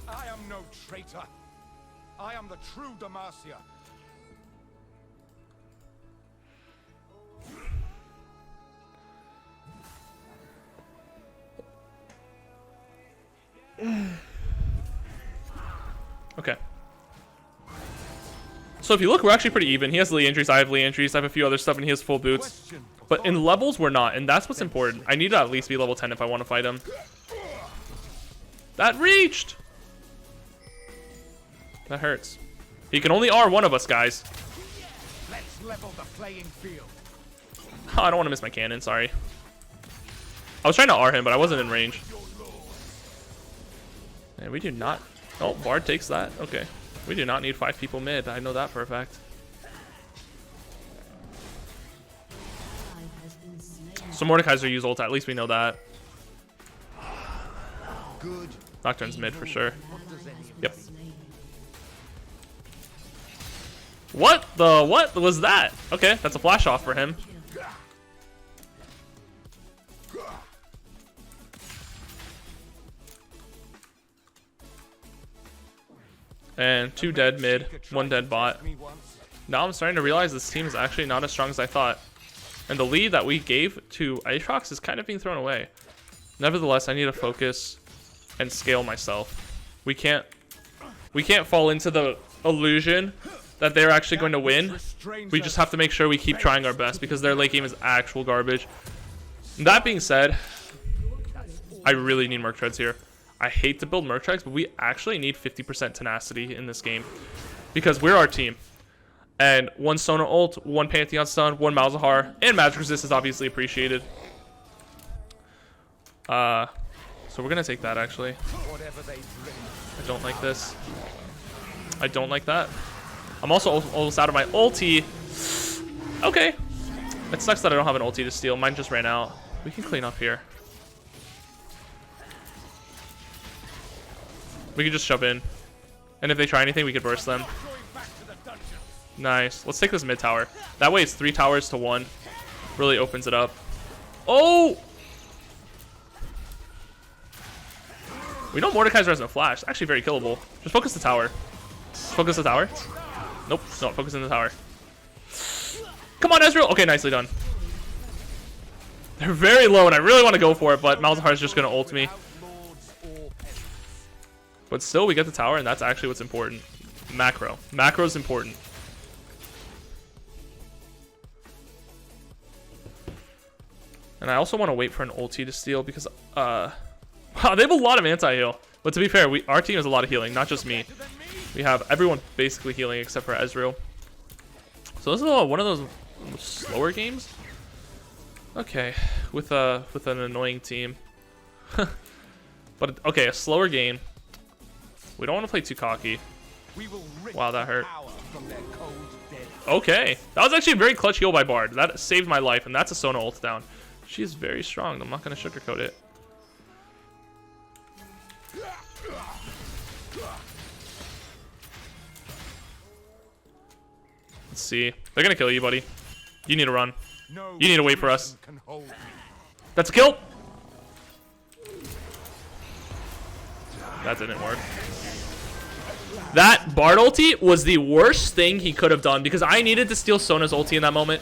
I am no traitor. I am the true Demacia. Okay. So if you look, we're actually pretty even. He has Lee entries, I have Lee entries, I have a few other stuff, and he has full boots. But in levels, we're not, and that's what's important. I need to at least be level 10 if I want to fight him. That reached! That hurts. He can only R one of us, guys. Let's level the playing field. Oh, I don't want to miss my cannon, sorry. I was trying to R him, but I wasn't in range. And we do not... Oh, Bard takes that. Okay. We do not need 5 people mid. I know that for a fact. So Mordekaiser use ult. At least we know that. Good. Nocturne's mid for sure. Yep. What was that? Okay, that's a flash off for him. And 2 dead mid, 1 dead bot. Now I'm starting to realize this team is actually not as strong as I thought. And the lead that we gave to Aatrox is kind of being thrown away. Nevertheless, I need to focus and scale myself. We can't fall into the illusion that they're actually going to win. We just have to make sure we keep trying our best because their late game is actual garbage. That being said, I really need Merc Treads here. I hate to build Merc Treads, but we actually need 50% tenacity in this game because we're our team. And 1 Sona ult, 1 Pantheon stun, 1 Malzahar, and magic resist is obviously appreciated. So we're gonna take that actually. I don't like this. I don't like that. I'm also almost out of my ulti. Okay. It sucks that I don't have an ulti to steal. Mine just ran out. We can clean up here. We can just shove in. And if they try anything, we could burst them. Nice. Let's take this mid tower. That way it's 3 towers to 1. Really opens it up. Oh! We know Mordekaiser has no flash. It's actually very killable. Just focus the tower. Focus the tower. Nope. No, focus in the tower. Come on, Ezreal. Okay, nicely done. They're very low, and I really want to go for it, but Malzahar is just going to ult me. But still, we get the tower, and that's actually what's important. Macro. Macro is important. And I also want to wait for an ulti to steal because, wow, they have a lot of anti-heal. But to be fair, our team has a lot of healing, not just me. We have everyone basically healing except for Ezreal. So this is one of those slower games. Okay, with an annoying team. But okay, a slower game. We don't want to play too cocky. Wow, that hurt. Okay, that was actually a very clutch heal by Bard. That saved my life, and that's a Sona ult down. She's very strong. I'm not going to sugarcoat it. Let's see. They're going to kill you, buddy. You need to run. You need to wait for us. That's a kill. That didn't work. That Bard ulti was the worst thing he could have done because I needed to steal Sona's ulti in that moment.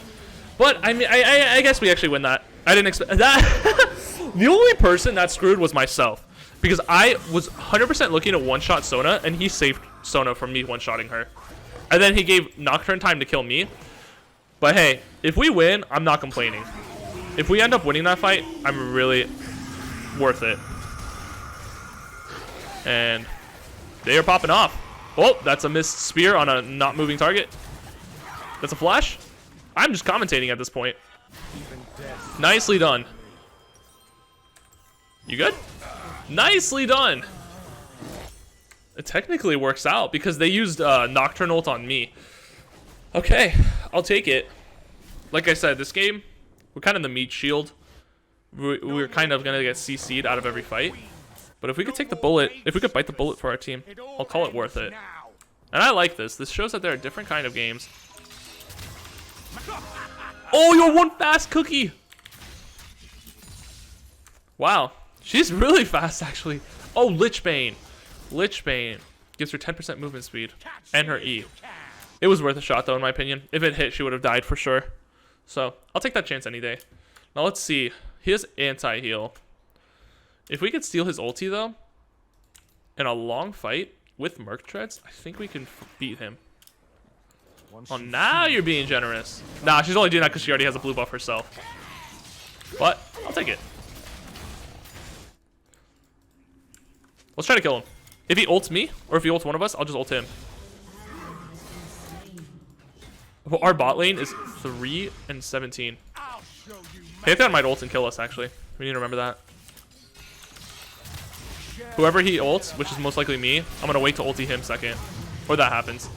But I mean, I guess we actually win that. I didn't expect that. The only person that screwed was myself because I was 100% looking to one-shot Sona and he saved Sona from me one-shotting her. And then he gave Nocturne time to kill me. But hey, if we win, I'm not complaining. If we end up winning that fight, I'm really worth it. And they are popping off. Oh, that's a missed spear on a not moving target. That's a flash. I'm just commentating at this point. Nicely done. You good? Nicely done. It technically works out because they used Nocturne ult on me. Okay, I'll take it. Like I said, this game, we're kind of the meat shield. We're kind of going to get CC'd out of every fight. But if we could take the bullet, if we could bite the bullet for our team, I'll call it worth it. And I like this. This shows that there are different kind of games. Oh, you're one fast cookie. Wow. She's really fast, actually. Oh, Lichbane. Lichbane. Gives her 10% movement speed and her E. It was worth a shot, though, in my opinion. If it hit, she would have died for sure. So I'll take that chance any day. Now let's see. He has anti-heal. If we could steal his ulti, though, in a long fight with Merc Treads, I think we can beat him. Oh, now you're being generous. Nah, she's only doing that because she already has a blue buff herself. But I'll take it. Let's try to kill him. If he ults me, or if he ults one of us, I'll just ult him. Well, our bot lane is 3 and 17. Pantheon might ult and kill us, actually. We need to remember that. Whoever he ults, which is most likely me, I'm going to wait to ulti him second. Or that happens.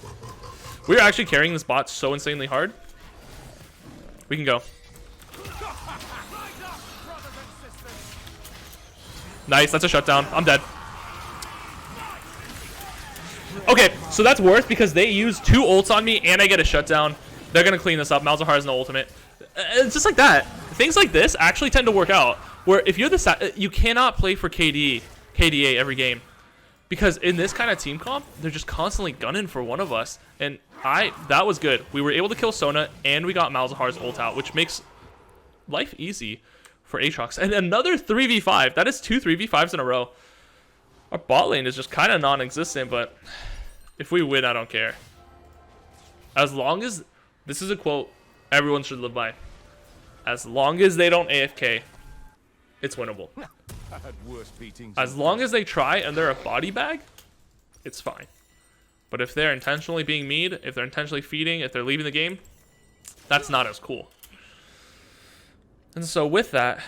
We're actually carrying this bot so insanely hard. We can go. Nice, that's a shutdown. I'm dead. Okay, so that's worth because they use 2 ults on me and I get a shutdown. They're going to clean this up. Malzahar has no ultimate. It's just like that. Things like this actually tend to work out. Where if you're the you cannot play for KDA every game. Because in this kind of team comp, they're just constantly gunning for one of us. And that was good. We were able to kill Sona and we got Malzahar's ult out, which makes life easy for Aatrox. And another 3v5. That is 2 3v5s in a row. Our bot lane is just kind of non-existent, but if we win, I don't care. As long as, this is a quote everyone should live by. As long as they don't AFK, it's winnable. As long as they try and they're a body bag, it's fine. But if they're intentionally being mean, if they're intentionally feeding, if they're leaving the game, that's not as cool. And so with that,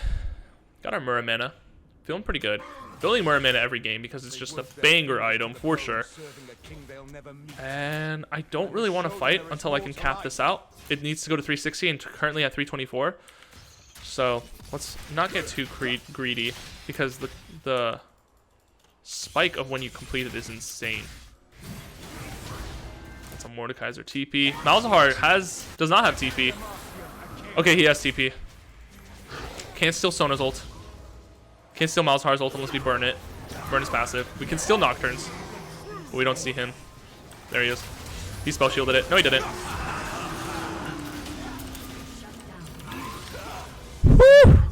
got our Muramana. Feeling pretty good. Building Muramana every game because it's just a banger item for sure. And I don't really want to fight until I can cap this out. It needs to go to 360 and currently at 324. So let's not get too greedy because the spike of when you complete it is insane. That's a Mordekaiser TP. Malzahar does not have TP. Okay, he has TP. Can't steal Sona's ult. Can't steal Malzahar's ult unless we burn it. Burn his passive. We can steal Nocturnes, but we don't see him. There he is. He spell shielded it. No, he didn't. Woo!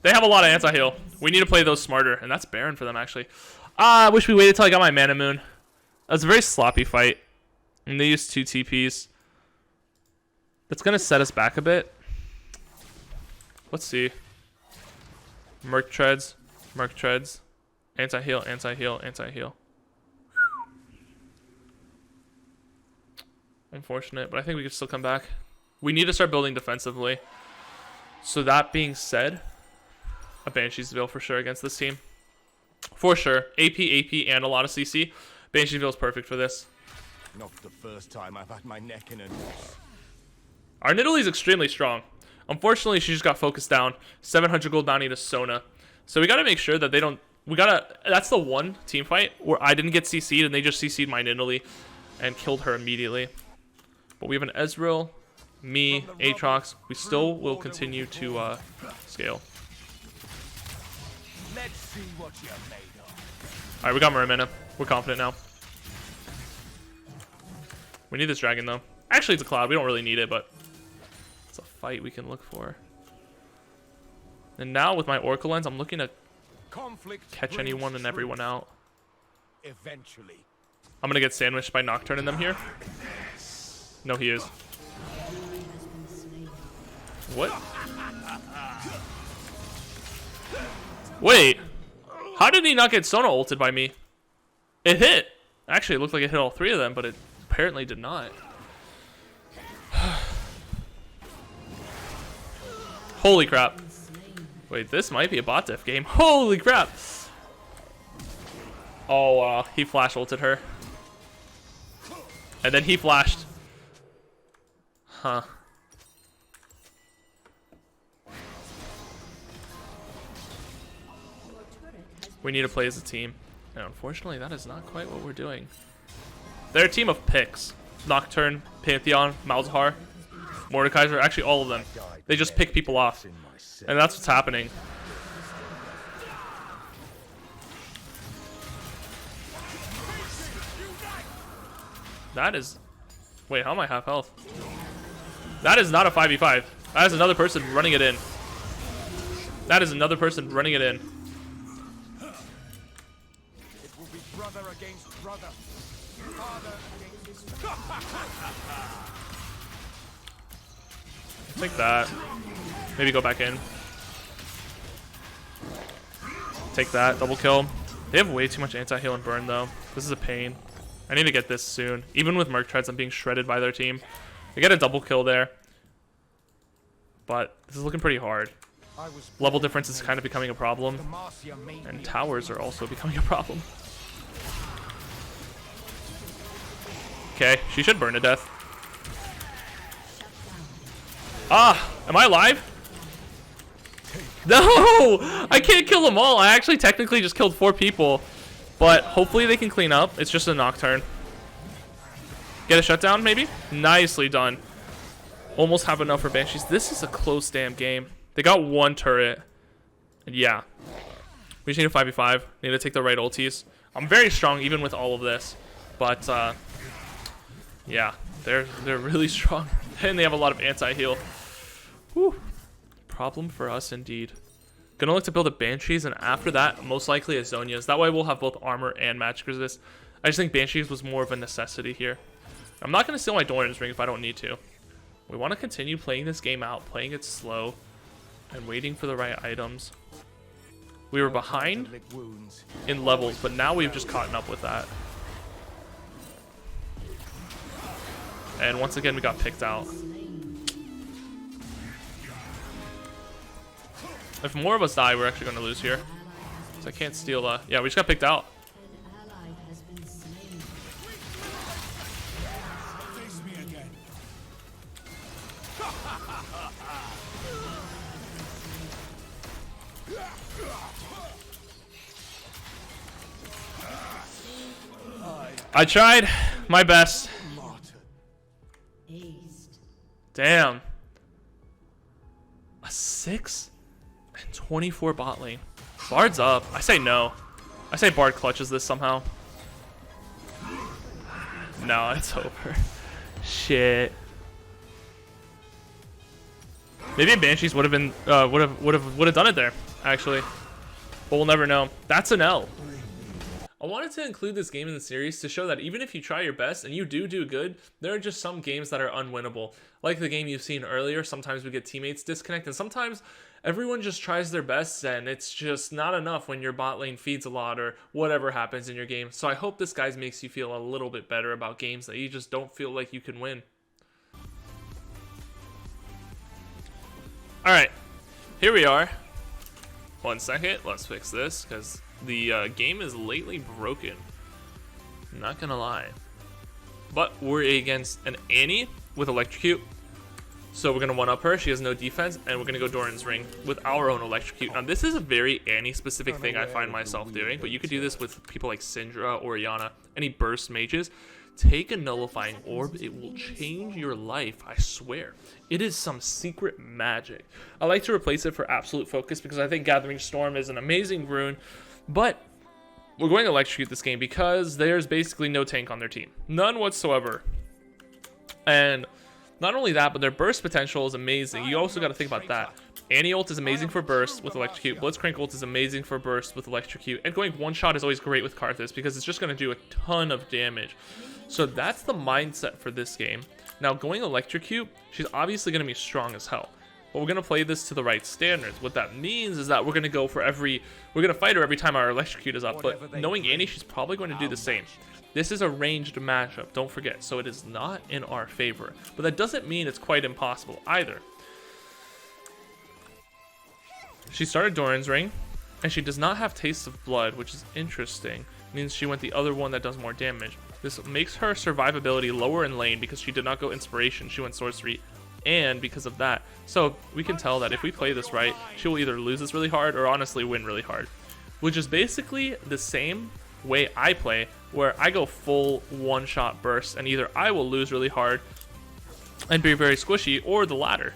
They have a lot of anti-heal. We need to play those smarter, and that's Baron for them, actually. I wish we waited till I got my Armooon. That was a very sloppy fight, and they used 2 TPs. That's going to set us back a bit. Let's see. Merc Treads. Merc Treads. Anti-heal, anti-heal, anti-heal. Unfortunate, but I think we can still come back. We need to start building defensively. So that being said, a Banshee's Veil for sure against this team. For sure. AP, and a lot of CC. Banshee's Veil is perfect for this. Not the first time I've had my neck in a noose. Our Nidalee is extremely strong. Unfortunately, she just got focused down. 700 gold bounty to Sona. So we got to make sure that they don't... That's the one team fight where I didn't get CC'd and they just CC'd my Nidalee and killed her immediately. But we have an Ezreal, me, Aatrox. We still will continue to scale. Let's see what you're made of. Alright, we got Muramana. We're confident now. We need this dragon, though. Actually, it's a cloud. We don't really need it, but... it's a fight we can look for. And now with my Oracle Lens, I'm looking to catch anyone and everyone out. Eventually. I'm going to get sandwiched by Nocturne in them here. No, he is. What? Wait. How did he not get Sona ulted by me? It hit. Actually, it looked like it hit all 3 of them, but it apparently did not. Holy crap. Wait, this might be a bot def game. Holy crap. Oh, he flash ulted her. And then he flashed. Huh. We need to play as a team. And unfortunately, that is not quite what we're doing. They're a team of picks. Nocturne, Pantheon, Malzahar, Mordekaiser, actually all of them. They just pick people off. And that's what's happening. That is... Wait, how am I half health? That is not a 5v5. That is another person running it in. That is another person running it in. It will be brother against brother. Father against Take that. Maybe go back in. Take that. Double kill. They have way too much anti-heal and burn, though. This is a pain. I need to get this soon. Even with Merc Treads, I'm being shredded by their team. They get a double kill there. But this is looking pretty hard. Level difference is kind of becoming a problem. And towers are also becoming a problem. Okay, she should burn to death. Ah, am I alive? No! I can't kill them all. I actually technically just killed 4 people. But hopefully they can clean up. It's just a Nocturne. Get a shutdown, maybe? Nicely done. Almost have enough for Banshees. This is a close damn game. They got 1 turret. And yeah. We just need a 5v5. Need to take the right ultis. I'm very strong even with all of this. But, yeah. They're really strong. And they have a lot of anti-heal. Whew. Problem for us indeed. Gonna look to build a Banshees, and after that, most likely a Zhonya's. That way we'll have both armor and magic resist. I just think Banshees was more of a necessity here. I'm not gonna steal my Doran's ring if I don't need to. We want to continue playing this game out, playing it slow, and waiting for the right items. We were behind in levels, but now we've just caught up with that. And once again, we got picked out. If more of us die, we're actually going to lose here. So I can't steal, yeah, we just got picked out. I tried my best. Damn. A 6 and 24 bot lane. Bard's up. I say no. I say Bard clutches this somehow. No, it's over. Shit. Maybe Banshees would have been would have done it there, actually. But we'll never know. That's an L. I wanted to include this game in the series to show that even if you try your best and you do good, there are just some games that are unwinnable. Like the game you've seen earlier, sometimes we get teammates disconnect, and sometimes everyone just tries their best and it's just not enough when your bot lane feeds a lot or whatever happens in your game. So I hope this, guys, makes you feel a little bit better about games that you just don't feel like you can win. Alright, here we are. 1 second, let's fix this, because the game is lately broken. I'm not gonna lie. But we're against an Annie with Electrocute. So we're gonna one-up her, she has no defense, and we're gonna go Doran's Ring with our own Electrocute. Now this is a very Annie-specific thing I find myself doing, but you could do this with people like Syndra or Orianna, any burst mages. Take a nullifying orb, it will change your life, I swear. It is some secret magic. I like to replace it for Absolute Focus because I think Gathering Storm is an amazing rune, but we're going to Electrocute this game because there's basically no tank on their team. None whatsoever. And not only that, but their burst potential is amazing. You also got to think about that. Annie ult is amazing for burst with Electrocute. Blitzcrank ult is amazing for burst with Electrocute. And going one shot is always great with Karthus because it's just going to do a ton of damage. So that's the mindset for this game. Now going Electrocute, she's obviously going to be strong as hell. But we're going to play this to the right standards. What that means is that we're going to go for we're going to fight her every time our Electrocute is up. But knowing Annie, she's probably going to do the same. This is a ranged matchup, don't forget. So it is not in our favor. But that doesn't mean it's quite impossible either. She started Doran's Ring, and she does not have Taste of Blood, which is interesting. It means she went the other one that does more damage. This makes her survivability lower in lane because she did not go Inspiration, she went Sorcery, and because of that. So we can tell that if we play this right, she will either lose this really hard or honestly win really hard. Which is basically the same way I play, where I go full one-shot burst, and either I will lose really hard and be very squishy, or the latter.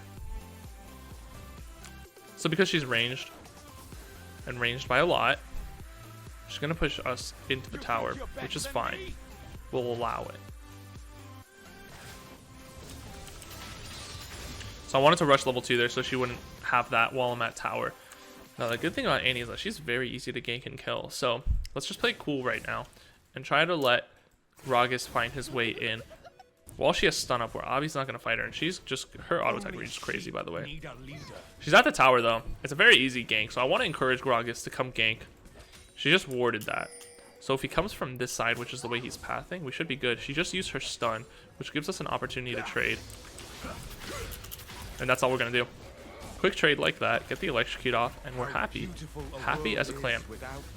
So because she's ranged, and ranged by a lot, she's going to push us into the tower, which is fine. We'll allow it. So I wanted to rush level 2 there so she wouldn't have that while I'm at tower. Now the good thing about Annie is that she's very easy to gank and kill. So let's just play cool right now and try to let Gragas find his way in. While she has stun up, we're obviously not going to fight her. And she's just, her auto attack range is crazy, by the way. She's at the tower though. It's a very easy gank. So I want to encourage Gragas to come gank. She just warded that. So if he comes from this side, which is the way he's pathing, we should be good. She just used her stun, which gives us an opportunity to trade. And that's all we're going to do. Quick trade like that, get the electrocute off, and we're happy. Happy as a clam.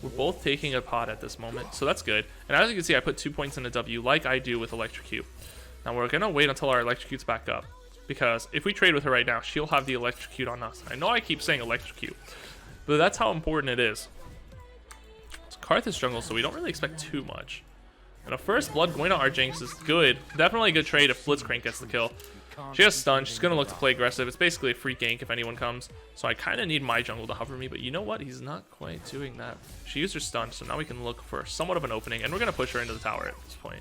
We're both taking a pot at this moment, so that's good. And as you can see, I put 2 points in a W like I do with electrocute. Now we're going to wait until our electrocute's back up. Because if we trade with her right now, she'll have the electrocute on us. I know I keep saying electrocute, but that's how important it is. Karth is jungle, so we don't really expect too much. And a first blood going to our Jinx is good. Definitely a good trade if Blitzcrank gets the kill. She has stun. She's going to look to play aggressive. It's basically a free gank if anyone comes. So I kind of need my jungle to hover me. But you know what? He's not quite doing that. She used her stun, so now we can look for somewhat of an opening. And we're going to push her into the tower at this point.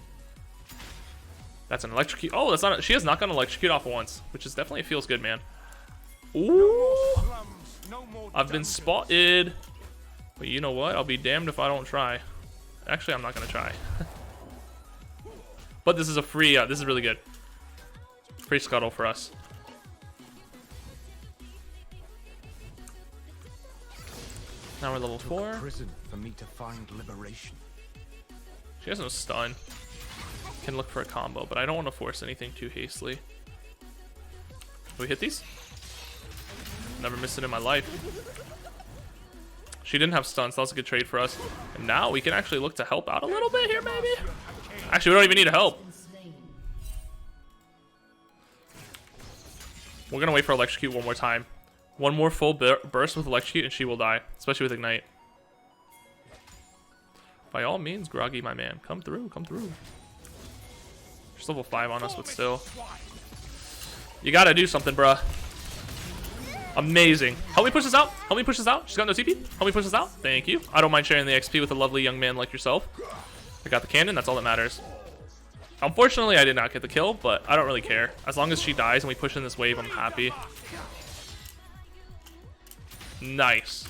That's an electrocute. Oh, that's not. She has not gotten electrocute off once, which is definitely feels good, man. Ooh. I've been spotted. But you know what? I'll be damned if I don't try. Actually, I'm not going to try. But this is a free, this is really good. Free scuttle for us. Now we're level 4. Prison for me to find liberation. She has no stun. Can look for a combo, but I don't want to force anything too hastily. Do we hit these? Never missed it in my life. She didn't have stun, so that's a good trade for us. And now we can actually look to help out a little bit here, maybe? Actually, we don't even need to help. We're going to wait for electrocute one more time. One more full burst with electrocute and she will die, especially with ignite. By all means, Groggy, my man. Come through, come through. She's level 5 on us, but still. You got to do something, bruh. Amazing. Help me push this out. Help me push this out. She's got no TP. Help me push this out. Thank you. I don't mind sharing the XP with a lovely young man like yourself. I got the cannon. That's all that matters. Unfortunately, I did not get the kill, but I don't really care. As long as she dies and we push in this wave, I'm happy. Nice.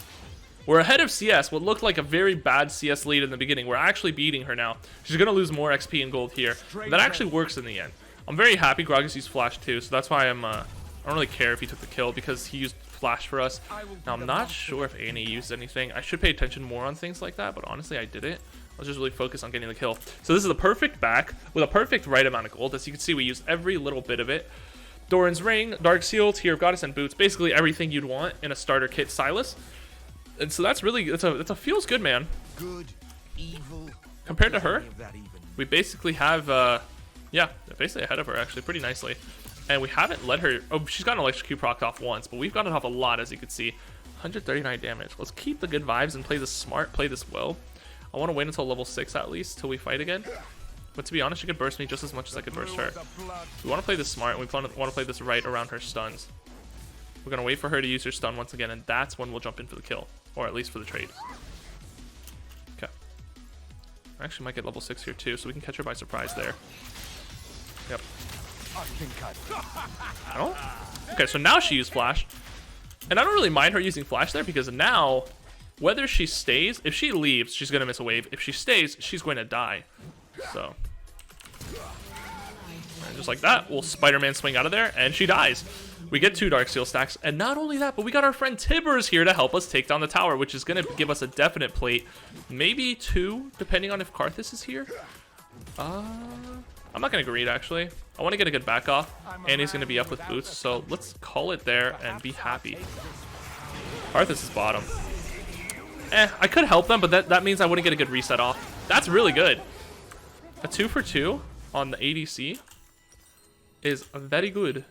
We're ahead of CS. What looked like a very bad CS lead in the beginning. We're actually beating her now. She's going to lose more XP and gold here. That actually works in the end. I'm very happy Gragas used flash too, so that's why I don't really care if he took the kill because he used flash for us. Now, I'm not sure if Annie used anything. I should pay attention more on things like that, but honestly, I didn't. I was just really focused on getting the kill. So this is a perfect back with a perfect right amount of gold. As you can see, we used every little bit of it. Doran's Ring, Dark Seal, Tear of Goddess, and Boots. Basically everything you'd want in a starter kit Sylas. And so that's really, it's a feels good, man. Good, evil. Compared to her, we basically have, yeah, basically ahead of her actually pretty nicely. And we haven't let her, oh, she's gotten electrocute proc off once, but we've gotten off a lot, as you can see. 139 damage. Let's keep the good vibes and play this smart, play this well. I want to wait until level 6 at least, till we fight again. But to be honest, she could burst me just as much as I could burst her. We want to play this smart, and we want to play this right around her stuns. We're going to wait for her to use her stun once again, and that's when we'll jump in for the kill. Or at least for the trade. Okay. I actually might get level 6 here too, so we can catch her by surprise there. Yep. Oh? Okay, so now she used flash. And I don't really mind her using flash there because now, whether she stays, if she leaves, she's going to miss a wave. If she stays, she's going to die. So. And just like that, we'll Spider-Man swing out of there, and she dies. We get 2 Dark Seal stacks, and not only that, but we got our friend Tibbers here to help us take down the tower, which is going to give us a definite plate. Maybe 2, depending on if Karthus is here. I'm not going to greed, actually. I want to get a good back off, and he's going to be up with boots, so let's call it there and be happy. Karthus is bottom. I could help them, but that means I wouldn't get a good reset off. That's really good. A 2 for 2 on the ADC is very good.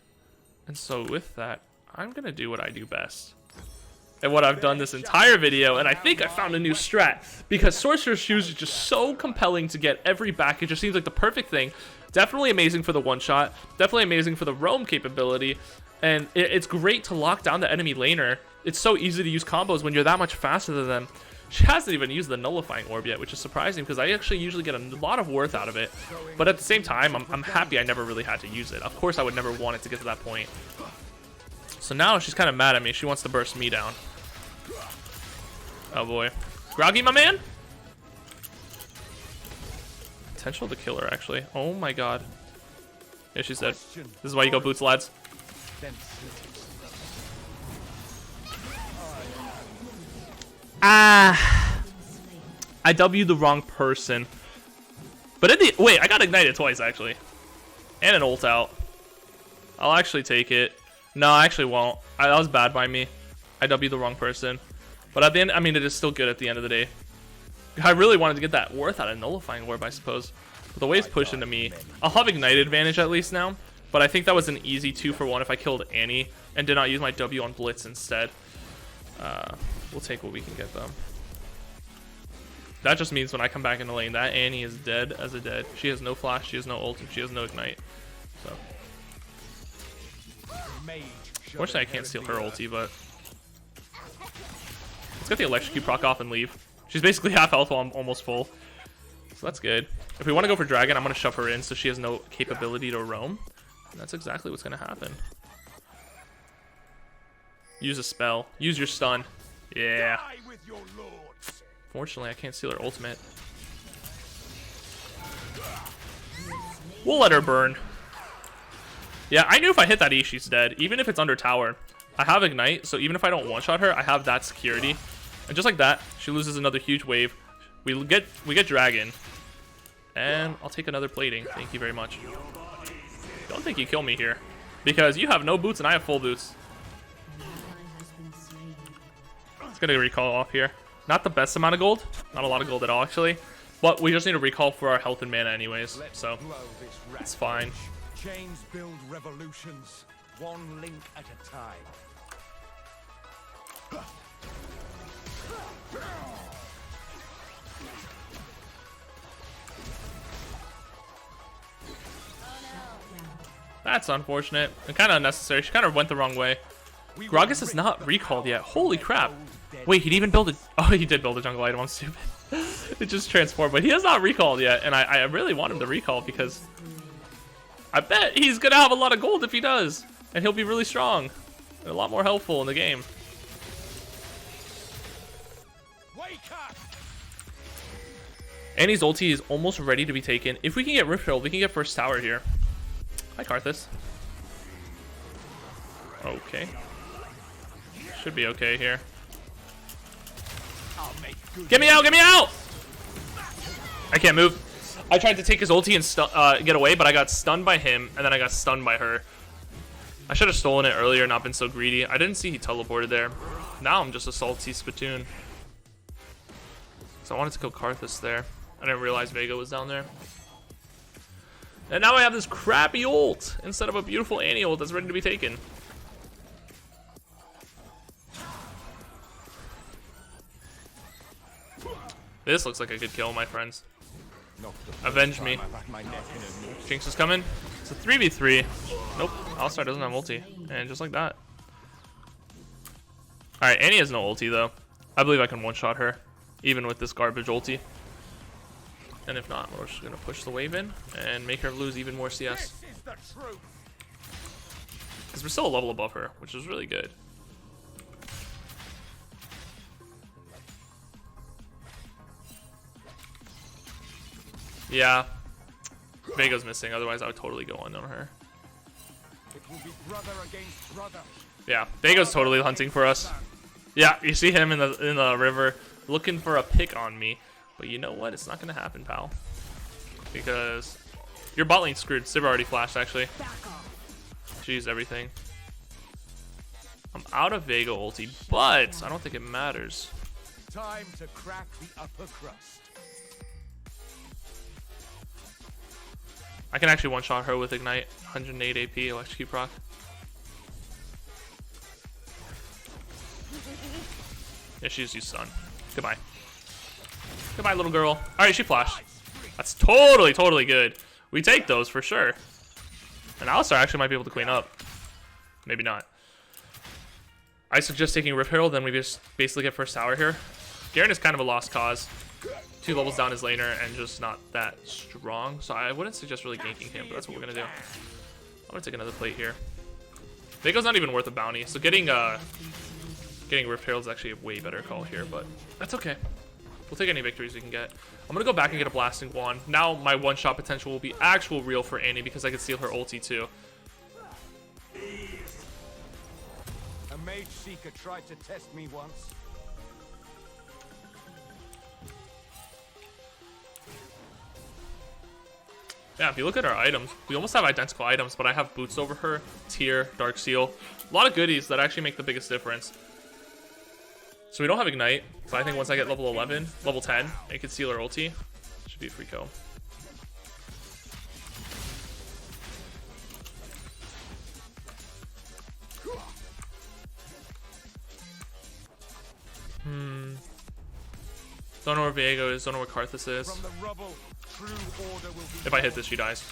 And so with that, I'm going to do what I do best. And what I've done this entire video, and I think I found a new strat. Because Sorcerer's Shoes is just so compelling to get every back. It just seems like the perfect thing. Definitely amazing for the one-shot. Definitely amazing for the roam capability. And it's great to lock down the enemy laner. It's so easy to use combos when you're that much faster than them. She hasn't even used the nullifying orb yet, which is surprising because I actually usually get a lot of worth out of it. But at the same time, I'm happy I never really had to use it. Of course, I would never want it to get to that point. So now she's kind of mad at me. She wants to burst me down. Oh boy. Groggy, my man? Potential to kill her, actually. Oh my god. Yeah, she's dead. This is why you go boots, lads. Ah. I W'd the wrong person. But in the... Wait, I got ignited twice, actually. And an ult out. I'll actually take it. No, I actually won't. That was bad by me. I W'd the wrong person. But at the end, I mean, it is still good at the end of the day. I really wanted to get that worth out of nullifying orb, I suppose. But the wave's pushed into me. I'll have ignite advantage at least now. But I think that was an easy 2-for-1 if I killed Annie and did not use my W on Blitz instead. We'll take what we can get, though. That just means when I come back in the lane, that Annie is dead as a dead. She has no flash, she has no ult, and she has no ignite. So. Unfortunately, I can't steal her ulti, but... Let's get the electrocute proc off and leave. She's basically half health while I'm almost full. So that's good. If we want to go for Dragon, I'm going to shove her in so she has no capability to roam. And that's exactly what's going to happen. Use a spell. Use your stun. Yeah. Fortunately, I can't steal her ultimate. We'll let her burn. Yeah, I knew if I hit that E, she's dead. Even if it's under tower. I have ignite, so even if I don't one-shot her, I have that security. And just like that, she loses another huge wave. We get dragon. And I'll take another plating. Thank you very much. Don't think you kill me here. Because you have no boots and I have full boots. Let's get a recall off here. Not the best amount of gold. Not a lot of gold at all, actually. But we just need a recall for our health and mana anyways. So, it's fine. Chains build revolutions, one link at a time. That's unfortunate and kind of unnecessary. She kind of went the wrong way. Gragas is not recalled yet. Holy crap. Wait, he'd even build a... Oh, he did build a jungle item. I'm stupid. It just transformed, but he has not recalled yet. And I really want him to recall because I bet he's going to have a lot of gold if he does. And he'll be really strong and a lot more helpful in the game. Annie's ulti is almost ready to be taken. If we can get Rift Herald, we can get first tower here. Hi, Karthus. Okay. Should be okay here. Get me out! Get me out! I can't move. I tried to take his ulti and get away, but I got stunned by him, and then I got stunned by her. I should have stolen it earlier, not been so greedy. I didn't see he teleported there. Now I'm just a salty spittoon. So I wanted to kill Karthus there. I didn't realize Vega was down there. And now I have this crappy ult instead of a beautiful Annie ult that's ready to be taken. This looks like a good kill, my friends. Avenge me. Jinx is coming. It's a 3v3. Nope. All-Star doesn't have ulti. And just like that. Alright, Annie has no ulti, though. I believe I can one-shot her. Even with this garbage ulti. And if not, we're just going to push the wave in and make her lose even more CS. Because we're still a level above her, which is really good. Yeah. Vega's missing, otherwise I would totally go on her. It will be brother against brother. Yeah, Vega's totally hunting for us. Yeah, you see him in the river looking for a pick on me. But you know what? It's not going to happen, pal. Because your bot lane's screwed. Sivir already flashed, actually. She used everything. I'm out of Vega ulti, but I don't think it matters. Time to crack the upper crust. I can actually one-shot her with Ignite. 108 AP, electrocute proc. Yeah, she just used stun. Goodbye. Goodbye, little girl. Alright, she flashed. That's totally good. We take those for sure. And Alistar actually might be able to clean up. Maybe not. I suggest taking Rift Herald, then we just basically get first tower here. Garen is kind of a lost cause. 2 levels down his laner and just not that strong. So I wouldn't suggest really ganking him, but that's what we're going to do. I'm going to take another plate here. Veigo's not even worth a bounty, so getting Rift Herald is actually a way better call here, but that's okay. We'll take any victories we can get. I'm gonna go back and get a Blasting Wand. Now my one-shot potential will be actual real for Annie because I can steal her ulti too. A Mage Seeker tried to test me once. Yeah, if you look at our items, we almost have identical items, but I have Boots over her, Tear, Dark Seal. A lot of goodies that actually make the biggest difference. So we don't have Ignite, but I think once I get level 11, level 10, I can steal her ulti. Should be a free kill. Don't know where Viego is, don't know where Karthus is. From the rubble, true order will be If I hit this, she dies.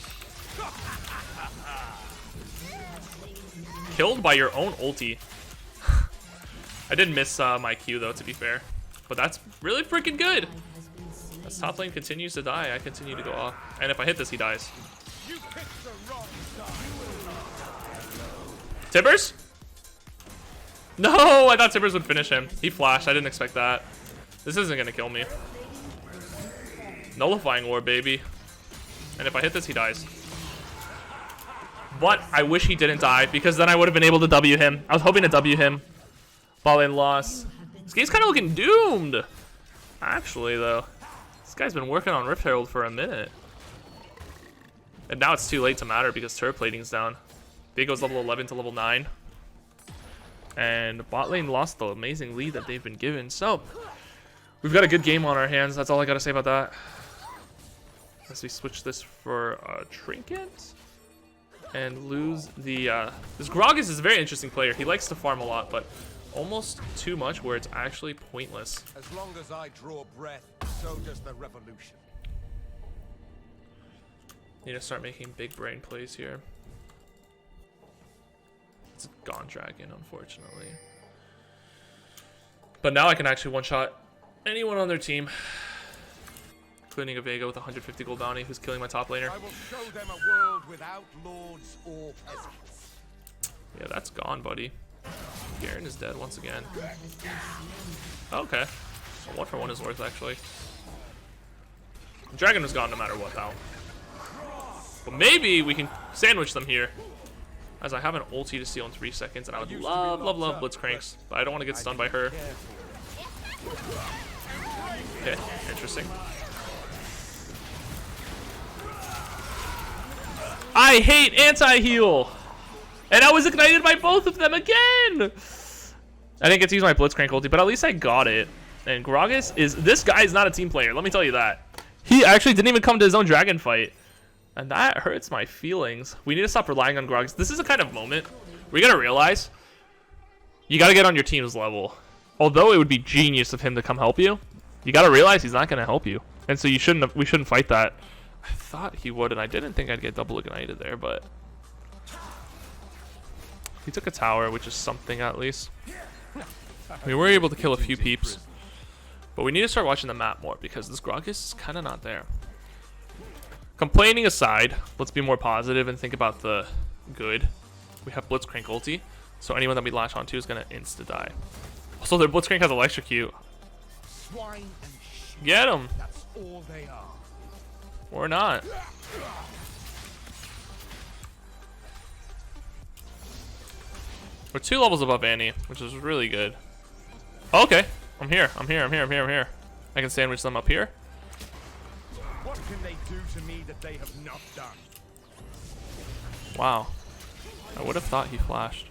Killed by your own ulti. I did miss my Q though, to be fair. But that's really freaking good. As top lane continues to die, I continue to go off. And if I hit this, he dies. You picked the wrong side. Tibbers? No, I thought Tibbers would finish him. He flashed. I didn't expect that. This isn't gonna kill me. Nullifying War, baby. And if I hit this, he dies. But I wish he didn't die, because then I would have been able to W him. I was hoping to W him. Ball lane loss. This game's kind of looking doomed. Actually, though. This guy's been working on Rift Herald for a minute. And now it's too late to matter because turret plating's down. Big goes level 11 to level 9. And bot lane lost the amazing lead that they've been given. So, we've got a good game on our hands. That's all I got to say about that. As we switch this for a Trinket. And lose the... this Gragas is a very interesting player. He likes to farm a lot, but almost too much where it's actually pointless. As long as I draw breath, so does the revolution. Need to start making big brain plays here. It's a Gone Dragon, unfortunately. But now I can actually one-shot anyone on their team. Including a Veigo with 150 gold bounty who's killing my top laner. I will show them a world without lords or peasants. Yeah, that's gone, buddy. Garen is dead once again. Okay. So 1-for-1 is worth, actually. Dragon was gone no matter what, though. But maybe we can sandwich them here. As I have an ulti to steal in 3 seconds, and I would love Blitzcranks. But I don't want to get stunned by her. Okay, interesting. I hate anti-heal! And I was ignited by both of them again! I didn't get to use my Blitzcrank ulti, but at least I got it. And Gragas is... This guy is not a team player, let me tell you that. He actually didn't even come to his own dragon fight. And that hurts my feelings. We need to stop relying on Gragas. This is a kind of moment where you gotta realize you gotta get on your team's level. Although it would be genius of him to come help you, you gotta realize he's not gonna help you. And so we shouldn't fight that. I thought he would, and I didn't think I'd get double ignited there, but he took a tower, which is something at least. We were able to kill a few peeps, but we need to start watching the map more because this Gragas is kind of not there. Complaining aside, let's be more positive and think about the good. We have Blitzcrank ulti, so anyone that we latch onto is gonna insta die. Also, their Blitzcrank has electrocute. Swine and Get him. that's all they are. Or not. We're 2 levels above Annie, which is really good. Okay, I'm here. I'm here. I can sandwich them up here. What can they do to me that they have not done? Wow. I would have thought he flashed.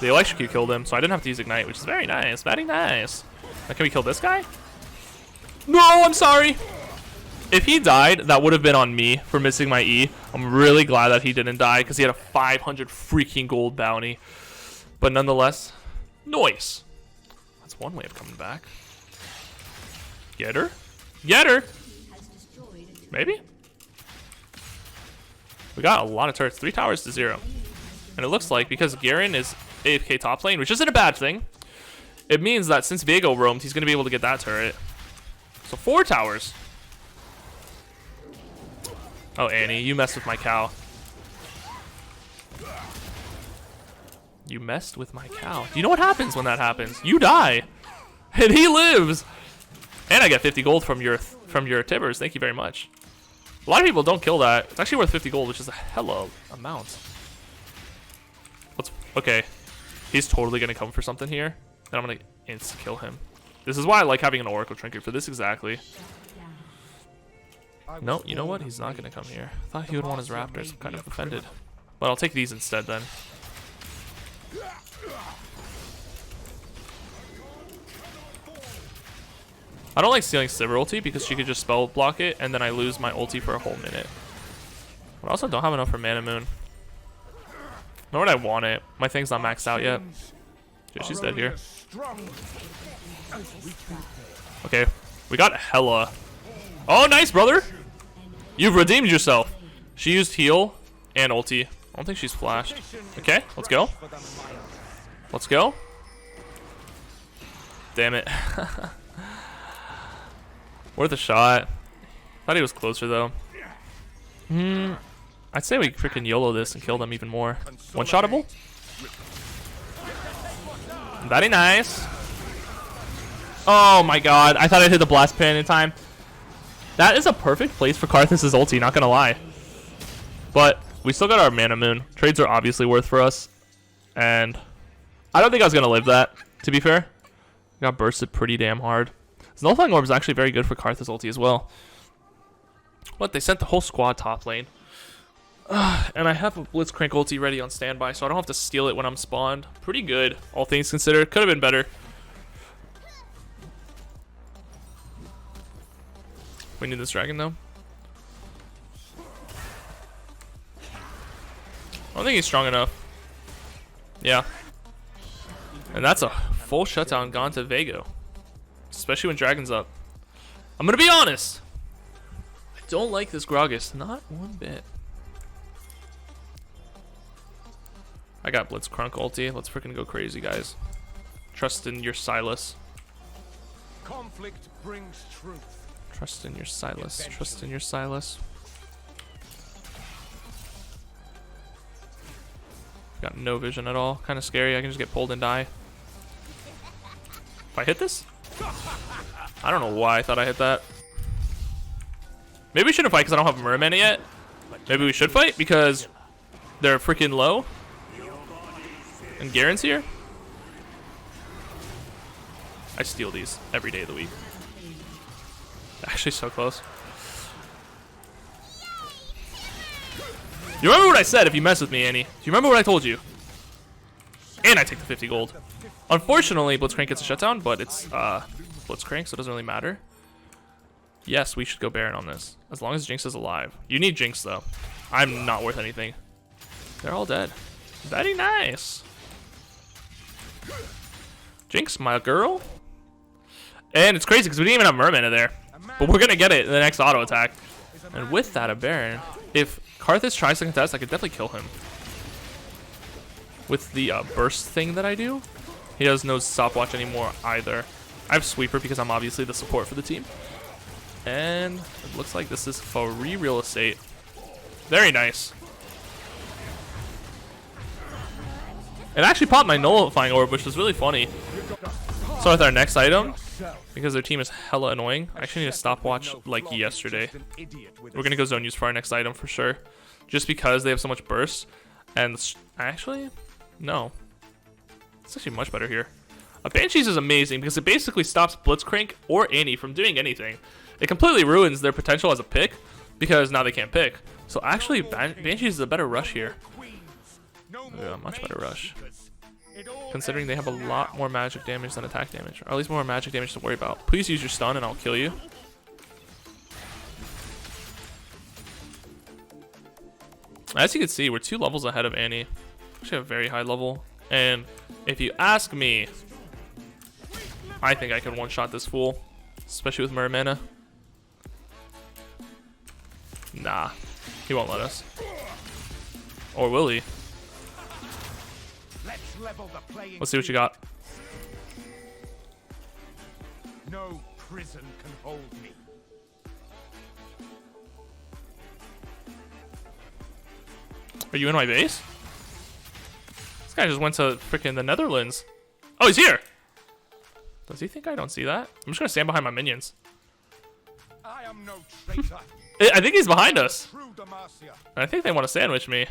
The electrocute killed him, so I didn't have to use ignite, which is very nice. Very nice. Now, can we kill this guy? No, I'm sorry. If he died, that would have been on me for missing my E. I'm really glad that he didn't die because he had a 500 freaking gold bounty. But nonetheless, noise. That's one way of coming back. Get her? Get her! Maybe? We got a lot of turrets. 3 towers to 0. And it looks like because Garen is AFK top lane, which isn't a bad thing, it means that since Viego roamed, he's going to be able to get that turret. So 4 towers. Oh, Annie, you messed with my cow. You messed with my cow. Do you know what happens when that happens? You die. And he lives. And I get 50 gold from your tibbers. Thank you very much. A lot of people don't kill that. It's actually worth 50 gold, which is a hella amount. Okay. He's totally going to come for something here. And I'm going to insta-kill him. This is why I like having an Oracle Trinket for this exactly. No, you know what? He's not going to come here. I thought he would want his raptors. I'm kind of offended. But I'll take these instead then. I don't like stealing Sivir ulti because she could just spell block it and then I lose my ulti for a whole minute. But I also don't have enough for Armooon. Nor would I want it. My thing's not maxed out yet. Yeah, she's dead here. Okay, we got hella. Oh, nice, brother. You've redeemed yourself. She used heal and ulti. I don't think she's flashed. Okay, let's go. Let's go. Damn it. Worth a shot. Thought he was closer though. I'd say we freaking YOLO this and kill them even more. One-shottable? Very nice. Oh my god. I thought I'd hit the blast pan in time. That is a perfect place for Karthus' ulti, not gonna lie. But we still got our Armooon. Trades are obviously worth for us. And I don't think I was gonna live that, to be fair. Got bursted pretty damn hard. This Nullifying Orb is actually very good for Karthus ulti as well. What? They sent the whole squad top lane. And I have a Blitzcrank ulti ready on standby, so I don't have to steal it when I'm spawned. Pretty good, all things considered. Could have been better. We need this dragon, though. I don't think he's strong enough. Yeah. And that's a full shutdown gone to Vago. Especially when Dragon's up. I'm gonna be honest. I don't like this Gragas. Not one bit. I got Blitzcrank ulti. Let's freaking go crazy, guys. Trust in your Sylas. Conflict brings truth. Trust in your Sylas. Trust in your Sylas. Got no vision at all. Kind of scary. I can just get pulled and die. If I hit this? I don't know why I thought I hit that. Maybe we shouldn't fight because I don't have Merman yet. Maybe we should fight because they're freaking low. And Garen's here. I steal these every day of the week. Actually, so close. You remember what I said if you mess with me, Annie? Do you remember what I told you? And I take the 50 gold. Unfortunately, Blitzcrank gets a shutdown, but it's Blitzcrank, so it doesn't really matter. Yes, we should go Baron on this. As long as Jinx is alive. You need Jinx, though. I'm not worth anything. They're all dead. Very nice. Jinx, my girl. And it's crazy because we didn't even have Merman in there. But we're going to get it in the next auto attack. And with that, a Baron. If Karthus tries to contest, I could definitely kill him. With the burst thing that I do. He has no stopwatch anymore either. I have Sweeper because I'm obviously the support for the team. And it looks like this is free real estate. Very nice. It actually popped my Nullifying Orb, which was really funny. So with our next item, because their team is hella annoying, I actually need a stopwatch like yesterday. We're going to go zone use for our next item for sure. Just because they have so much burst. And actually, no. It's actually much better here. A Banshees is amazing because it basically stops Blitzcrank or Annie from doing anything. It completely ruins their potential as a pick because now they can't pick. So actually, Banshees is a better rush here. Yeah, much better rush. Considering they have a lot more magic damage than attack damage. Or at least more magic damage to worry about. Please use your stun and I'll kill you. As you can see, we're 2 levels ahead of Annie. Actually a very high level. And if you ask me, I think I can one-shot this fool. Especially with Mermana. Nah. He won't let us. Or will he? Let's see what you got. No prison can hold me. Are you in my base? This guy just went to freaking the Netherlands. Oh, he's here. Does he think I don't see that? I'm just gonna stand behind my minions. I am no traitor. I think he's behind us. True Demacia. I think they want to sandwich me.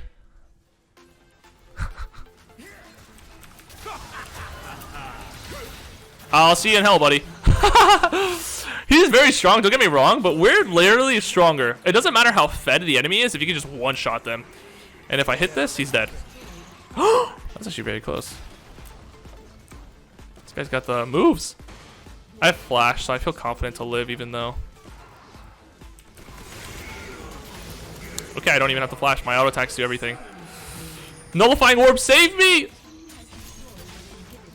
I'll see you in hell, buddy. He's very strong, don't get me wrong, but we're literally stronger. It doesn't matter how fed the enemy is if you can just one-shot them. And if I hit this, he's dead. That's actually very close. This guy's got the moves. I have flash, so I feel confident to live even though. Okay, I don't even have to flash. My auto attacks do everything. Nullifying orb, save me!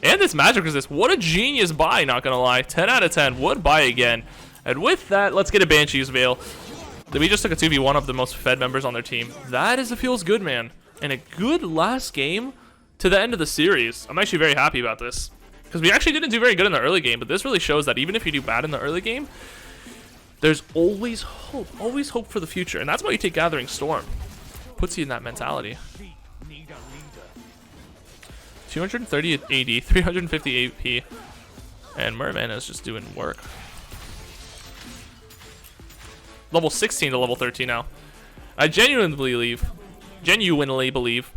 And this magic resist. What a genius buy, not gonna lie. 10 out of 10. Would buy again. And with that, let's get a Banshee's Veil. We just took a 2v1 of the most fed members on their team. That is, it feels good, man. And a good last game to the end of the series. I'm actually very happy about this. Because we actually didn't do very good in the early game, but this really shows that even if you do bad in the early game, there's always hope for the future. And that's why you take Gathering Storm. Puts you in that mentality. 230 AD, 350 AP, and Merman is just doing work. Level 16 to level 13 now. I genuinely believe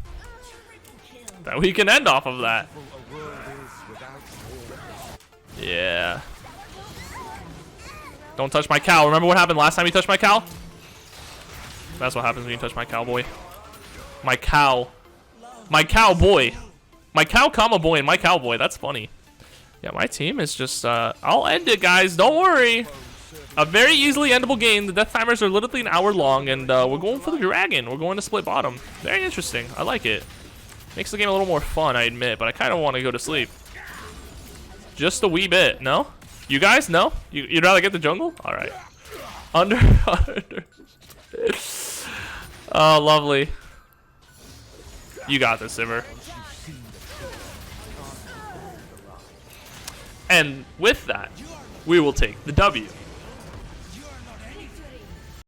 that we can end off of that. Yeah. Don't touch my cow. Remember what happened last time you touched my cow? That's what happens when you touch my cowboy. My cow. My cowboy. My cow, comma boy, and my cowboy. That's funny. Yeah, my team is just, I'll end it, guys. Don't worry. A very easily endable game. The death timers are literally an hour long, and we're going for the dragon. We're going to split bottom. Very interesting. I like it. Makes the game a little more fun, I admit, but I kind of want to go to sleep. Just a wee bit. No? You guys? No? You'd rather get the jungle? All right. Under. Oh, lovely. You got this, Sivir. And with that, we will take the W.